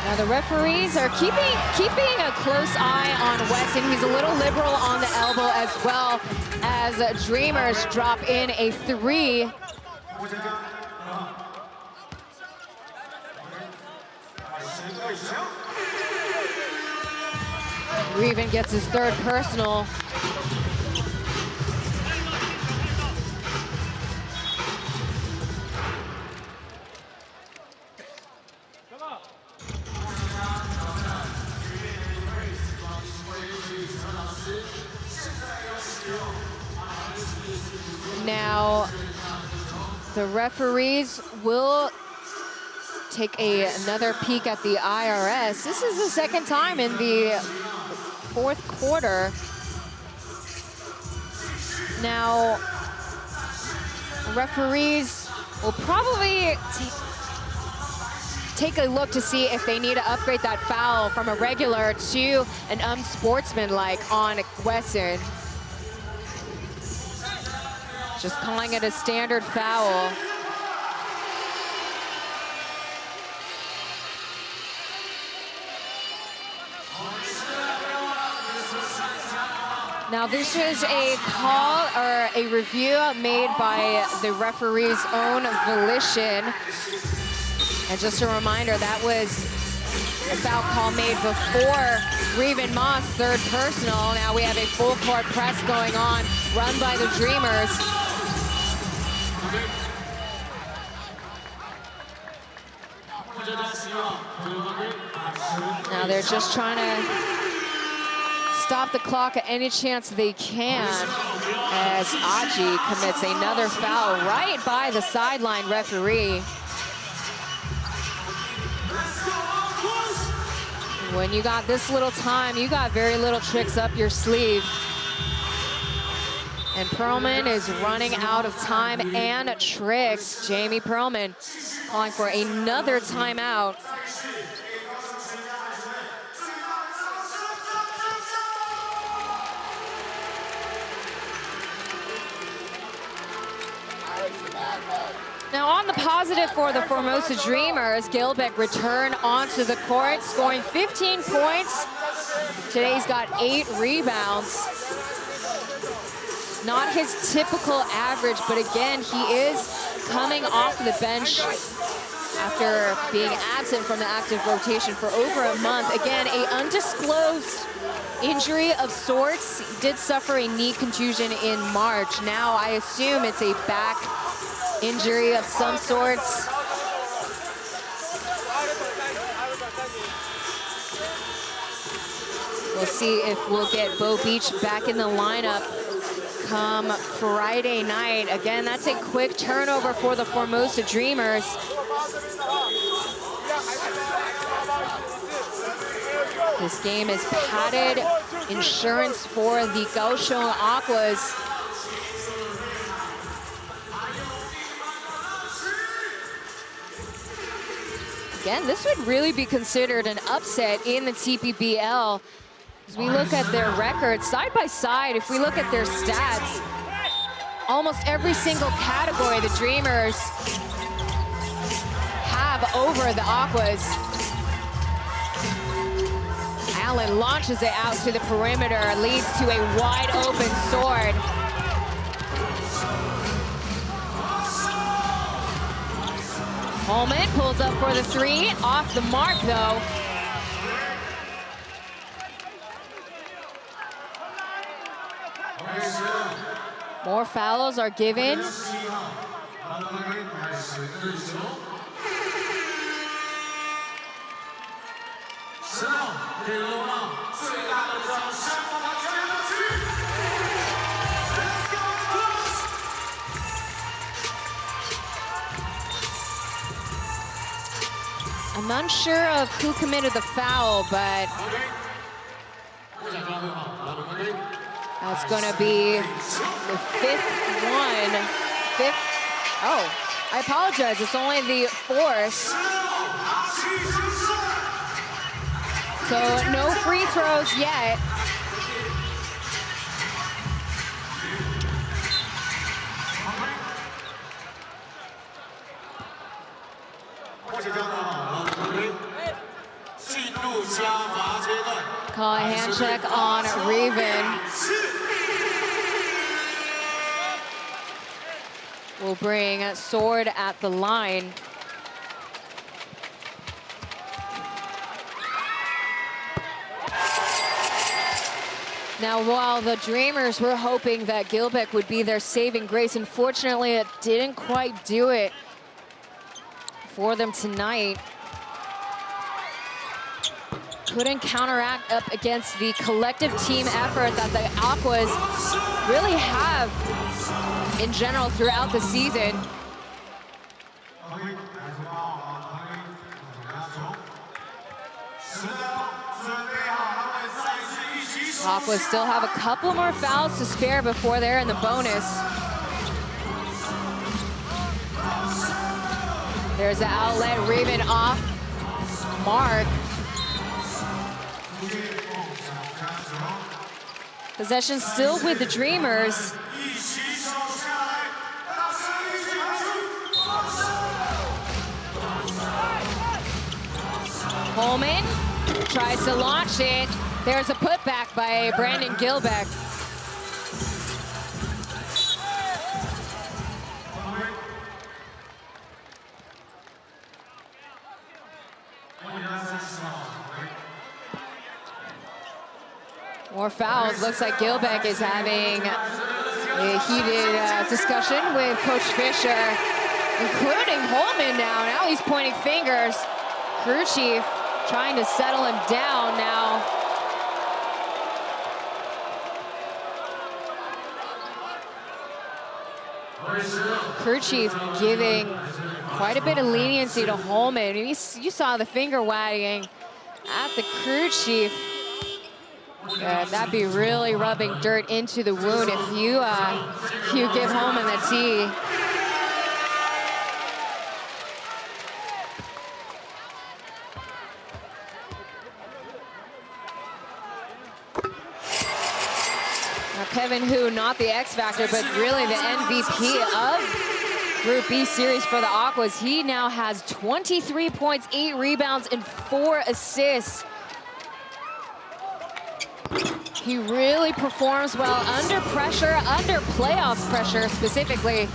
Now the referees are keeping a close eye on Weston. He's a little liberal on the elbow, as well as Dreamers drop in a 3. Reven gets his 3rd personal. Now, the referees will take another peek at the IRS. This is the second time in the fourth quarter. Now, referees will probably take a look to see if they need to upgrade that foul from a regular to an unsportsmanlike on Wesson. Just calling it a standard foul. Now this was a call or a review made by the referee's own volition. And just a reminder, that was a foul call made before Reven Moss, third personal. Now we have a full court press going on, run by the Dreamers. Now they're just trying to stop the clock at any chance they can, as Aji commits another foul right by the sideline referee. When you got this little time, you got very little tricks up your sleeve. And Perlman is running out of time and tricks. Jamie Perlman calling for another timeout. Now on the positive for the Formosa Dreamers, Gilbeck returned onto the court, scoring 15 points. Today he's got 8 rebounds. Not his typical average, but again, he is coming off the bench after being absent from the active rotation for over a month. Again, an undisclosed injury of sorts. He did suffer a knee contusion in March. Now I assume it's a back injury of some sorts. We'll see if we'll get Bo Beach back in the lineup come Friday night. Again, that's a quick turnover for the Formosa Dreamers. This game is padded insurance for the Kaoshiung Aquas. Again, this would really be considered an upset in the TPBL. As we look at their records, side by side, if we look at their stats, almost every single category the Dreamers have over the Aquas. Allen launches it out to the perimeter, leads to a wide open Sword. Holman pulls up for the 3, off the mark though. More fouls are given. I'm unsure of who committed the foul, but that's gonna be the 5th one. Oh, I apologize, it's only the 4th. So no free throws yet. Call a hand check on Reven. Will bring Sword at the line. Now, while the Dreamers were hoping that Gilbeck would be their saving grace, unfortunately, it didn't quite do it for them tonight. couldn't counteract up against the collective team effort that the Aquas really have in general throughout the season. Aquas still have a couple more fouls to spare before they're in the bonus. There's the outlet, Raven off mark. Possession still with the Dreamers. Holman tries to launch it. There's a putback by Brandon Gilbeck. More fouls. Looks like Gilbeck is having a heated discussion with Coach Fisher, including Holman now. Now he's pointing fingers. Crew chief trying to settle him down now. Crew chief giving quite a bit of leniency to Holman. You saw the finger wagging at the crew chief. That'd be really rubbing dirt into the wound if you give Holman the tee. Now Kevin Hu, not the X Factor, but really the MVP of Group B series for the Aquas. He now has 23 points, 8 rebounds, and 4 assists. He really performs well under pressure, under playoffs pressure specifically.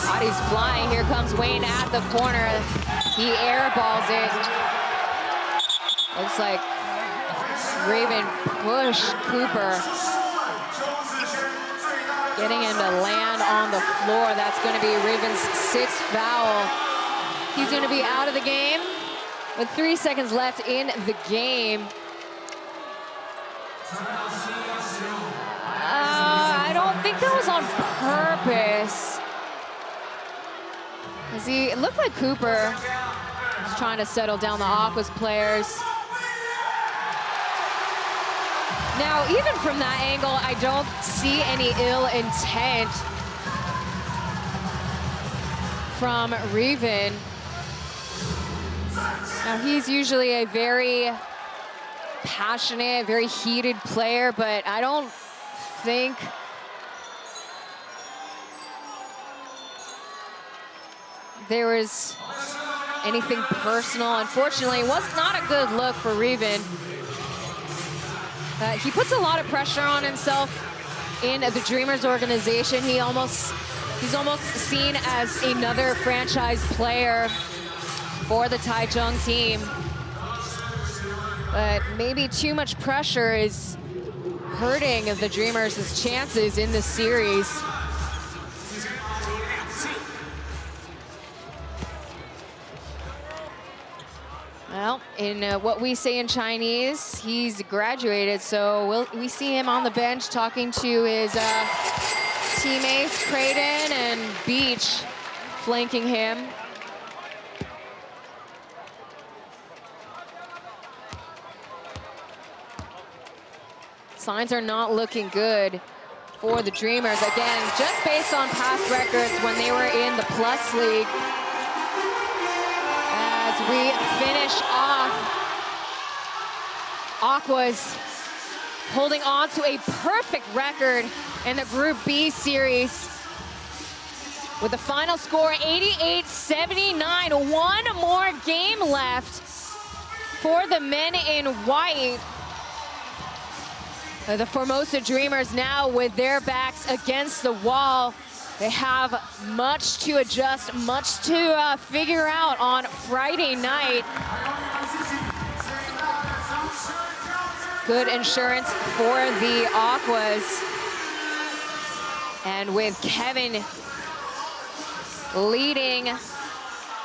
Body's flying. Here comes Wayne at the corner. He airballs it. Looks like Raven pushed Cooper, getting him to land on the floor. That's going to be Raven's 6th foul. He's going to be out of the game with 3 seconds left in the game. I don't think that was on purpose. It looked like Cooper was trying to settle down the Aquas players. Now, even from that angle, I don't see any ill intent from Raven. Now, he's usually a very passionate, very heated player, but I don't think there was anything personal. Unfortunately, it was not a good look for Raven. He puts a lot of pressure on himself in the Dreamers organization. He's almost seen as another franchise player for the Taichung team. But maybe too much pressure is hurting the Dreamers' chances in this series. Well, in what we say in Chinese, he's graduated, so we see him on the bench talking to his teammates, Creighton and Beach, flanking him. Signs are not looking good for the Dreamers. Again, just based on past records when they were in the Plus League. As we finish off, Aquas holding on to a perfect record in the Group B series with the final score 88-79. One more game left for the men in white. The Formosa Dreamers now with their backs against the wall. They have much to adjust, much to figure out on Friday night. Good insurance for the Aquas. And with Kevin leading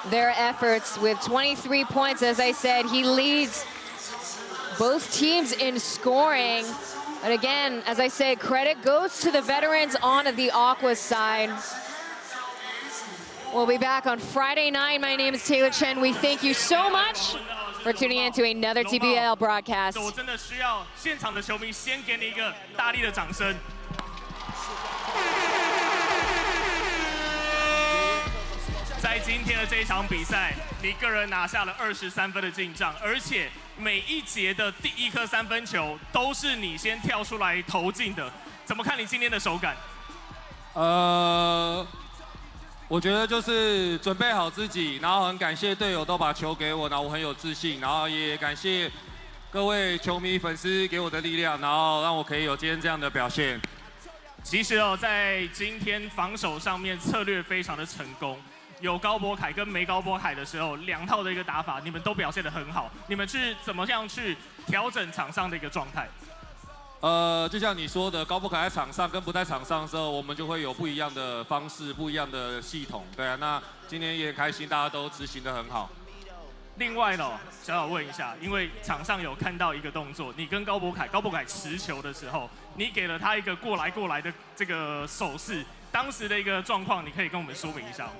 their efforts with 23 points. As I said, he leads both teams in scoring. And again, as I said, credit goes to the veterans on the Aquas side. We'll be back on Friday night. My name is Taylor Chen. We thank you so much for tuning in to another TPBL broadcast. 我真的需要现场的球迷先给你一个大力的掌声。在今天的这一场比赛，你个人拿下了23分的进账，而且每一节的第一颗3分球都是你先跳出来投进的。怎么看你今天的手感？我觉得就是准备好自己，然后很感谢队友都把球给我，然后我很有自信，然后也感谢各位球迷粉丝给我的力量，然后让我可以有今天这样的表现。其实哦，在今天防守上面策略非常的成功。有高博凯跟没高博凯的时候，2套的一个打法，你们都表现得很好。你们是怎么样去调整场上的一个状态？就像你说的，高博凯在场上跟不在场上的时候，我们就会有不一样的方式、不一样的系统。对啊，那今天也很开心，大家都执行得很好。另外呢，小小问一下，因为场上有看到一个动作，你跟高博凯持球的时候，你给了他一个过来的这个手势，当时的一个状况，你可以跟我们说明一下吗？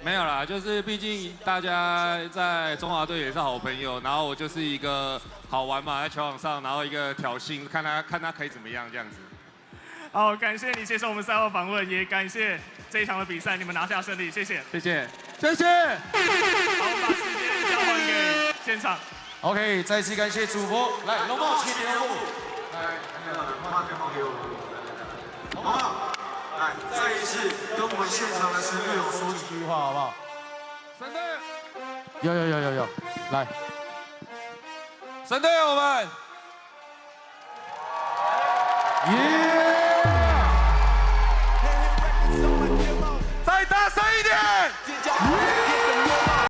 没有啦，就是毕竟大家在中华队也是好朋友，然后我就是一个好玩嘛，在球场上，然后一个挑衅，看他可以怎么样这样子。好，感谢你接受我们赛后访问，也感谢这一场的比赛你们拿下胜利，谢谢。谢谢，谢谢。好，我们把时间交还给现场。OK， 再次感谢主播，来龙茂请留步，来，慢慢电话给我，好不好？来，再一次跟我们现场的神队友说几句话，好不好？神队，有，来，神队友们，再大声一点！